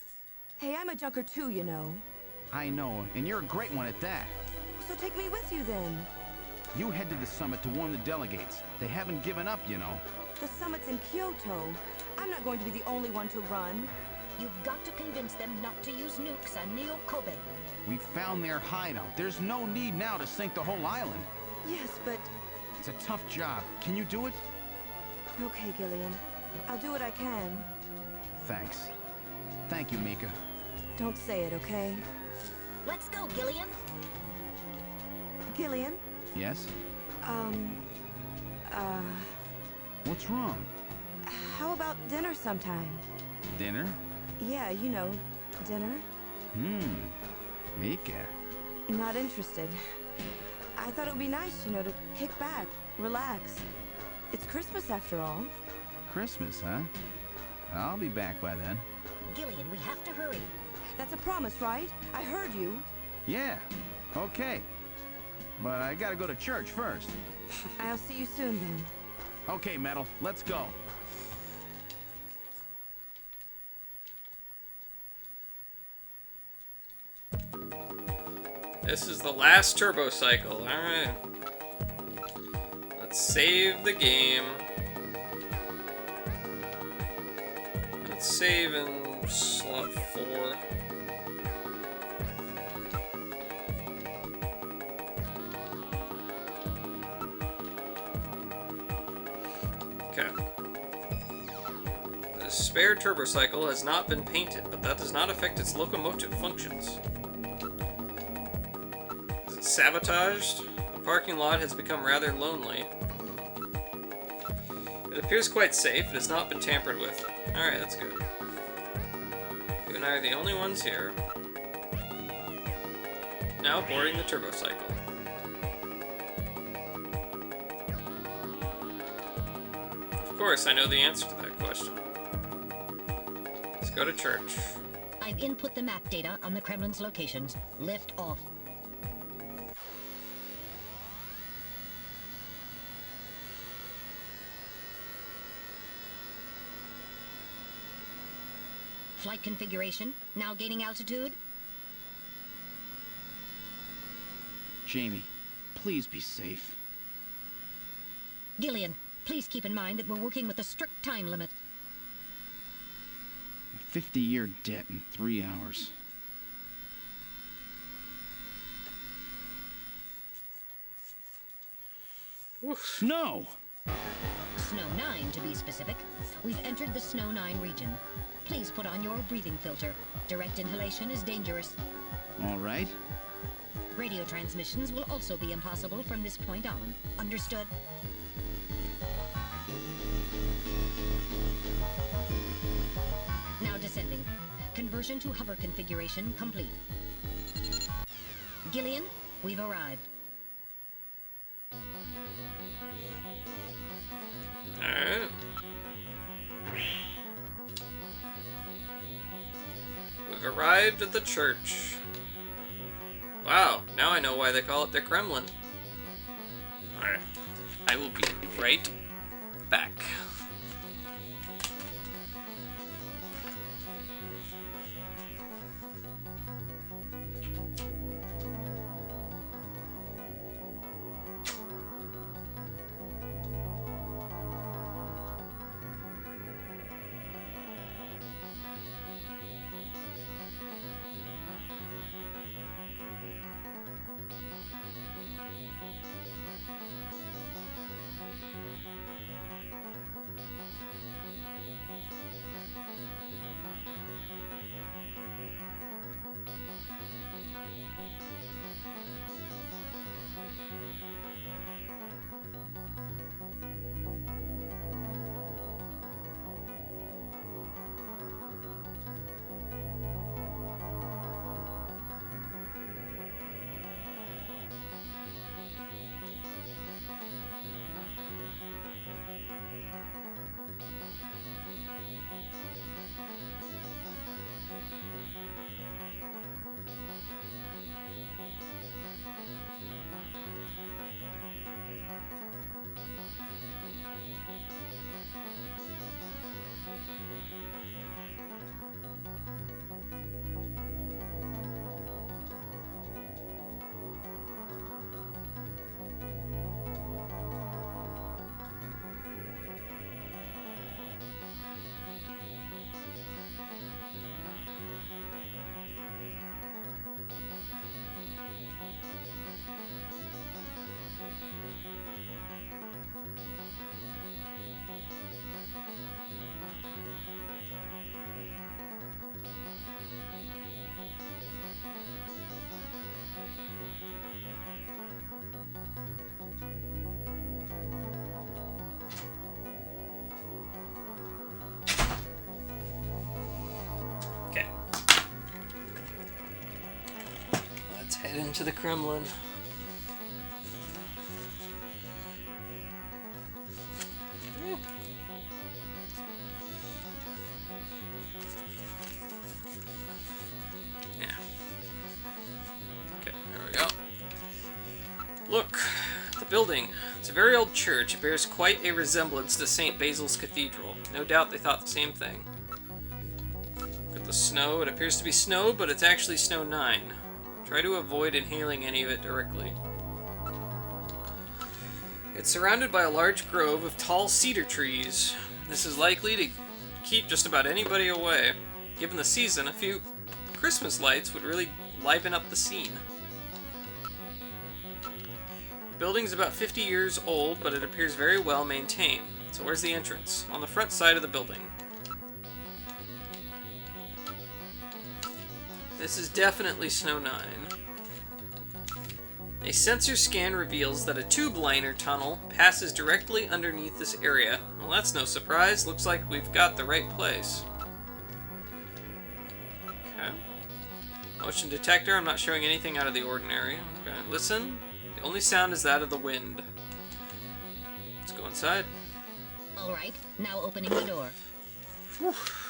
Hey, I'm a junker too, you know. I know, and you're a great one at that. So take me with you then. You head to the summit to warn the delegates. They haven't given up, you know. The summit's in Kyoto. I'm not going to be the only one to run. You've got to convince them not to use nukes on Neo Kobe. We found their hideout. There's no need now to sink the whole island. Yes, but... It's a tough job. Can you do it? Okay, Gillian. I'll do what I can. Thanks. Thank you, Mika. Don't say it, okay? Let's go, Gillian. Gillian? Yes? What's wrong? How about dinner sometime? Dinner? Yeah, you know, dinner. Mika. Not interested. I thought it would be nice, you know, to kick back, relax. It's Christmas after all. Christmas, huh? I'll be back by then. Gillian, we have to hurry. That's a promise, right? I heard you. Yeah, okay. But I gotta go to church first. I'll see you soon then. Okay, Metal, let's go. This is the last turbo cycle. Alright. Let's save the game. Let's save in slot 4. Okay. The spare turbo cycle has not been painted, but that does not affect its locomotive functions. Is it sabotaged? The parking lot has become rather lonely. It appears quite safe. It has not been tampered with. Alright, that's good. You and I are the only ones here. Now boarding the turbo cycle. Of course, I know the answer to that question. Let's go to church. I've input the map data on the Kremlin's locations. Lift off. Flight configuration, now gaining altitude. Jamie, please be safe. Gillian, please keep in mind that we're working with a strict time limit. A 50-year debt in 3 hours. Snow! Snow 9, to be specific. We've entered the Snow 9 region. Please put on your breathing filter. Direct inhalation is dangerous. All right. Radio transmissions will also be impossible from this point on. Understood? Now descending. Conversion to hover configuration complete. Gillian, we've arrived. Alright. We've arrived at the church. Wow, now I know why they call it the Kremlin. Alright. I will be right back. Let's head into the Kremlin. Yeah. Okay, there we go. Look, the building. It's a very old church. It bears quite a resemblance to St. Basil's Cathedral. No doubt they thought the same thing. Look at the snow. It appears to be snow, but it's actually snow 9. Try to avoid inhaling any of it directly. It's surrounded by a large grove of tall cedar trees. This is likely to keep just about anybody away. Given the season, a few Christmas lights would really liven up the scene. The building's about 50 years old, but it appears very well maintained. So where's the entrance? On the front side of the building. This is definitely Snow 9. A sensor scan reveals that a tube liner tunnel passes directly underneath this area. Well, that's no surprise. Looks like we've got the right place. Okay. Motion detector. I'm not showing anything out of the ordinary. Okay. Listen. The only sound is that of the wind. Let's go inside. All right. Now opening the door.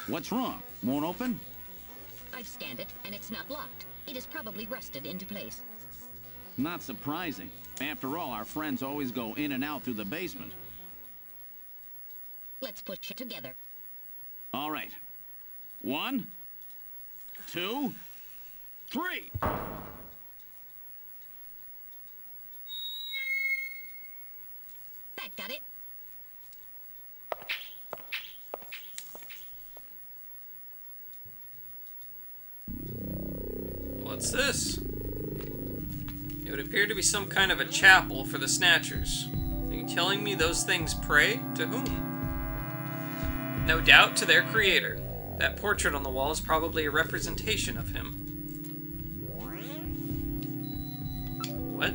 What's wrong? Won't open? I've scanned it, and it's not locked. It is probably rusted into place. Not surprising. After all, our friends always go in and out through the basement. Let's push it together. All right. 1, 2, 3. That got it. What's this? It would appear to be some kind of a chapel for the Snatchers. Are you telling me those things pray? To whom? No doubt to their creator. That portrait on the wall is probably a representation of him. What?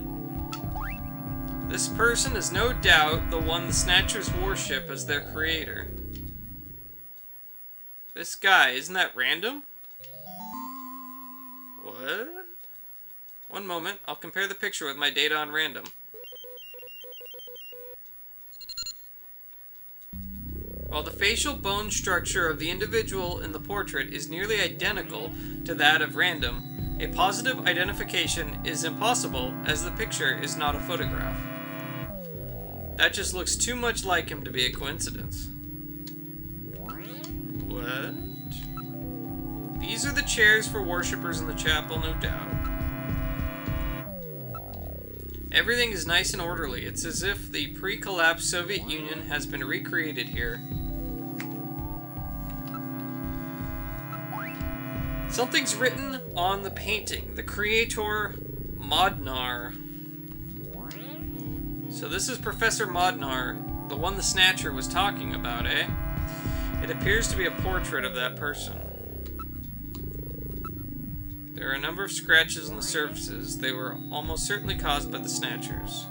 This person is no doubt the one the Snatchers worship as their creator. This guy, isn't that random? What? One moment, I'll compare the picture with my data on random. While the facial bone structure of the individual in the portrait is nearly identical to that of random, a positive identification is impossible as the picture is not a photograph. That just looks too much like him to be a coincidence. What? These are the chairs for worshippers in the chapel, no doubt. Everything is nice and orderly. It's as if the pre-collapsed Soviet Union has been recreated here. Something's written on the painting. The creator, Modnar. So this is Professor Modnar, the one the Snatcher was talking about, eh? It appears to be a portrait of that person. There are a number of scratches on the surfaces. They were almost certainly caused by the Snatchers.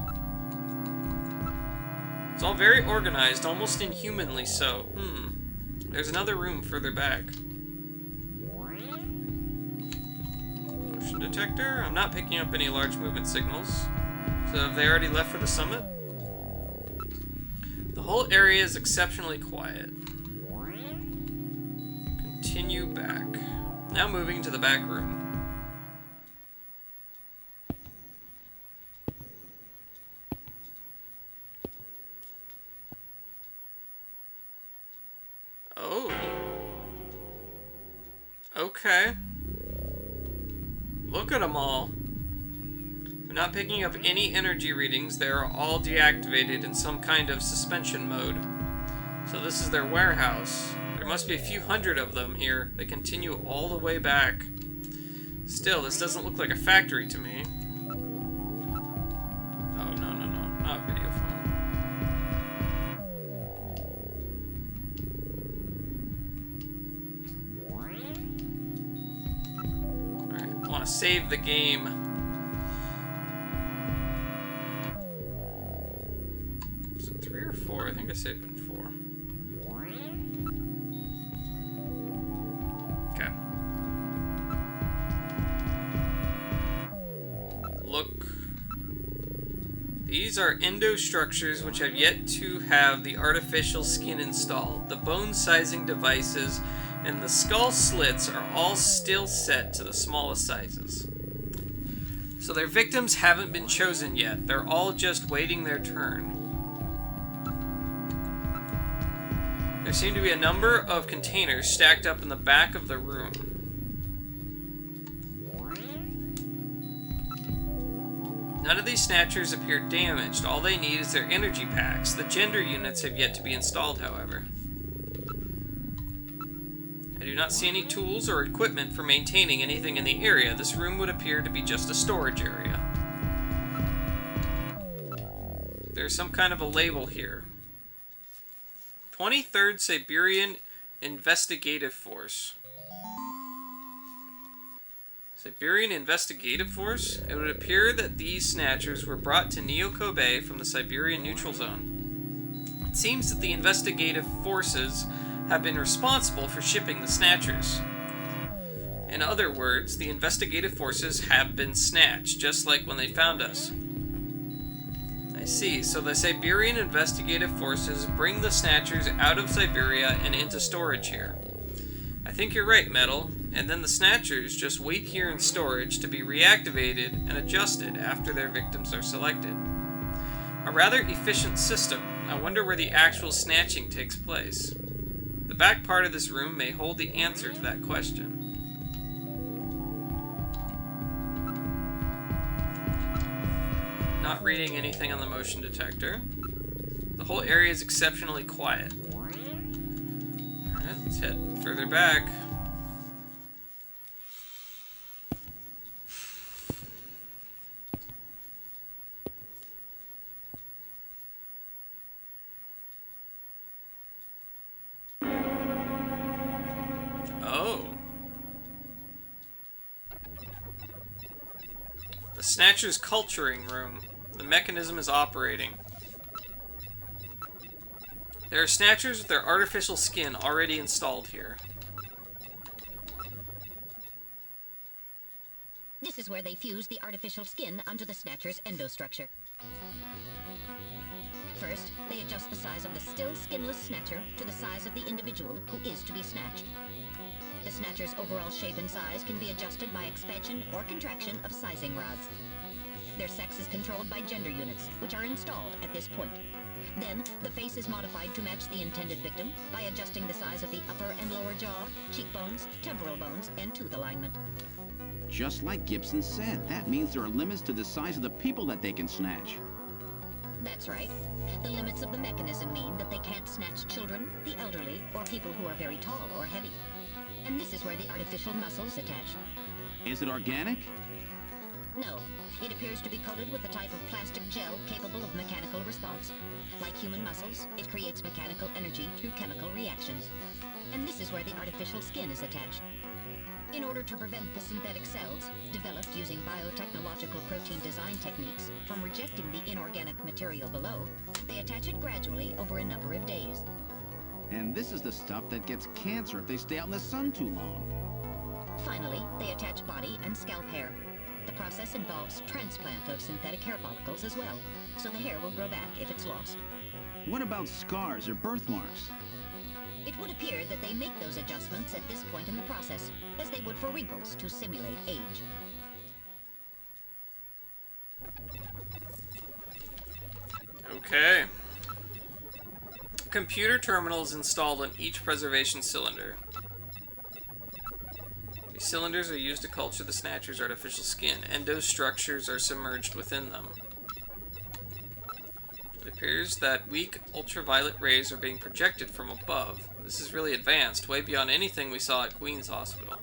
It's all very organized, almost inhumanly so. There's another room further back. Motion detector? I'm not picking up any large movement signals. So have they already left for the summit? The whole area is exceptionally quiet. Continue back. Now moving to the back room. Oh. Okay. Look at them all. I'm not picking up any energy readings. They are all deactivated in some kind of suspension mode. So this is their warehouse. There must be a few hundred of them here. They continue all the way back. Still, this doesn't look like a factory to me. Oh, no, not video phone. Alright, I want to save the game. Is it 3 or 4? I think I saved in 4. Look. These are endostructures which have yet to have the artificial skin installed. The bone sizing devices and the skull slits are all still set to the smallest sizes. So their victims haven't been chosen yet. They're all just waiting their turn. There seem to be a number of containers stacked up in the back of the room. None of these Snatchers appear damaged. All they need is their energy packs. The gender units have yet to be installed, however. I do not see any tools or equipment for maintaining anything in the area. This room would appear to be just a storage area. There's some kind of a label here. 23rd Siberian Investigative Force. Siberian Investigative Force? It would appear that these Snatchers were brought to Neo Kobe from the Siberian Neutral Zone. It seems that the investigative forces have been responsible for shipping the Snatchers. In other words, the investigative forces have been snatched, just like when they found us. I see, so the Siberian Investigative Forces bring the Snatchers out of Siberia and into storage here. I think you're right, Metal. And then the Snatchers just wait here in storage to be reactivated and adjusted after their victims are selected. A rather efficient system. I wonder where the actual snatching takes place. The back part of this room may hold the answer to that question. Not reading anything on the motion detector. The whole area is exceptionally quiet. Alright, let's head further back. The Snatcher's culturing room. The mechanism is operating. There are Snatchers with their artificial skin already installed here. This is where they fuse the artificial skin onto the Snatcher's endostructure. First, they adjust the size of the still skinless Snatcher to the size of the individual who is to be snatched. The Snatcher's overall shape and size can be adjusted by expansion or contraction of sizing rods. Their sex is controlled by gender units, which are installed at this point. Then, the face is modified to match the intended victim by adjusting the size of the upper and lower jaw, cheekbones, temporal bones, and tooth alignment. Just like Gibson said, that means there are limits to the size of the people that they can snatch. That's right. The limits of the mechanism mean that they can't snatch children, the elderly, or people who are very tall or heavy. And this is where the artificial muscles attach. Is it organic? No. It appears to be coated with a type of plastic gel capable of mechanical response. Like human muscles, it creates mechanical energy through chemical reactions. And this is where the artificial skin is attached. In order to prevent the synthetic cells, developed using biotechnological protein design techniques, from rejecting the inorganic material below, they attach it gradually over a number of days. And this is the stuff that gets cancer if they stay out in the sun too long. Finally, they attach body and scalp hair. The process involves transplant of synthetic hair follicles as well, so the hair will grow back if it's lost. What about scars or birthmarks? It would appear that they make those adjustments at this point in the process, as they would for wrinkles to simulate age. Okay. Computer terminal is installed on each preservation cylinder. These cylinders are used to culture the Snatcher's artificial skin. Endostructures are submerged within them. It appears that weak ultraviolet rays are being projected from above. This is really advanced, way beyond anything we saw at Queen's Hospital.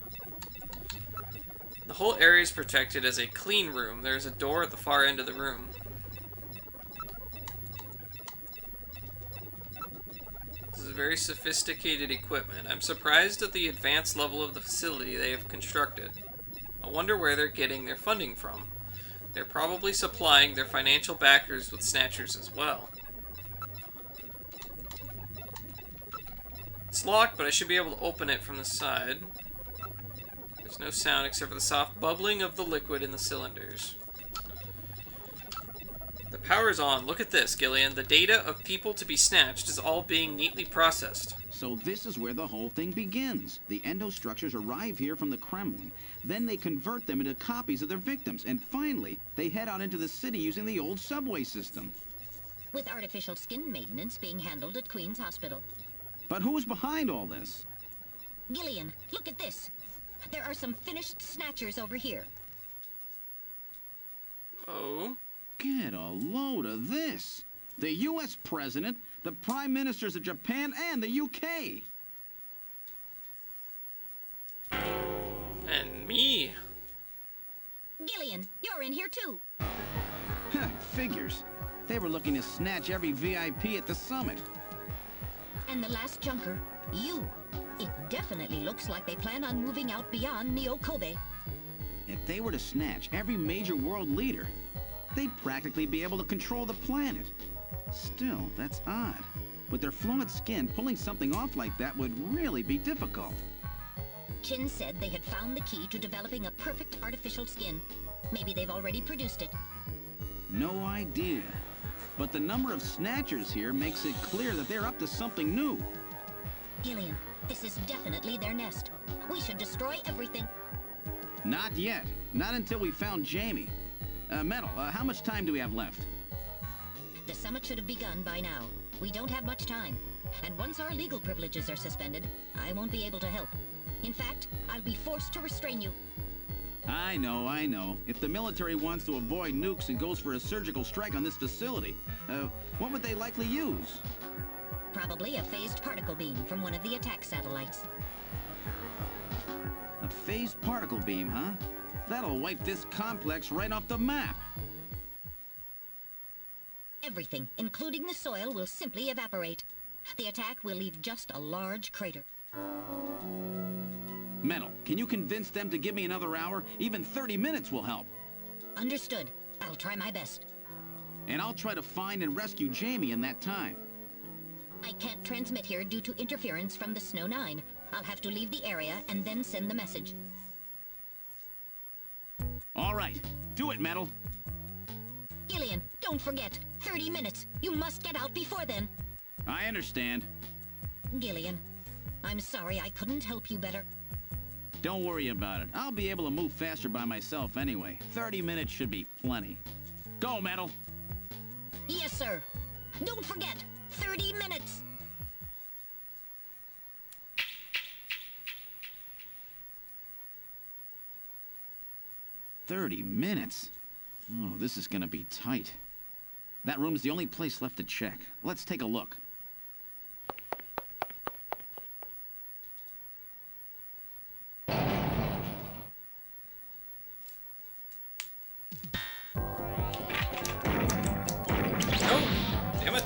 The whole area is protected as a clean room. There is a door at the far end of the room. This is very sophisticated equipment. I'm surprised at the advanced level of the facility they have constructed. I wonder where they're getting their funding from. They're probably supplying their financial backers with Snatchers as well. It's locked, but I should be able to open it from the side. There's no sound except for the soft bubbling of the liquid in the cylinders. The power's on. Look at this, Gillian. The data of people to be snatched is all being neatly processed. So this is where the whole thing begins. The endostructures arrive here from the Kremlin. Then they convert them into copies of their victims. And finally, they head out into the city using the old subway system. With artificial skin maintenance being handled at Queen's Hospital. But who's behind all this? Gillian, look at this. There are some finished Snatchers over here. Oh? Get a load of this. The U.S. President, the Prime Ministers of Japan, and the UK. And me. Gillian, you're in here too. Figures. They were looking to snatch every VIP at the summit. And the last junker, you. It definitely looks like they plan on moving out beyond Neo Kobe. If they were to snatch every major world leader, they'd practically be able to control the planet. Still, that's odd. With their flawed skin, pulling something off like that would really be difficult. Chin said they had found the key to developing a perfect artificial skin. Maybe they've already produced it. No idea. But the number of Snatchers here makes it clear that they're up to something new. Gillian, this is definitely their nest. We should destroy everything. Not yet. Not until we found Jamie. Metal, how much time do we have left? The summit should have begun by now. We don't have much time. And once our legal privileges are suspended, I won't be able to help. In fact, I'll be forced to restrain you. I know. If the military wants to avoid nukes and goes for a surgical strike on this facility, what would they likely use? Probably a phased particle beam from one of the attack satellites. A phased particle beam, huh? That'll wipe this complex right off the map. Everything, including the soil, will simply evaporate. The attack will leave just a large crater. Metal, can you convince them to give me another hour? Even 30 minutes will help. Understood. I'll try my best. And I'll try to find and rescue Jamie in that time. I can't transmit here due to interference from the Snow 9. I'll have to leave the area and then send the message. All right. Do it, Metal. Gillian, don't forget. 30 minutes. You must get out before then. I understand. Gillian, I'm sorry I couldn't help you better. Don't worry about it. I'll be able to move faster by myself anyway. 30 minutes should be plenty. Go, Metal. Yes, sir. Don't forget, 30 minutes. $30 Oh, this is gonna be tight. That room's the only place left to check. Let's take a look. Damn it.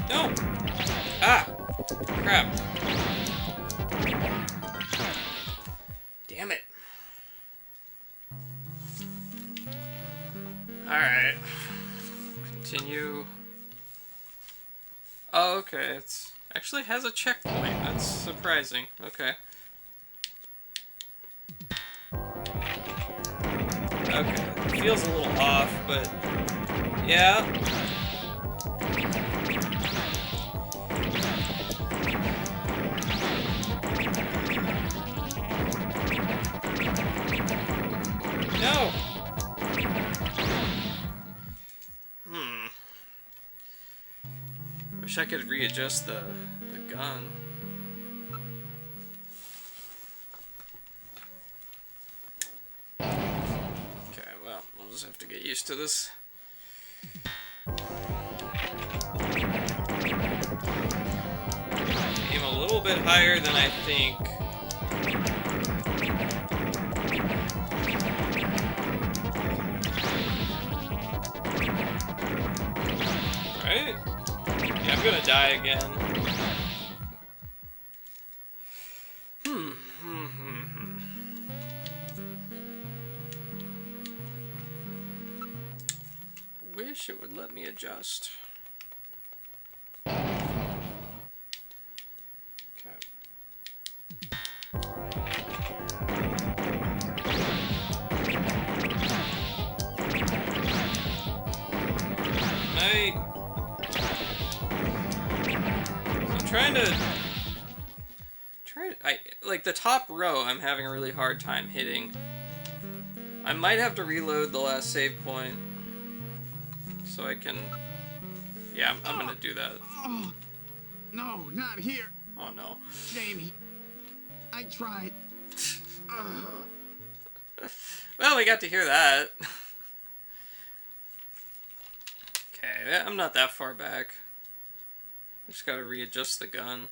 No. Ah. Crap. Damn it. Alright. Continue. Oh, okay. It's actually has a checkpoint. That's surprising. Okay. Okay. Feels a little off, but yeah. No. Wish I could readjust the gun. Okay, well, we'll just have to get used to this. Aim a little bit higher than I think. Right? Yeah, I'm gonna die again. Wish it would let me adjust. Okay. I'm trying to like the top row I'm having a really hard time hitting. I might have to reload the last save point so I can, yeah, I'm gonna do that. Oh, no, not here. Oh no. Jamie, I tried. Well, we got to hear that. Okay, I'm not that far back. Just gotta readjust the gun.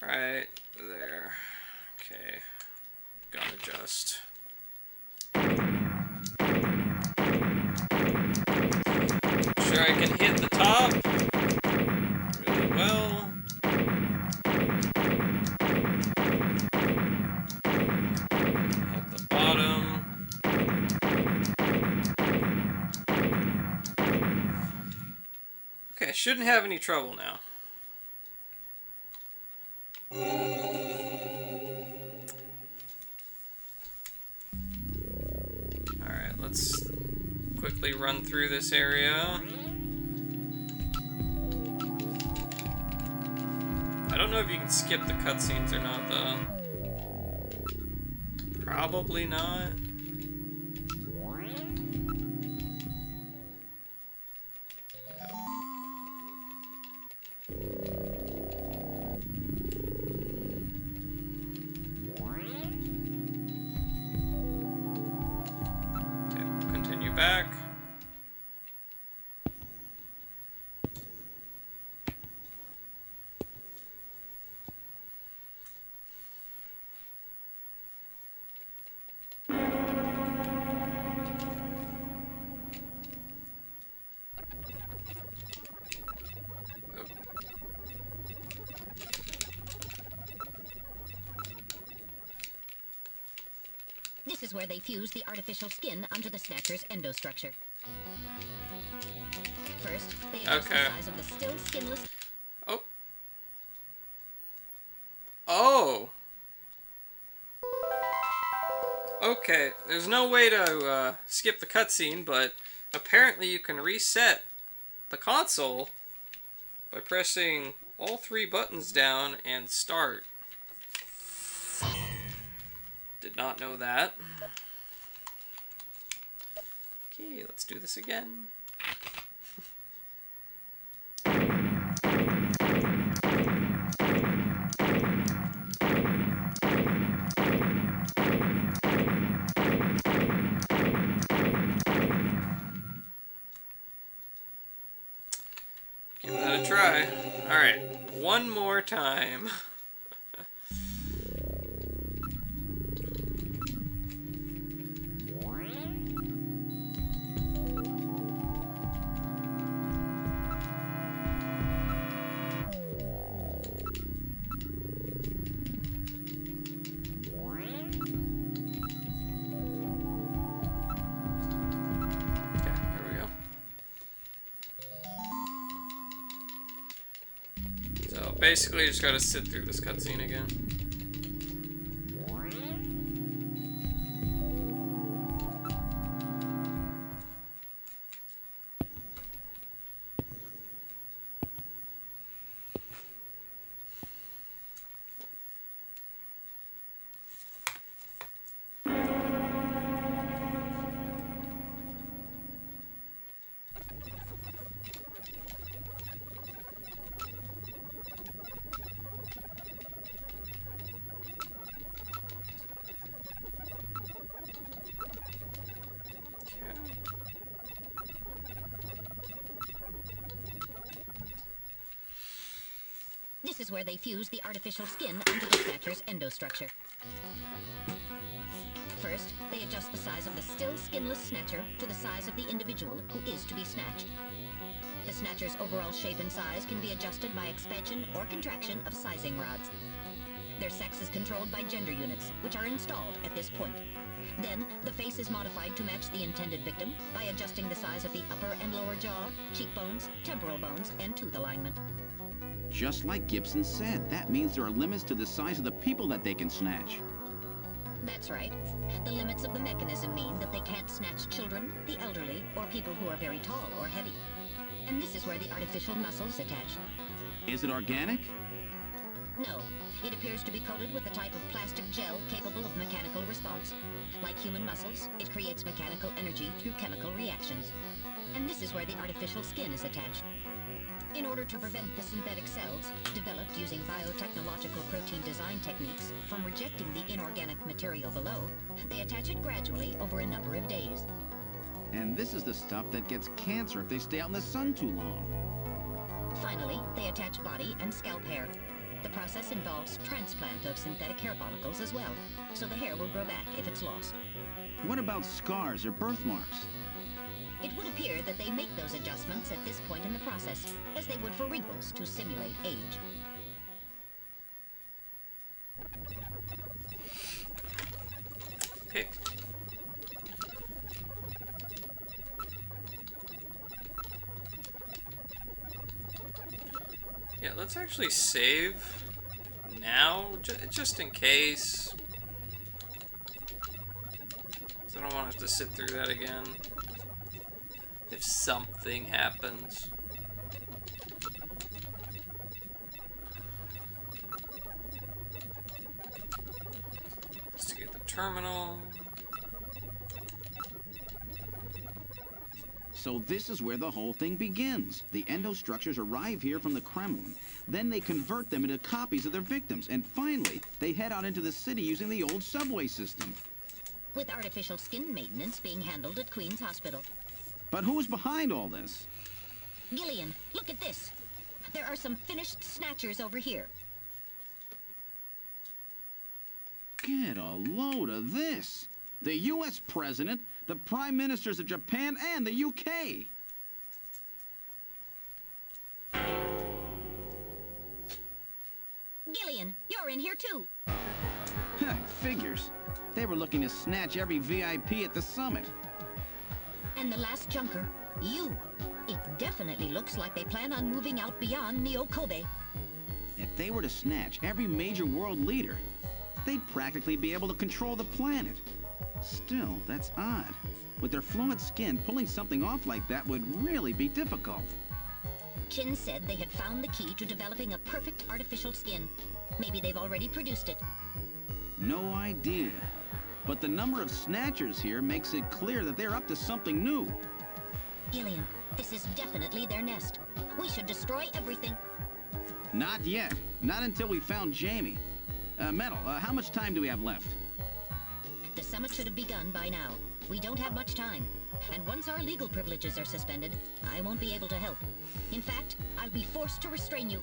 Right there. Okay. Gun adjust. Sure I can hit the top really well. Hit the bottom. Okay, I shouldn't have any trouble now. Alright, let's quickly run through this area. I don't know if you can skip the cutscenes or not, though. Probably not. Back. This is where they fuse the artificial skin onto the Snatcher's endostructure. First, they adjust the size of the still skinless... Oh. Oh! Okay, there's no way to skip the cutscene, but apparently you can reset the console by pressing all 3 buttons down and start. Did not know that. Okay, let's do this again. Give that a try. Alright, one more time. Basically, you just gotta sit through this cutscene again. This is where they fuse the artificial skin into the Snatcher's endostructure. First, they adjust the size of the still skinless Snatcher to the size of the individual who is to be snatched. The Snatcher's overall shape and size can be adjusted by expansion or contraction of sizing rods. Their sex is controlled by gender units, which are installed at this point. Then, the face is modified to match the intended victim by adjusting the size of the upper and lower jaw, cheekbones, temporal bones, and tooth alignment. Just like Gibson said, that means there are limits to the size of the people that they can snatch. That's right. The limits of the mechanism mean that they can't snatch children, the elderly, or people who are very tall or heavy. And this is where the artificial muscles attach. Is it organic? No. It appears to be coated with a type of plastic gel capable of mechanical response. Like human muscles, it creates mechanical energy through chemical reactions. And this is where the artificial skin is attached. In order to prevent the synthetic cells, developed using biotechnological protein design techniques, from rejecting the inorganic material below, they attach it gradually over a number of days. And this is the stuff that gets cancer if they stay out in the sun too long. Finally, they attach body and scalp hair. The process involves transplant of synthetic hair follicles as well, so the hair will grow back if it's lost. What about scars or birthmarks? It would appear that they make those adjustments at this point in the process, as they would for wrinkles to simulate age. Okay. Yeah, let's actually save now, just in case. So I don't want to have to sit through that again. If something happens. Let's get the terminal. So this is where the whole thing begins. The endostructures arrive here from the Kremlin. Then they convert them into copies of their victims. And finally, they head out into the city using the old subway system. With artificial skin maintenance being handled at Queen's Hospital. But who's behind all this? Gillian, look at this. There are some finished snatchers over here. Get a load of this. The U.S. President, the Prime Ministers of Japan, and the UK. Gillian, you're in here too. Figures. They were looking to snatch every VIP at the summit. And the last junker, you. It definitely looks like they plan on moving out beyond Neo Kobe. If they were to snatch every major world leader, they'd practically be able to control the planet. Still, that's odd. With their flawed skin, pulling something off like that would really be difficult. Chin said they had found the key to developing a perfect artificial skin. Maybe they've already produced it. No idea. But the number of snatchers here makes it clear that they're up to something new. Gillian, this is definitely their nest. We should destroy everything. Not yet. Not until we found Jamie. Metal, how much time do we have left? The summit should have begun by now. We don't have much time. And once our legal privileges are suspended, I won't be able to help. In fact, I'll be forced to restrain you.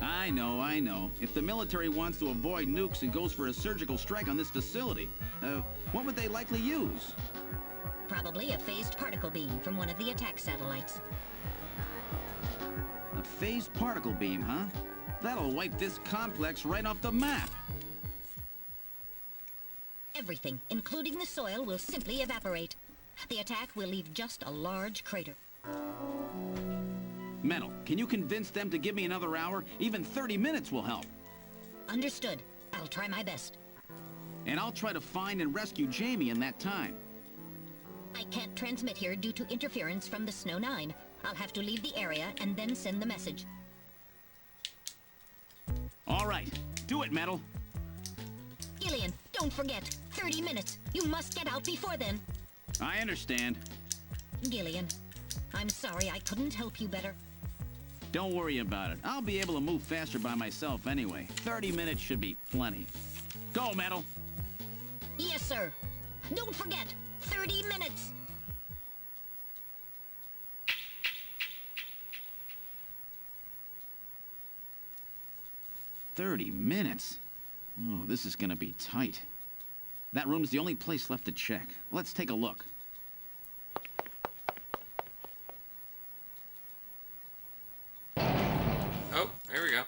I know. If the military wants to avoid nukes and goes for a surgical strike on this facility, what would they likely use? Probably a phased particle beam from one of the attack satellites. A phased particle beam, huh? That'll wipe this complex right off the map. Everything, including the soil, will simply evaporate. The attack will leave just a large crater. Metal, can you convince them to give me another hour? Even 30 minutes will help. Understood. I'll try my best. And I'll try to find and rescue Jamie in that time. I can't transmit here due to interference from the Snow 9. I'll have to leave the area and then send the message. All right. Do it, Metal. Gillian, don't forget. 30 minutes. You must get out before then. I understand. Gillian, I'm sorry I couldn't help you better. Don't worry about it. I'll be able to move faster by myself anyway. 30 minutes should be plenty. Go, Metal. Yes, sir. Don't forget. 30 minutes. "30 minutes? Oh, this is gonna be tight. That room's the only place left to check. Let's take a look. Oh, there we go.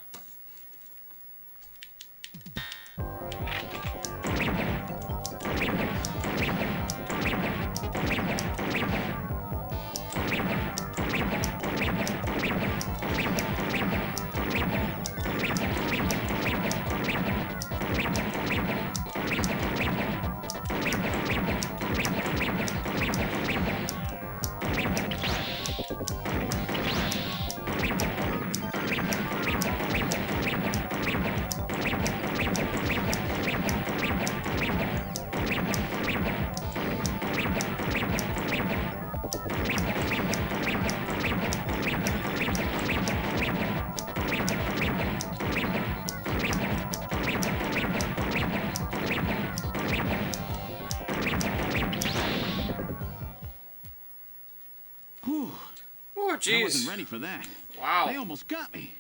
Jeez. I wasn't ready for that. Wow. They almost got me.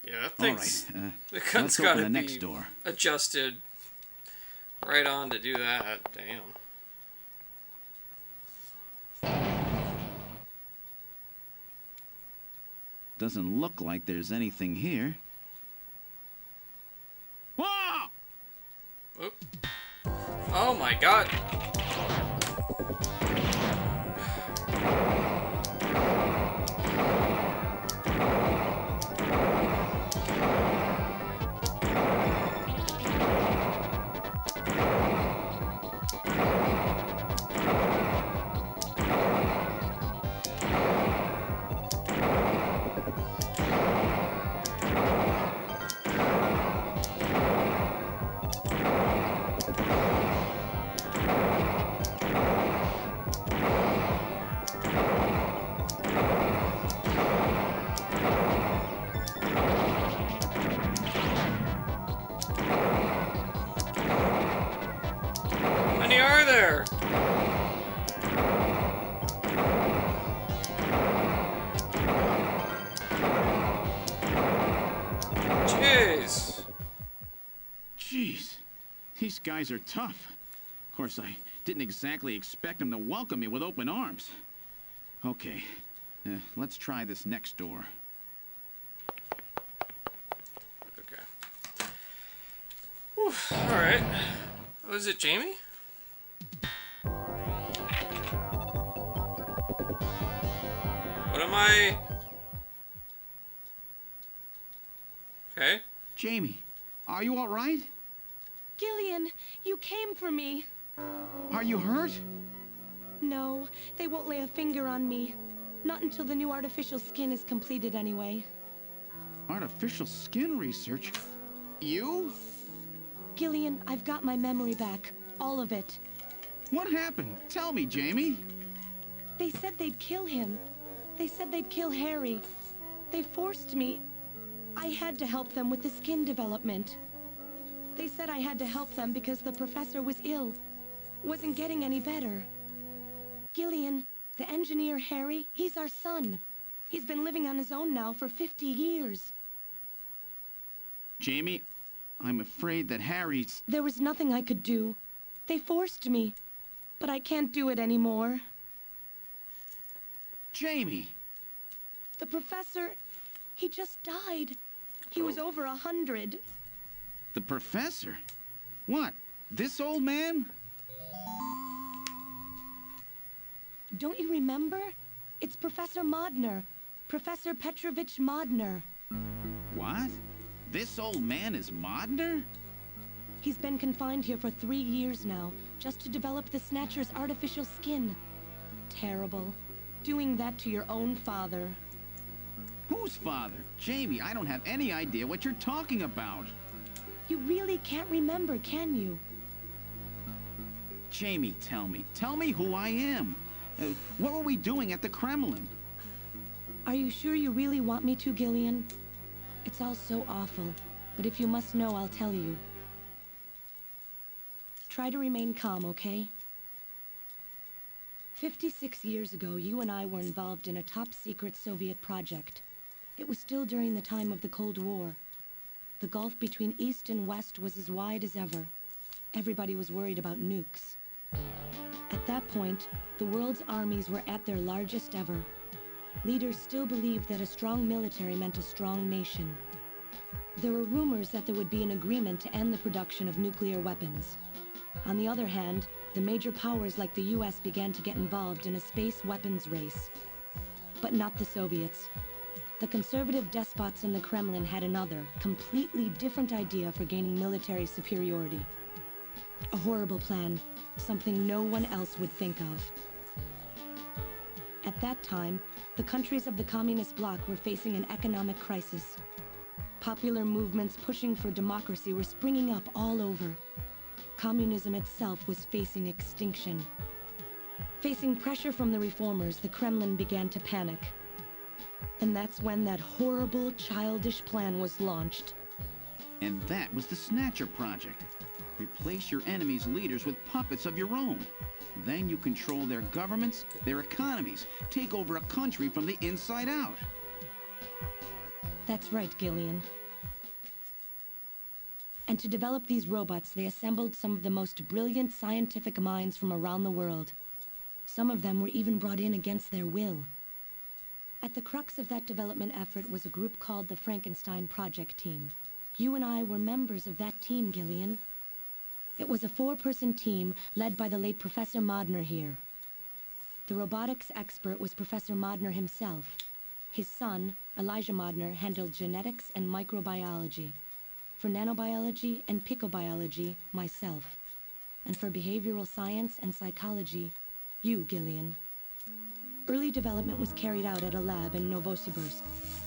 Yeah, that thing's... All right, the gun's let's open gotta the next be door. adjusted right on to do that. Damn. Doesn't look like there's anything here. Whoa! Oop. Oh my god. These guys are tough. Of course, I didn't exactly expect them to welcome me with open arms. Okay, let's try this next door. Okay. Whew, all right. Oh, is it Jamie? What am I? Okay. Jamie, are you all right? Gillian, you came for me. Are you hurt? No, they won't lay a finger on me. Not until the new artificial skin is completed anyway. Artificial skin research? You? Gillian, I've got my memory back. All of it. What happened? Tell me, Jamie. They said they'd kill him. They said they'd kill Harry. They forced me. I had to help them with the skin development. They said I had to help them because the professor was ill. Wasn't getting any better. Gillian, the engineer Harry, he's our son. He's been living on his own now for 50 years. Jamie, I'm afraid that Harry's... There was nothing I could do. They forced me. But I can't do it anymore. Jamie! The professor, he just died. He was over 100. The professor? What? This old man? Don't you remember? It's Professor Modner. Professor Petrovich Modner. What? This old man is Modner? He's been confined here for 3 years now, just to develop the Snatcher's artificial skin. Terrible. Doing that to your own father. Whose father? Jamie, I don't have any idea what you're talking about. You really can't remember, can you? Jamie, tell me. Tell me who I am. What were we doing at the Kremlin? Are you sure you really want me to, Gillian? It's all so awful, but if you must know, I'll tell you. Try to remain calm, okay? 56 years ago, you and I were involved in a top-secret Soviet project. It was still during the time of the Cold War. The gulf between East and West was as wide as ever. Everybody was worried about nukes. At that point, the world's armies were at their largest ever. Leaders still believed that a strong military meant a strong nation. There were rumors that there would be an agreement to end the production of nuclear weapons. On the other hand, the major powers like the US began to get involved in a space weapons race. But not the Soviets. The conservative despots in the Kremlin had another, completely different idea for gaining military superiority. A horrible plan, something no one else would think of. At that time, the countries of the communist bloc were facing an economic crisis. Popular movements pushing for democracy were springing up all over. Communism itself was facing extinction. Facing pressure from the reformers, the Kremlin began to panic. And that's when that horrible, childish plan was launched. And that was the Snatcher Project. Replace your enemy's leaders with puppets of your own. Then you control their governments, their economies, take over a country from the inside out. That's right, Gillian. And to develop these robots, they assembled some of the most brilliant scientific minds from around the world. Some of them were even brought in against their will. At the crux of that development effort was a group called the Frankenstein Project Team. You and I were members of that team, Gillian. It was a 4-person team led by the late Professor Modner here. The robotics expert was Professor Modner himself. His son, Elijah Modner, handled genetics and microbiology. For nanobiology and picobiology, myself. And for behavioral science and psychology, you, Gillian. Early development was carried out at a lab in Novosibirsk,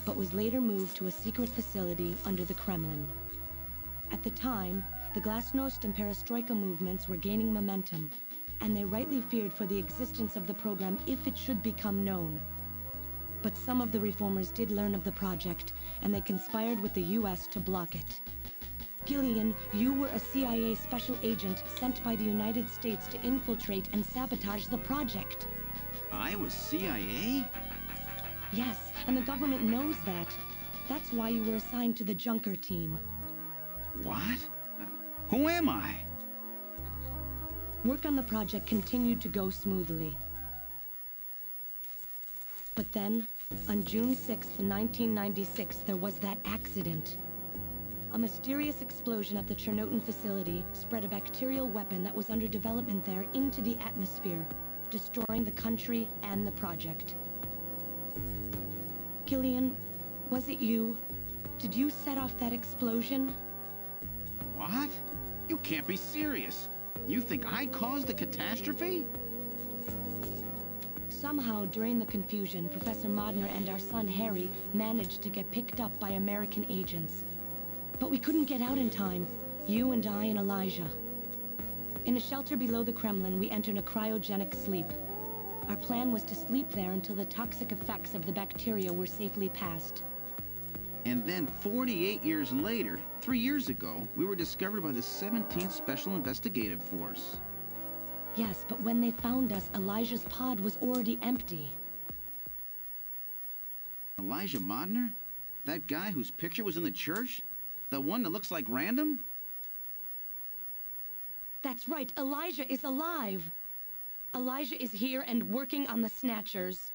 but was later moved to a secret facility under the Kremlin. At the time, the Glasnost and Perestroika movements were gaining momentum, and they rightly feared for the existence of the program if it should become known. But some of the reformers did learn of the project, and they conspired with the US to block it. Gillian, you were a CIA special agent sent by the United States to infiltrate and sabotage the project. I was CIA? Yes, and the government knows that. That's why you were assigned to the Junker team. What? Who am I? Work on the project continued to go smoothly. But then, on June 6th, 1996, there was that accident. A mysterious explosion at the Chernobyl facility spread a bacterial weapon that was under development there into the atmosphere, destroying the country and the project. Gillian, was it you? Did you set off that explosion? What? You can't be serious. You think I caused the catastrophe? Somehow, during the confusion, Professor Modner and our son Harry managed to get picked up by American agents. But we couldn't get out in time. You and I and Elijah. In a shelter below the Kremlin, we entered a cryogenic sleep. Our plan was to sleep there until the toxic effects of the bacteria were safely passed. And then 48 years later, 3 years ago, we were discovered by the 17th Special Investigative Force. Yes, but when they found us, Elijah's pod was already empty. Elijah Modner? That guy whose picture was in the church? The one that looks like Random? That's right, Elijah is alive. Elijah is here and working on the Snatchers.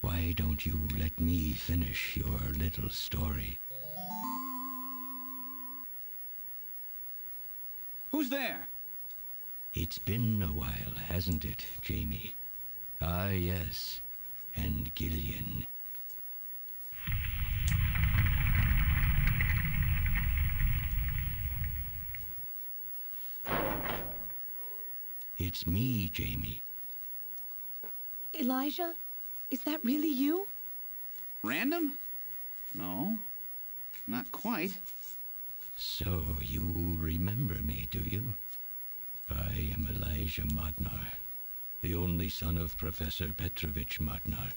Why don't you let me finish your little story? Who's there? It's been a while, hasn't it, Jamie? Ah, yes. And Gillian. It's me, Jamie. Elijah? Is that really you? Random? No. Not quite. So, you remember me, do you? I am Elijah Modnar, the only son of Professor Petrovich Modnar.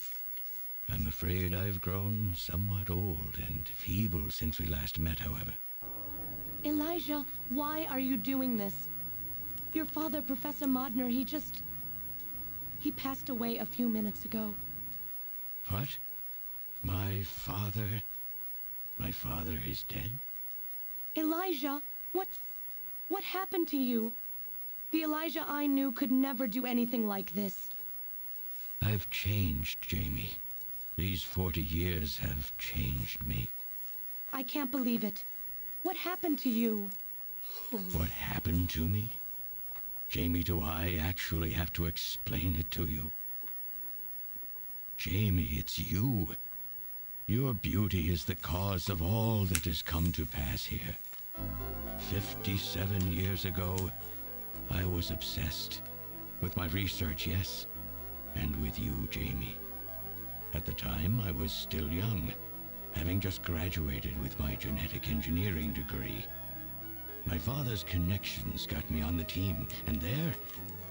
I'm afraid I've grown somewhat old and feeble since we last met, however. Elijah, why are you doing this? Your father, Professor Modner, he passed away a few minutes ago. What? My father is dead? Elijah, what happened to you? The Elijah I knew could never do anything like this. I've changed, Jamie. These 40 years have changed me. I can't believe it. What happened to you? What happened to me? Jamie, do I actually have to explain it to you? Jamie, it's you. Your beauty is the cause of all that has come to pass here. 57 years ago, I was obsessed. With my research, yes. And with you, Jamie. At the time, I was still young, having just graduated with my genetic engineering degree. My father's connections got me on the team, and there,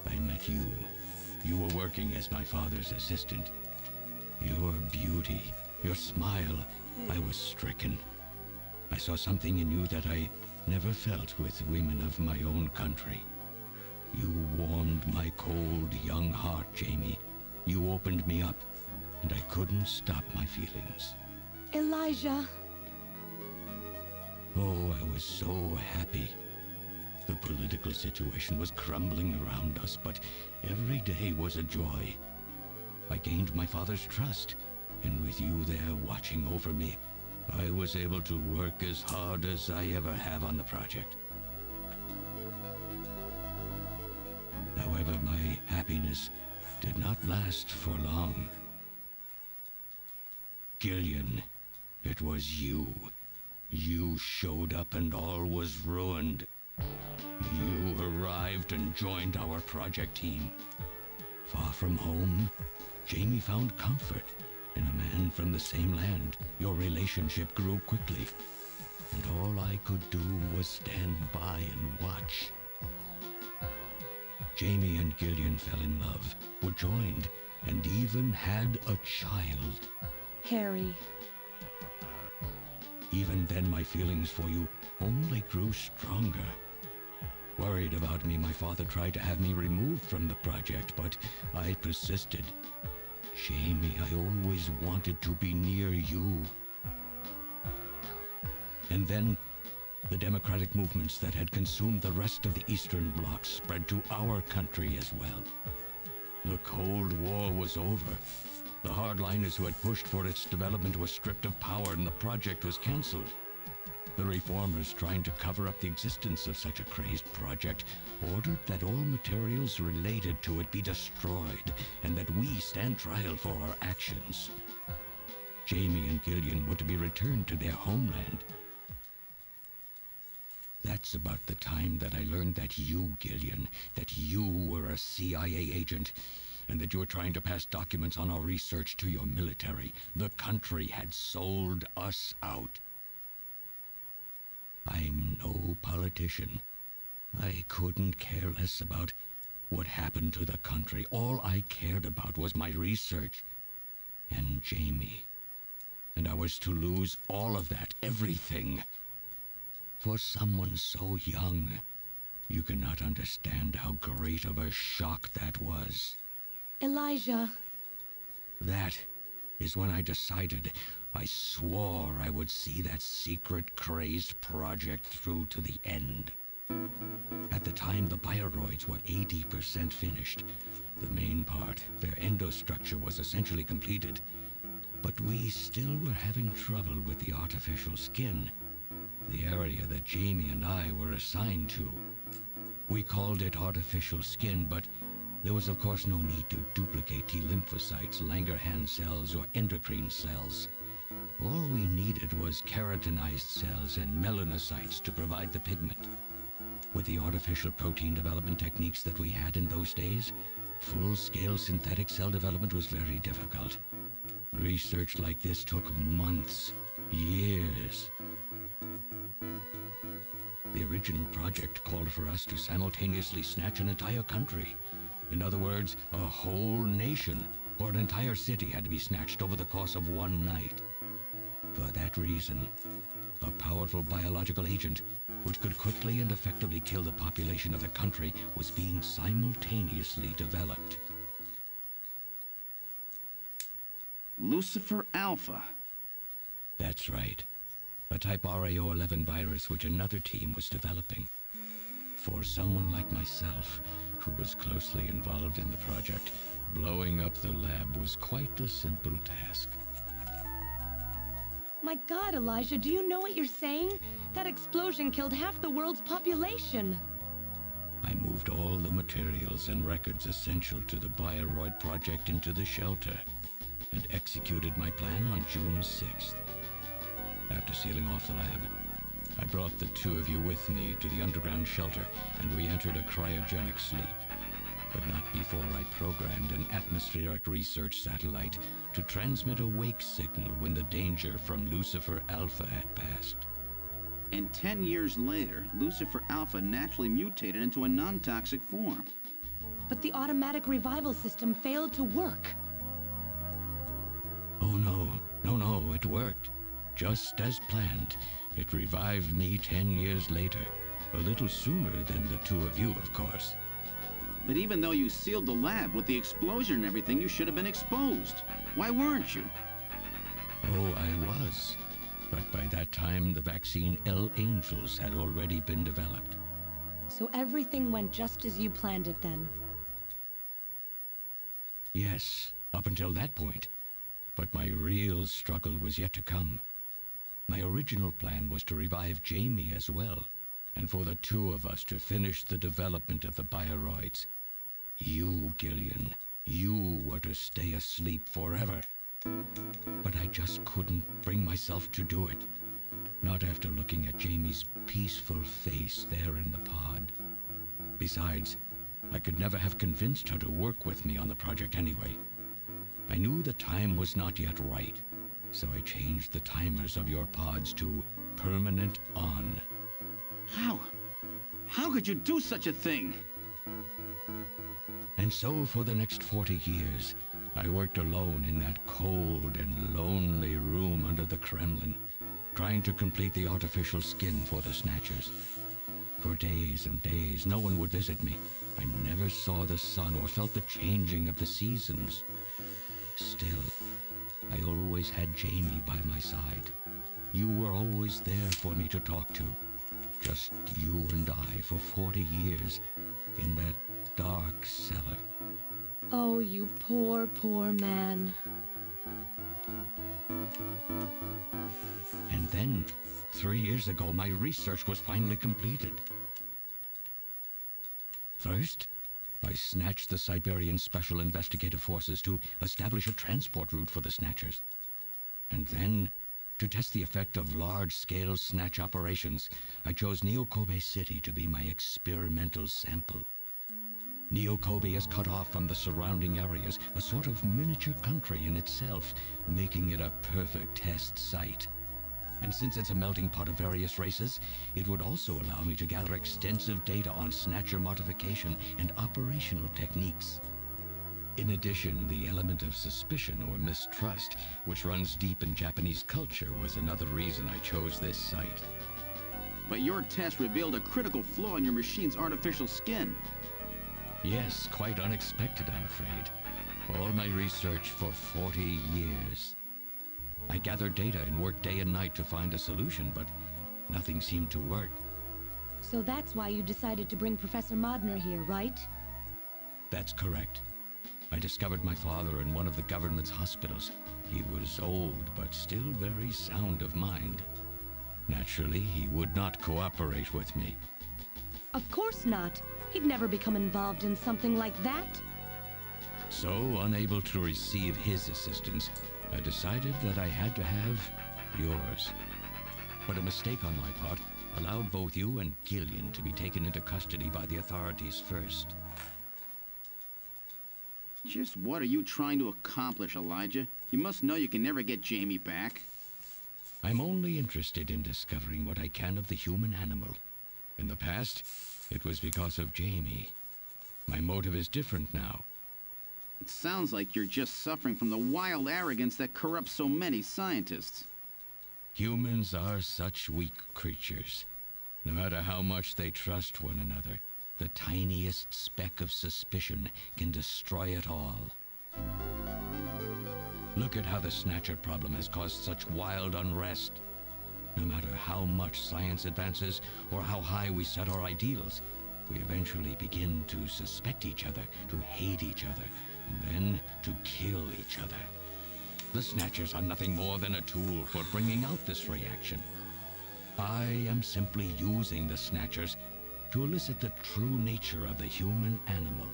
I met you. You were working as my father's assistant. Your beauty, your smile, I was stricken. I saw something in you that I never felt with women of my own country. You warmed my cold, young heart, Jamie. You opened me up, and I couldn't stop my feelings. Elijah. Oh, I was so happy. The political situation was crumbling around us, but every day was a joy. I gained my father's trust, and with you there watching over me, I was able to work as hard as I ever have on the project. However, my happiness did not last for long. Gillian, it was you. You showed up and all was ruined. You arrived and joined our project team. Far from home, Jamie found comfort in a man from the same land. Your relationship grew quickly, and all I could do was stand by and watch. Jamie and Gillian fell in love, were joined, and even had a child. Harry. Even then, my feelings for you only grew stronger. Worried about me, my father tried to have me removed from the project, but I persisted. Jamie, I always wanted to be near you. And then, the democratic movements that had consumed the rest of the Eastern Bloc spread to our country as well. The Cold War was over. The hardliners who had pushed for its development were stripped of power and the project was cancelled. The reformers, trying to cover up the existence of such a crazed project, ordered that all materials related to it be destroyed and that we stand trial for our actions. Jamie and Gillian were to be returned to their homeland. That's about the time that I learned that you, Gillian, that you were a CIA agent, and that you were trying to pass documents on our research to your military. The country had sold us out. I'm no politician. I couldn't care less about what happened to the country. All I cared about was my research and Jamie. And I was to lose all of that, everything. For someone so young, you cannot understand how great of a shock that was. Elijah. That is when I decided, I swore I would see that secret, crazed project through to the end. At the time, the bioroids were 80% finished. The main part, their endostructure, was essentially completed. But we still were having trouble with the artificial skin, the area that Jamie and I were assigned to. We called it artificial skin, but there was of course no need to duplicate T lymphocytes, Langerhans cells, or endocrine cells. All we needed was keratinized cells and melanocytes to provide the pigment. With the artificial protein development techniques that we had in those days, full-scale synthetic cell development was very difficult. Research like this took months, years. The original project called for us to simultaneously snatch an entire country. In other words, a whole nation, or an entire city, had to be snatched over the course of one night. For that reason, a powerful biological agent, which could quickly and effectively kill the population of the country, was being simultaneously developed. Lucifer Alpha. That's right. A type RAO11 virus which another team was developing. For someone like myself, who was closely involved in the project, blowing up the lab was quite a simple task. My God, Elijah, do you know what you're saying? That explosion killed half the world's population. I moved all the materials and records essential to the Bioroid project into the shelter and executed my plan on June 6th. After sealing off the lab, I brought the two of you with me to the underground shelter, and we entered a cryogenic sleep. But not before I programmed an atmospheric research satellite to transmit a wake signal when the danger from Lucifer Alpha had passed. And 10 years later, Lucifer Alpha naturally mutated into a non-toxic form. But the automatic revival system failed to work. Oh no, it worked. Just as planned. It revived me 10 years later. A little sooner than the two of you, of course. But even though you sealed the lab with the explosion and everything, you should have been exposed. Why weren't you? Oh, I was. But by that time, the vaccine L-Angels had already been developed. So everything went just as you planned it then? Yes, up until that point. But my real struggle was yet to come. My original plan was to revive Jamie as well, and for the two of us to finish the development of the bioroids. You, Gillian, you were to stay asleep forever. But I just couldn't bring myself to do it. Not after looking at Jamie's peaceful face there in the pod. Besides, I could never have convinced her to work with me on the project anyway. I knew the time was not yet right, so I changed the timers of your pods to permanent on. How? How could you do such a thing? And so for the next 40 years, I worked alone in that cold and lonely room under the Kremlin, trying to complete the artificial skin for the Snatchers. For days and days, no one would visit me. I never saw the sun or felt the changing of the seasons. Still, I always had Jamie by my side. You were always there for me to talk to. Just you and I for 40 years in that dark cellar. Oh, you poor, poor man. And then, 3 years ago, my research was finally completed. First, I snatched the Siberian Special Investigative Forces to establish a transport route for the Snatchers. And then, To test the effect of large-scale snatch operations, I chose Neo-Kobe City to be my experimental sample. Neo-Kobe is cut off from the surrounding areas, a sort of miniature country in itself, making it a perfect test site. And since it's a melting pot of various races, it would also allow me to gather extensive data on Snatcher modification and operational techniques. In addition, the element of suspicion or mistrust, which runs deep in Japanese culture, was another reason I chose this site. But your test revealed a critical flaw in your machine's artificial skin. Yes, quite unexpected, I'm afraid. All my research for 40 years. I gathered data and worked day and night to find a solution, but nothing seemed to work. So that's why you decided to bring Professor Modner here, right? That's correct. I discovered my father in one of the government's hospitals. He was old, but still very sound of mind. Naturally, he would not cooperate with me. Of course not. He'd never become involved in something like that. So, unable to receive his assistance, I decided that I had to have yours. But a mistake on my part allowed both you and Gillian to be taken into custody by the authorities first. Just what are you trying to accomplish, Elijah? You must know you can never get Jamie back. I'm only interested in discovering what I can of the human animal. In the past, it was because of Jamie. My motive is different now. It sounds like you're just suffering from the wild arrogance that corrupts so many scientists. Humans are such weak creatures. No matter how much they trust one another, the tiniest speck of suspicion can destroy it all. Look at how the Snatcher problem has caused such wild unrest. No matter how much science advances or how high we set our ideals, we eventually begin to suspect each other, to hate each other, and then to kill each other. The Snatchers are nothing more than a tool for bringing out this reaction. I am simply using the Snatchers to elicit the true nature of the human animal.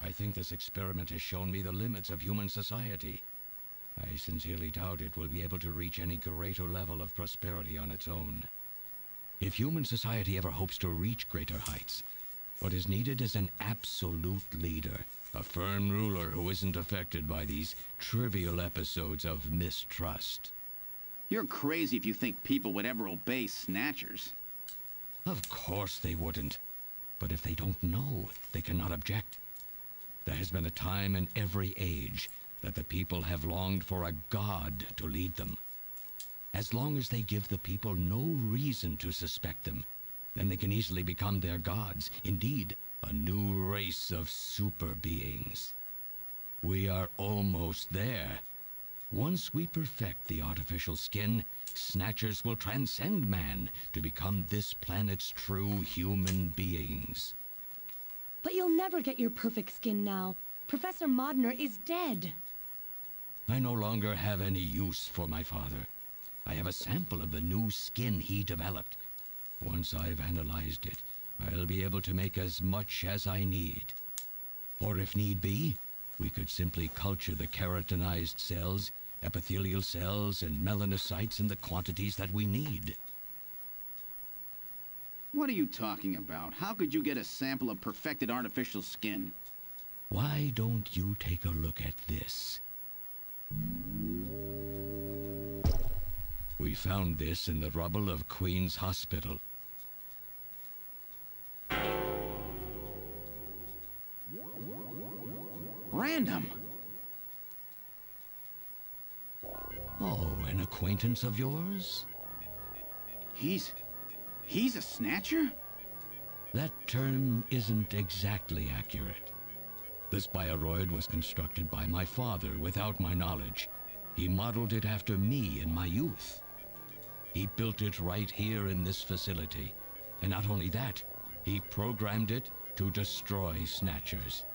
I think this experiment has shown me the limits of human society. I sincerely doubt it will be able to reach any greater level of prosperity on its own. If human society ever hopes to reach greater heights, what is needed is an absolute leader, a firm ruler who isn't affected by these trivial episodes of mistrust. You're crazy if you think people would ever obey Snatchers. Of course they wouldn't. But if they don't know, they cannot object. There has been a time in every age that the people have longed for a god to lead them. As long as they give the people no reason to suspect them, then they can easily become their gods, indeed, a new race of super beings. We are almost there. Once we perfect the artificial skin, Snatchers will transcend man to become this planet's true human beings. But you'll never get your perfect skin now. Professor Modner is dead. I no longer have any use for my father. I have a sample of the new skin he developed. Once I've analyzed it, I'll be able to make as much as I need. Or if need be, we could simply culture the keratinized cells, epithelial cells, and melanocytes in the quantities that we need. What are you talking about? How could you get a sample of perfected artificial skin? Why don't you take a look at this? We found this in the rubble of Queen's Hospital. Random! Oh, an acquaintance of yours? He's a Snatcher? That term isn't exactly accurate. This bioroid was constructed by my father without my knowledge. He modeled it after me in my youth. He built it right here in this facility. And not only that, he programmed it to destroy Snatchers.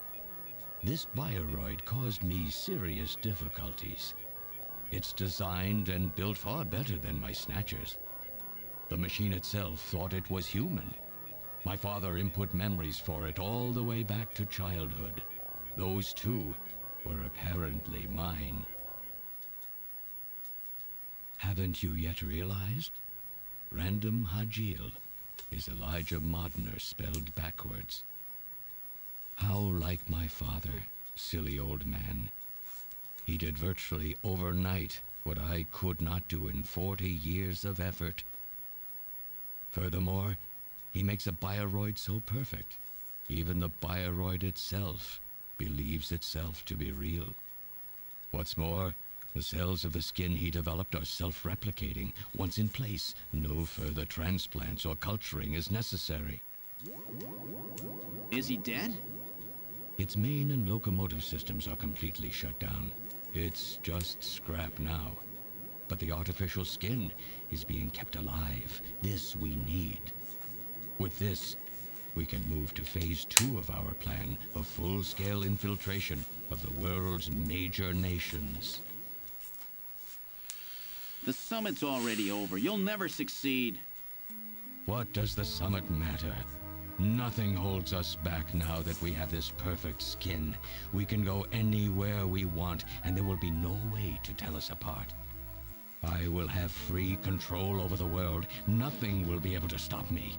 This bioroid caused me serious difficulties. It's designed and built far better than my Snatchers. The machine itself thought it was human. My father input memories for it all the way back to childhood. Those, too, were apparently mine. Haven't you yet realized? Random Hajil is Elijah Modner spelled backwards. How like my father, silly old man. He did virtually overnight what I could not do in 40 years of effort. Furthermore, he makes a bioroid so perfect, even the bioroid itself believes itself to be real. What's more, the cells of the skin he developed are self-replicating. Once in place, no further transplants or culturing is necessary. Is he dead? Its main and locomotive systems are completely shut down. It's just scrap now. But the artificial skin is being kept alive. This we need. With this, we can move to phase 2 of our plan of full-scale infiltration of the world's major nations. The summit's already over. You'll never succeed. What does the summit matter? Nothing holds us back now that we have this perfect skin. We can go anywhere we want, and there will be no way to tell us apart. I will have free control over the world. Nothing will be able to stop me.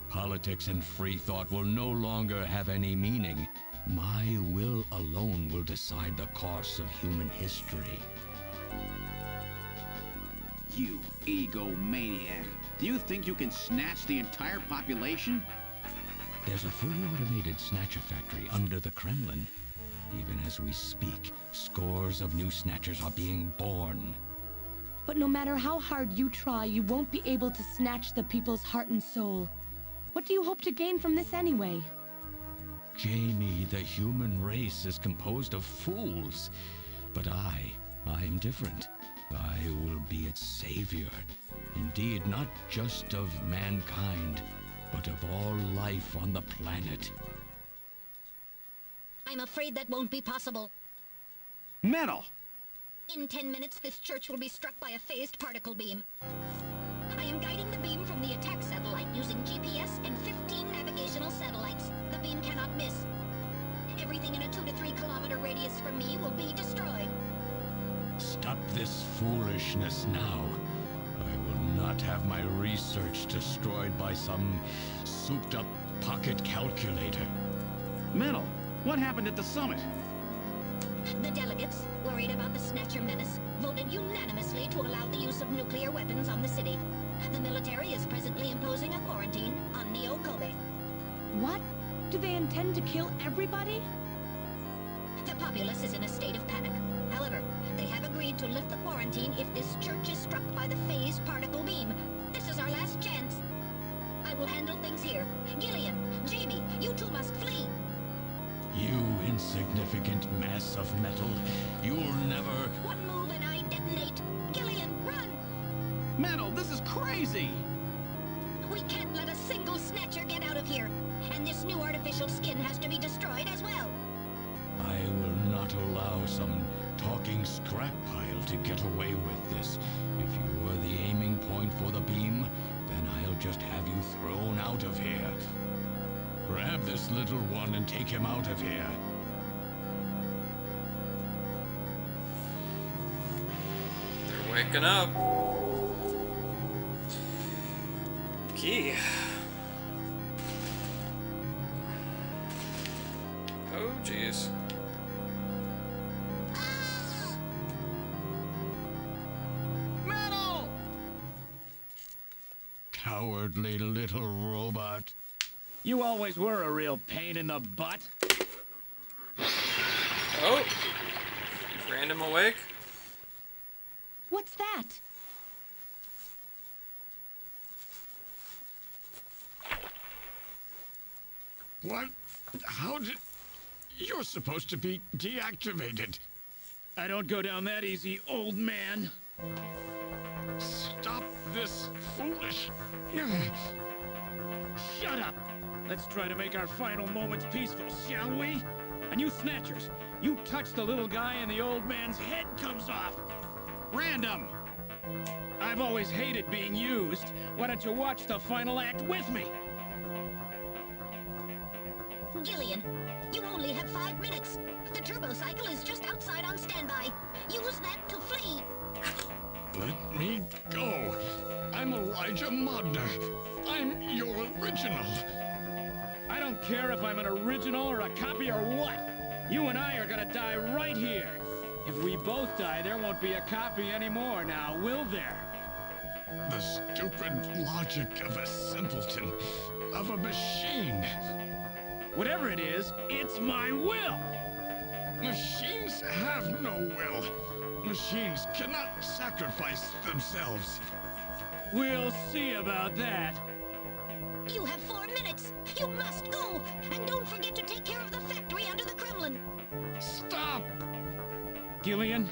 Politics and free thought will no longer have any meaning. My will alone will decide the course of human history. You egomaniac. Do you think you can snatch the entire population? There's a fully automated Snatcher factory under the Kremlin. Even as we speak, scores of new Snatchers are being born. But no matter how hard you try, you won't be able to snatch the people's heart and soul. What do you hope to gain from this anyway? Jamie, the human race is composed of fools. But I'm different. I will be its savior. Indeed, not just of mankind, but of all life on the planet. I'm afraid that won't be possible. Metal! In 10 minutes, this church will be struck by a phased particle beam. I am guiding the beam from the attack satellite using GPS and 15 navigational satellites. The beam cannot miss. Everything in a 2 to 3 kilometer radius from me will be destroyed. Stop this foolishness now. I will not have my research destroyed by some souped-up pocket calculator. Metal, what happened at the summit? The delegates, worried about the Snatcher menace, voted unanimously to allow the use of nuclear weapons on the city. The military is presently imposing a quarantine on Neo Kobe. What? Do they intend to kill everybody? The populace is in a state of panic. However, they have agreed to lift the quarantine if this church is struck by the phased particle beam. This is our last chance. I will handle things here. Gillian, Jamie, you two must flee. You insignificant mass of metal. You'll never... One move and I detonate. Gillian, run! Metal, this is crazy! We can't let a single Snatcher get out of here. And this new artificial skin has to be destroyed as well. I will not allow some talking scrap pile to get away with this. If you are the aiming point for the beam, then I'll just have you thrown out of here. Grab this little one and take him out of here. They're waking up. Key. Oh, jeez. Metal! Cowardly little robot. You always were a real pain in the butt. Oh! Random awake? What's that? What? How did... You're supposed to be deactivated. I don't go down that easy, old man. Stop this foolish... Shut up! Let's try to make our final moments peaceful, shall we? And you Snatchers, you touch the little guy and the old man's head comes off. Random! I've always hated being used. Why don't you watch the final act with me? Gillian, you only have 5 minutes. The turbo cycle is just outside on standby. Use that to flee. Let me go. I'm Elijah Modner. I'm your original. I don't care if I'm an original or a copy or what. You and I are gonna die right here. If we both die, there won't be a copy anymore now, will there? The stupid logic of a simpleton, of a machine. Whatever it is, it's my will. Machines have no will. Machines cannot sacrifice themselves. We'll see about that. You have 4 minutes. You must go. And don't forget to take care of the factory under the Kremlin. Stop! Gillian,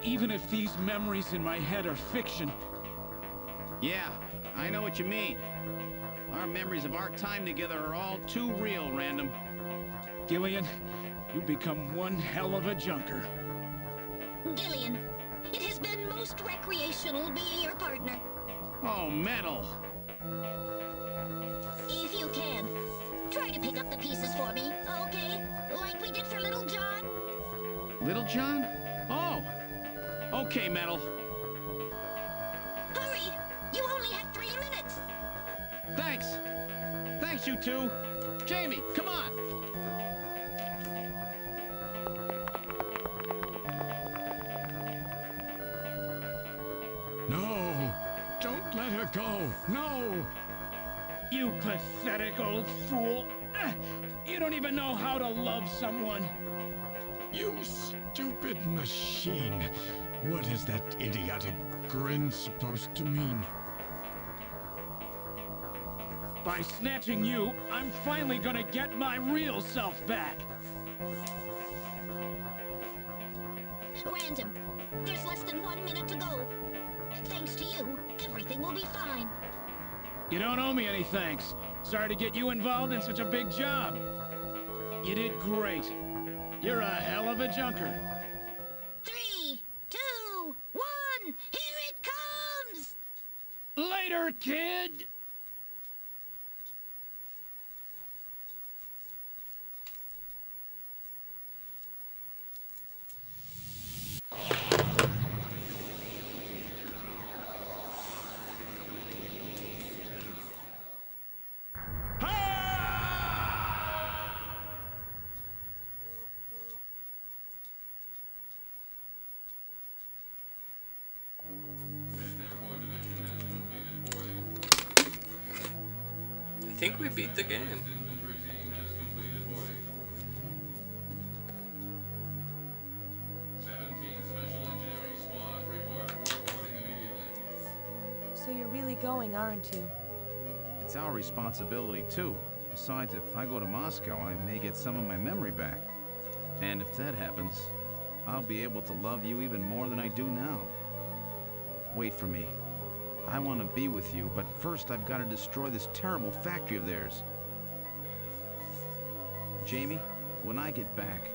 even if these memories in my head are fiction... Yeah, I know what you mean. Our memories of our time together are all too real, Random. Gillian, you become one hell of a junker. Gillian, it has been most recreational being your partner. Oh, metal. If you can, try to pick up the pieces for me, okay? Like we did for Little John. Little John? Oh. Okay, Metal. Hurry! You only have 3 minutes. Thanks. Thanks, you two. Jamie, come on. No! Don't let her go! No! You pathetic old fool! You don't even know how to love someone! You stupid machine! What is that idiotic grin supposed to mean? By snatching you, I'm finally gonna get my real self back! Random, there's less than 1 minute to go. Thanks to you, everything will be fine. You don't owe me any thanks. Sorry to get you involved in such a big job. You did great. You're a hell of a junker. 3, 2, 1, here it comes! Later, kid! I think we beat the game. So you're really going, aren't you? It's our responsibility, too. Besides, if I go to Moscow, I may get some of my memory back. And if that happens, I'll be able to love you even more than I do now. Wait for me. I want to be with you, but first I've got to destroy this terrible factory of theirs. Jamie, when I get back,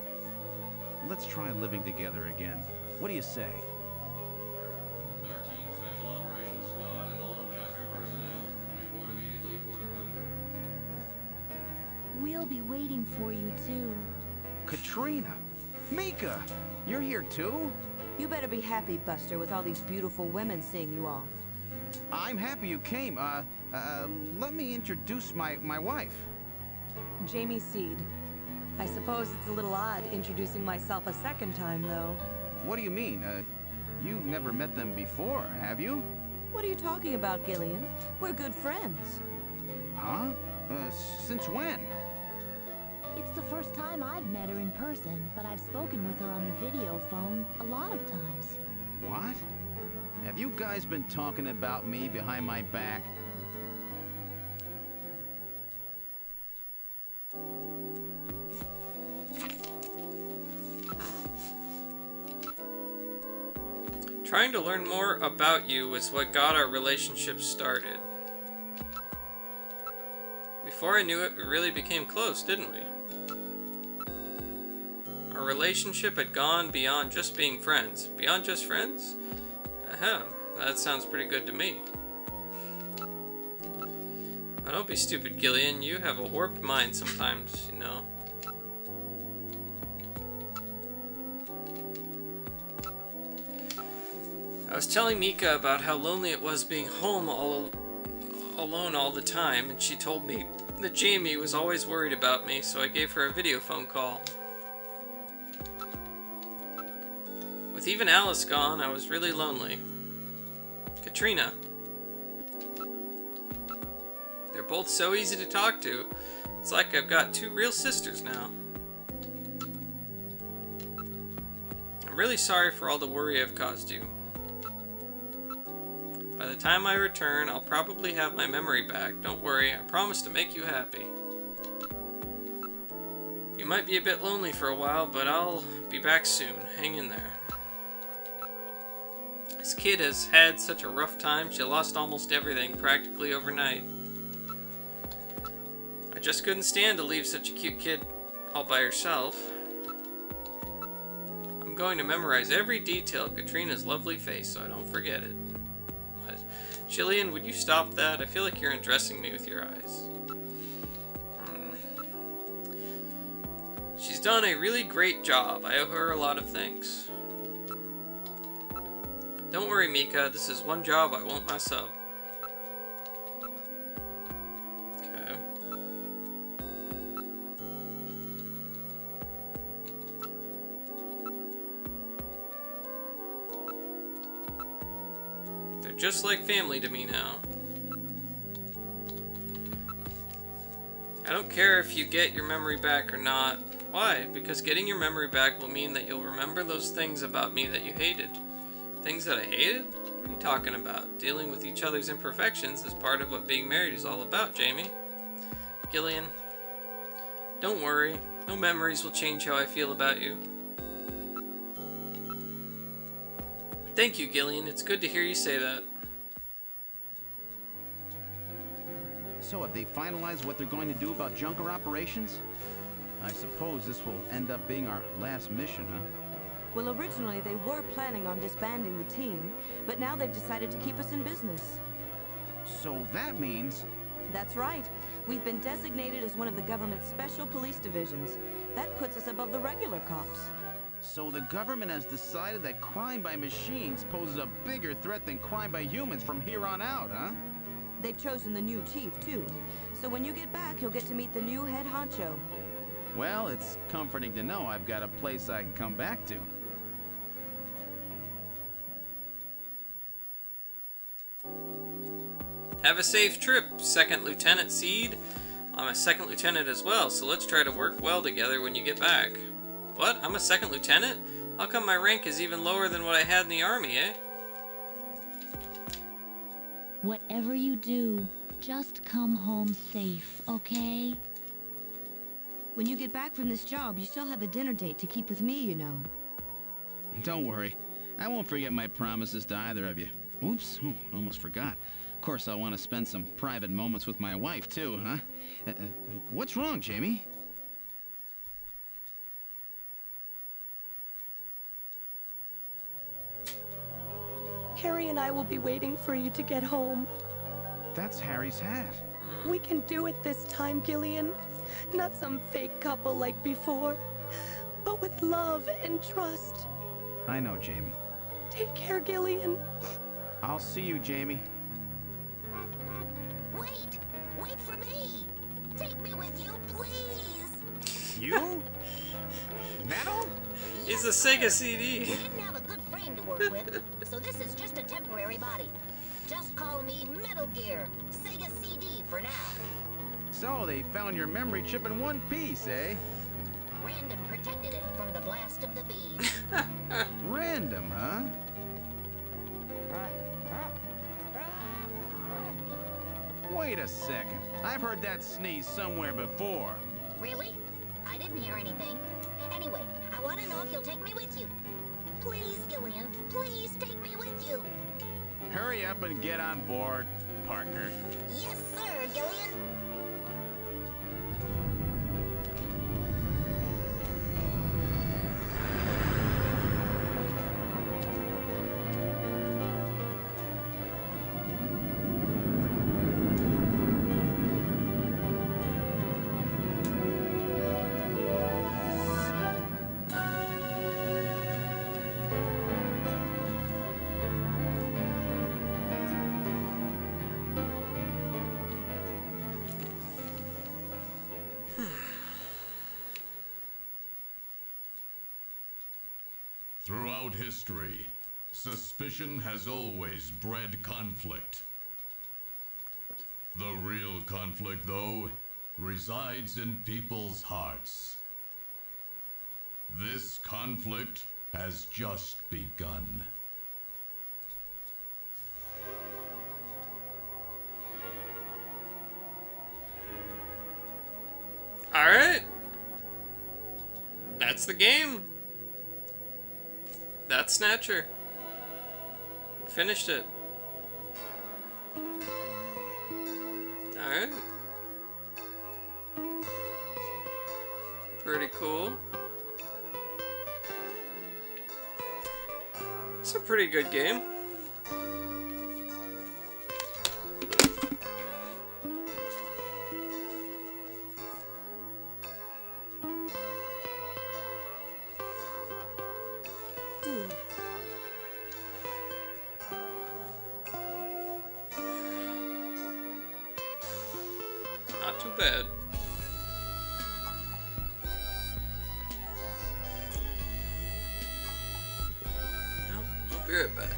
let's try living together again. What do you say? We'll be waiting for you, too. Katrina! Mika! You're here, too? You better be happy, Buster, with all these beautiful women seeing you off. I'm happy you came. Let me introduce my wife. Jamie Seed. I suppose it's a little odd introducing myself a second time, though. What do you mean? You've never met them before, have you? What are you talking about, Gillian? We're good friends. Huh? Since when? It's the first time I've met her in person, but I've spoken with her on the video phone a lot of times. What? Have you guys been talking about me behind my back? Trying to learn more about you was what got our relationship started. Before I knew it, we really became close, didn't we? Our relationship had gone beyond just being friends. Beyond just friends? That sounds pretty good to me. Now don't be stupid, Gillian. You have a warped mind sometimes, you know. I was telling Mika about how lonely it was being home alone all the time, and she told me that Jamie was always worried about me, so I gave her a video phone call. With even Alice gone, I was really lonely. Katrina. They're both so easy to talk to. It's like I've got two real sisters now. I'm really sorry for all the worry I've caused you. By the time I return, I'll probably have my memory back. Don't worry, I promise to make you happy. You might be a bit lonely for a while, but I'll be back soon. Hang in there. This kid has had such a rough time. She lost almost everything practically overnight. I just couldn't stand to leave such a cute kid all by herself. I'm going to memorize every detail of Katrina's lovely face so I don't forget it. But, Jillian, would you stop that? I feel like you're undressing me with your eyes. She's done a really great job. I owe her a lot of thanks. Don't worry, Mika. This is one job I won't mess up. Okay. They're just like family to me now. I don't care if you get your memory back or not. Why? Because getting your memory back will mean that you'll remember those things about me that you hated. Things that I hated? What are you talking about? Dealing with each other's imperfections is part of what being married is all about, Jamie. Gillian, don't worry. No memories will change how I feel about you. Thank you, Gillian. It's good to hear you say that. So have they finalized what they're going to do about Junker operations? I suppose this will end up being our last mission, huh? Well, originally they were planning on disbanding the team, but now they've decided to keep us in business. So that means... That's right. We've been designated as one of the government's special police divisions. That puts us above the regular cops. So the government has decided that crime by machines poses a bigger threat than crime by humans from here on out, huh? They've chosen the new chief, too. So when you get back, you'll get to meet the new head honcho. Well, it's comforting to know I've got a place I can come back to. Have a safe trip, Second Lieutenant Seed. I'm a second lieutenant as well, so let's try to work well together when you get back. What? I'm a second lieutenant? How come my rank is even lower than what I had in the army, eh? Whatever you do, just come home safe, okay? When you get back from this job, you still have a dinner date to keep with me, you know. Don't worry. I won't forget my promises to either of you. Oops, almost forgot. Of course, I want to spend some private moments with my wife, too, huh? What's wrong, Jamie? Harry and I will be waiting for you to get home. That's Harry's hat. We can do it this time, Gillian. Not some fake couple like before, but with love and trust. I know, Jamie. Take care, Gillian. I'll see you, Jamie. Wait! Wait for me! Take me with you, please! You? Metal? It's a SEGA CD. We didn't have a good frame to work with, so this is just a temporary body. Just call me Metal Gear, SEGA CD for now. So, they found your memory chip in one piece, eh? Random protected it from the blast of the beam. Random, huh? Wait a second. I've heard that sneeze somewhere before. Really? I didn't hear anything. Anyway, I want to know if you'll take me with you. Please, Gillian, please take me with you. Hurry up and get on board, partner. Yes, sir, Gillian. Throughout history, suspicion has always bred conflict. The real conflict, though, resides in people's hearts. This conflict has just begun. Alright. That's the game. That's Snatcher. Finished it. Alright. Pretty cool. It's a pretty good game. Not too bad. I'll be right back.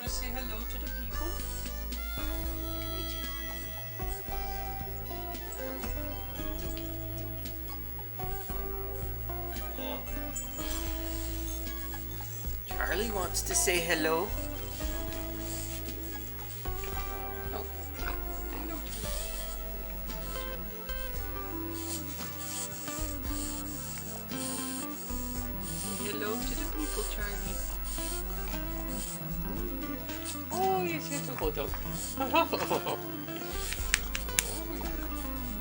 Say hello to the people. Charlie wants to say hello. Say hello to the people, Charlie. Oh, yes, it's a hot dog.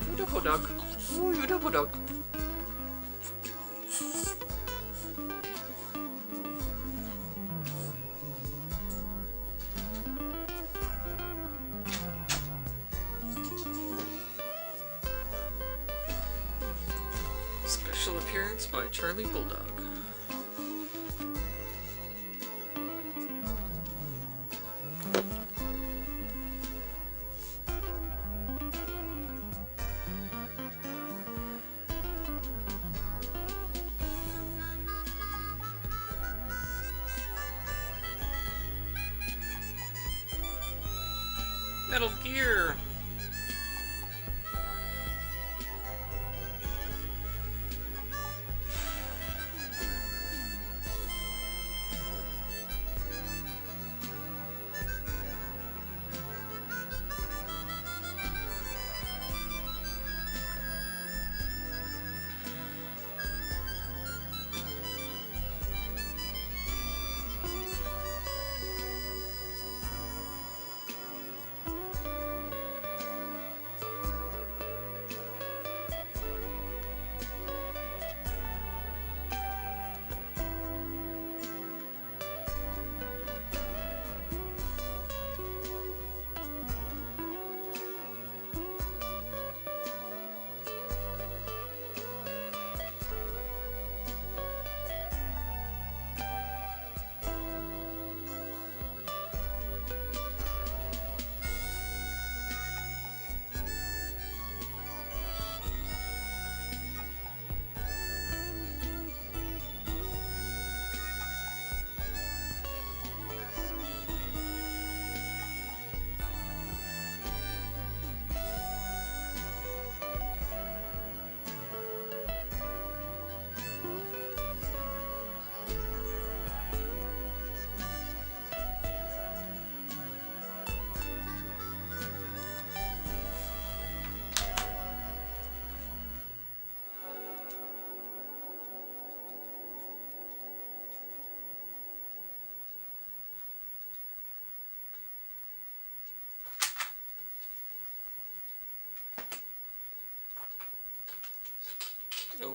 You're the hot dog. Oh, you're the hot dog. Special appearance by Charlie Bulldog. Metal Gear.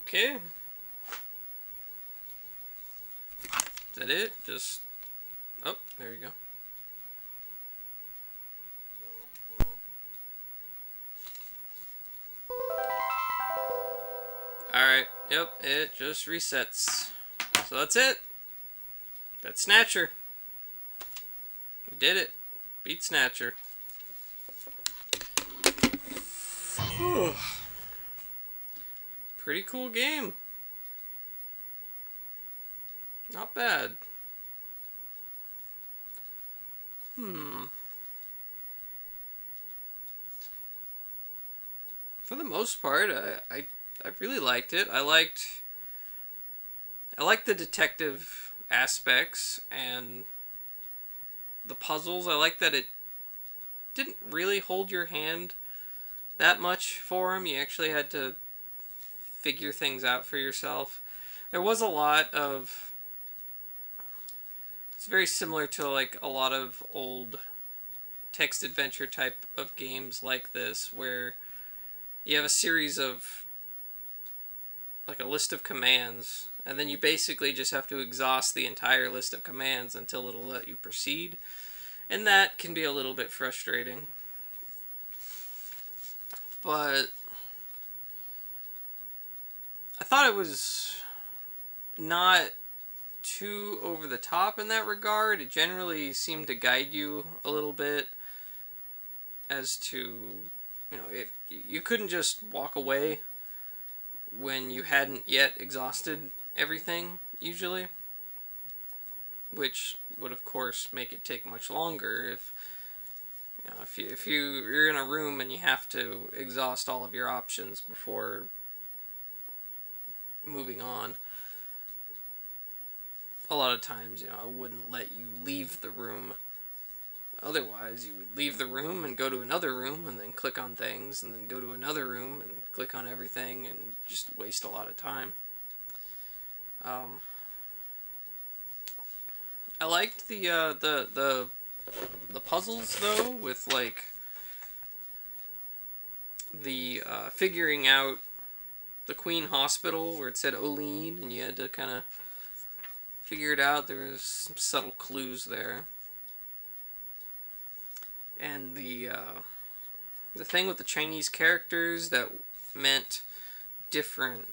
Okay. Is that it? Just... Oh, there you go. Alright, yep, it just resets. So that's it. That's Snatcher. We did it. Beat Snatcher. Pretty cool game. Not bad. For the most part, I really liked it. I liked the detective aspects and the puzzles. I like that it didn't really hold your hand that much for him. You actually had to figure things out for yourself. There was a lot of... It's very similar to like a lot of old text adventure type of games like this, where you have a series of, like, a list of commands, and then you basically just have to exhaust the entire list of commands until it'll let you proceed. And that can be a little bit frustrating. But I thought it was not too over the top in that regard. It generally seemed to guide you a little bit as to, you know, if you couldn't just walk away when you hadn't yet exhausted everything, usually, which would of course make it take much longer. If you know, if you're in a room and you have to exhaust all of your options before moving on, a lot of times, you know, I wouldn't let you leave the room. Otherwise, you would leave the room and go to another room and then click on things and then go to another room and click on everything and just waste a lot of time. I liked the puzzles though, with like the figuring out the Queen Hospital where it said Olean and you had to kind of figure it out. There was some subtle clues there. And the thing with the Chinese characters that meant different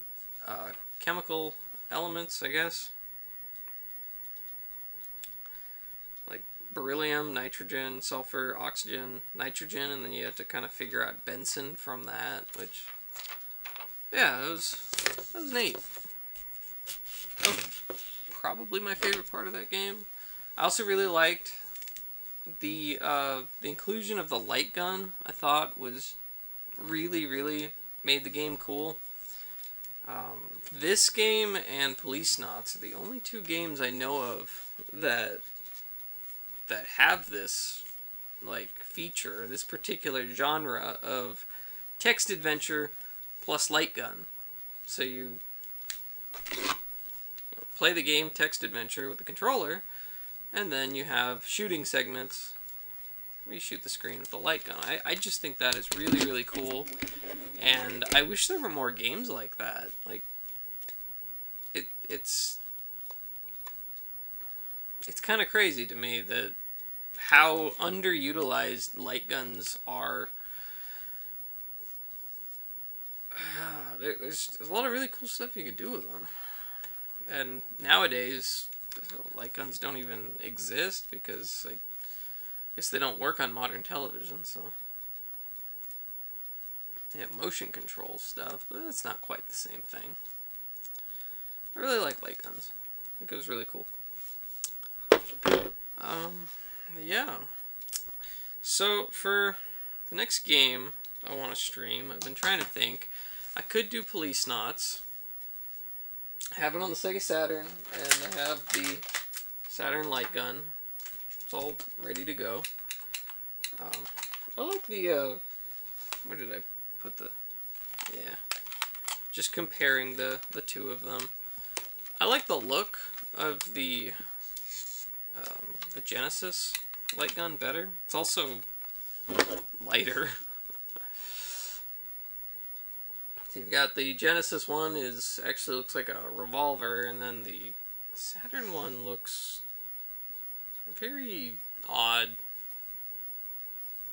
chemical elements, I guess. Like beryllium, nitrogen, sulfur, oxygen, nitrogen, and then you have to kind of figure out Benson from that, which, yeah, that was neat. That was probably my favorite part of that game. I also really liked the inclusion of the light gun. I thought was really made the game cool. This game and Police Knots are the only two games I know of that have this like feature, this particular genre of text adventure plus light gun. So you play the game text adventure with the controller, and then you have shooting segments where you shoot the screen with the light gun. I just think that is really cool, and I wish there were more games like that. Like, it's kind of crazy to me that how underutilized light guns are. There's a lot of really cool stuff you could do with them. And nowadays, light guns don't even exist because, like, I guess they don't work on modern television, so they have motion control stuff, but that's not quite the same thing. I really like light guns. I think it was really cool. Yeah. So for the next game I want to stream, I've been trying to think. I could do Police Knots. I have it on the Sega Saturn, and I have the Saturn light gun. It's all ready to go. I like the, where did I put the, yeah, just comparing the two of them. I like the look of the Genesis light gun better. It's also lighter. So you've got the Genesis one is actually looks like a revolver, and then the Saturn one looks very odd.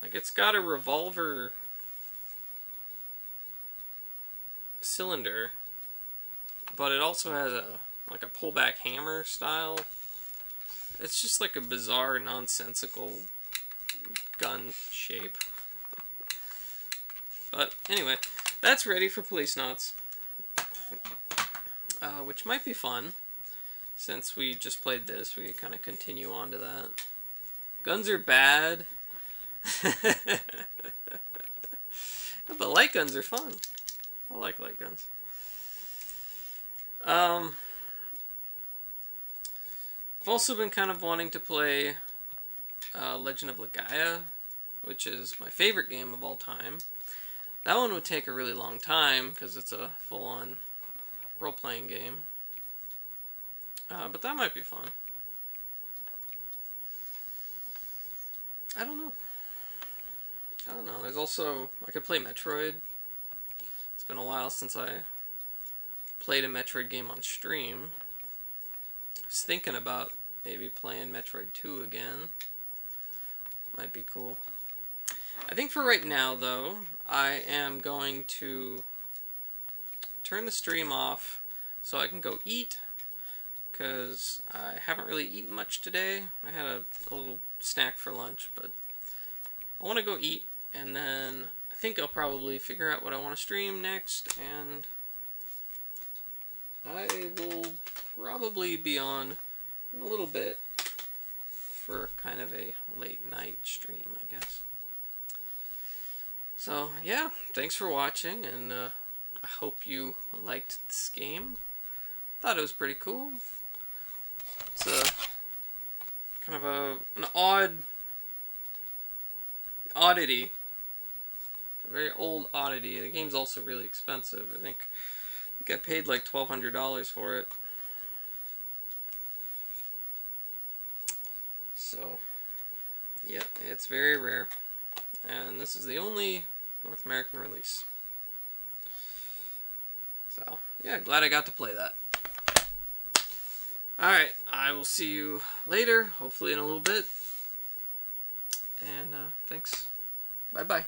Like it's got a revolver cylinder, but it also has a like a pullback hammer style. It's just like a bizarre, nonsensical gun shape. But anyway, that's ready for Police Knots, which might be fun. Since we just played this, we kind of continue on to that. Guns are bad. But light guns are fun. I like light guns. I've also been kind of wanting to play Legend of Legaia, which is my favorite game of all time. That one would take a really long time because it's a full-on role-playing game. But that might be fun. I don't know. There's also... I could play Metroid. It's been a while since I played a Metroid game on stream. I was thinking about maybe playing Metroid 2 again. Might be cool. I think for right now, though, I am going to turn the stream off so I can go eat, because I haven't really eaten much today. I had a little snack for lunch, but I want to go eat, and then I think I'll probably figure out what I want to stream next, and I will probably be on in a little bit for kind of a late night stream, I guess. So, yeah, thanks for watching, and I hope you liked this game. Thought it was pretty cool. It's a kind of an oddity. A very old oddity. The game's also really expensive. I think I paid like $1,200 for it. So, yeah, it's very rare. And this is the only North American release. So, yeah, glad I got to play that. Alright, I will see you later, hopefully in a little bit. And, thanks. Bye-bye.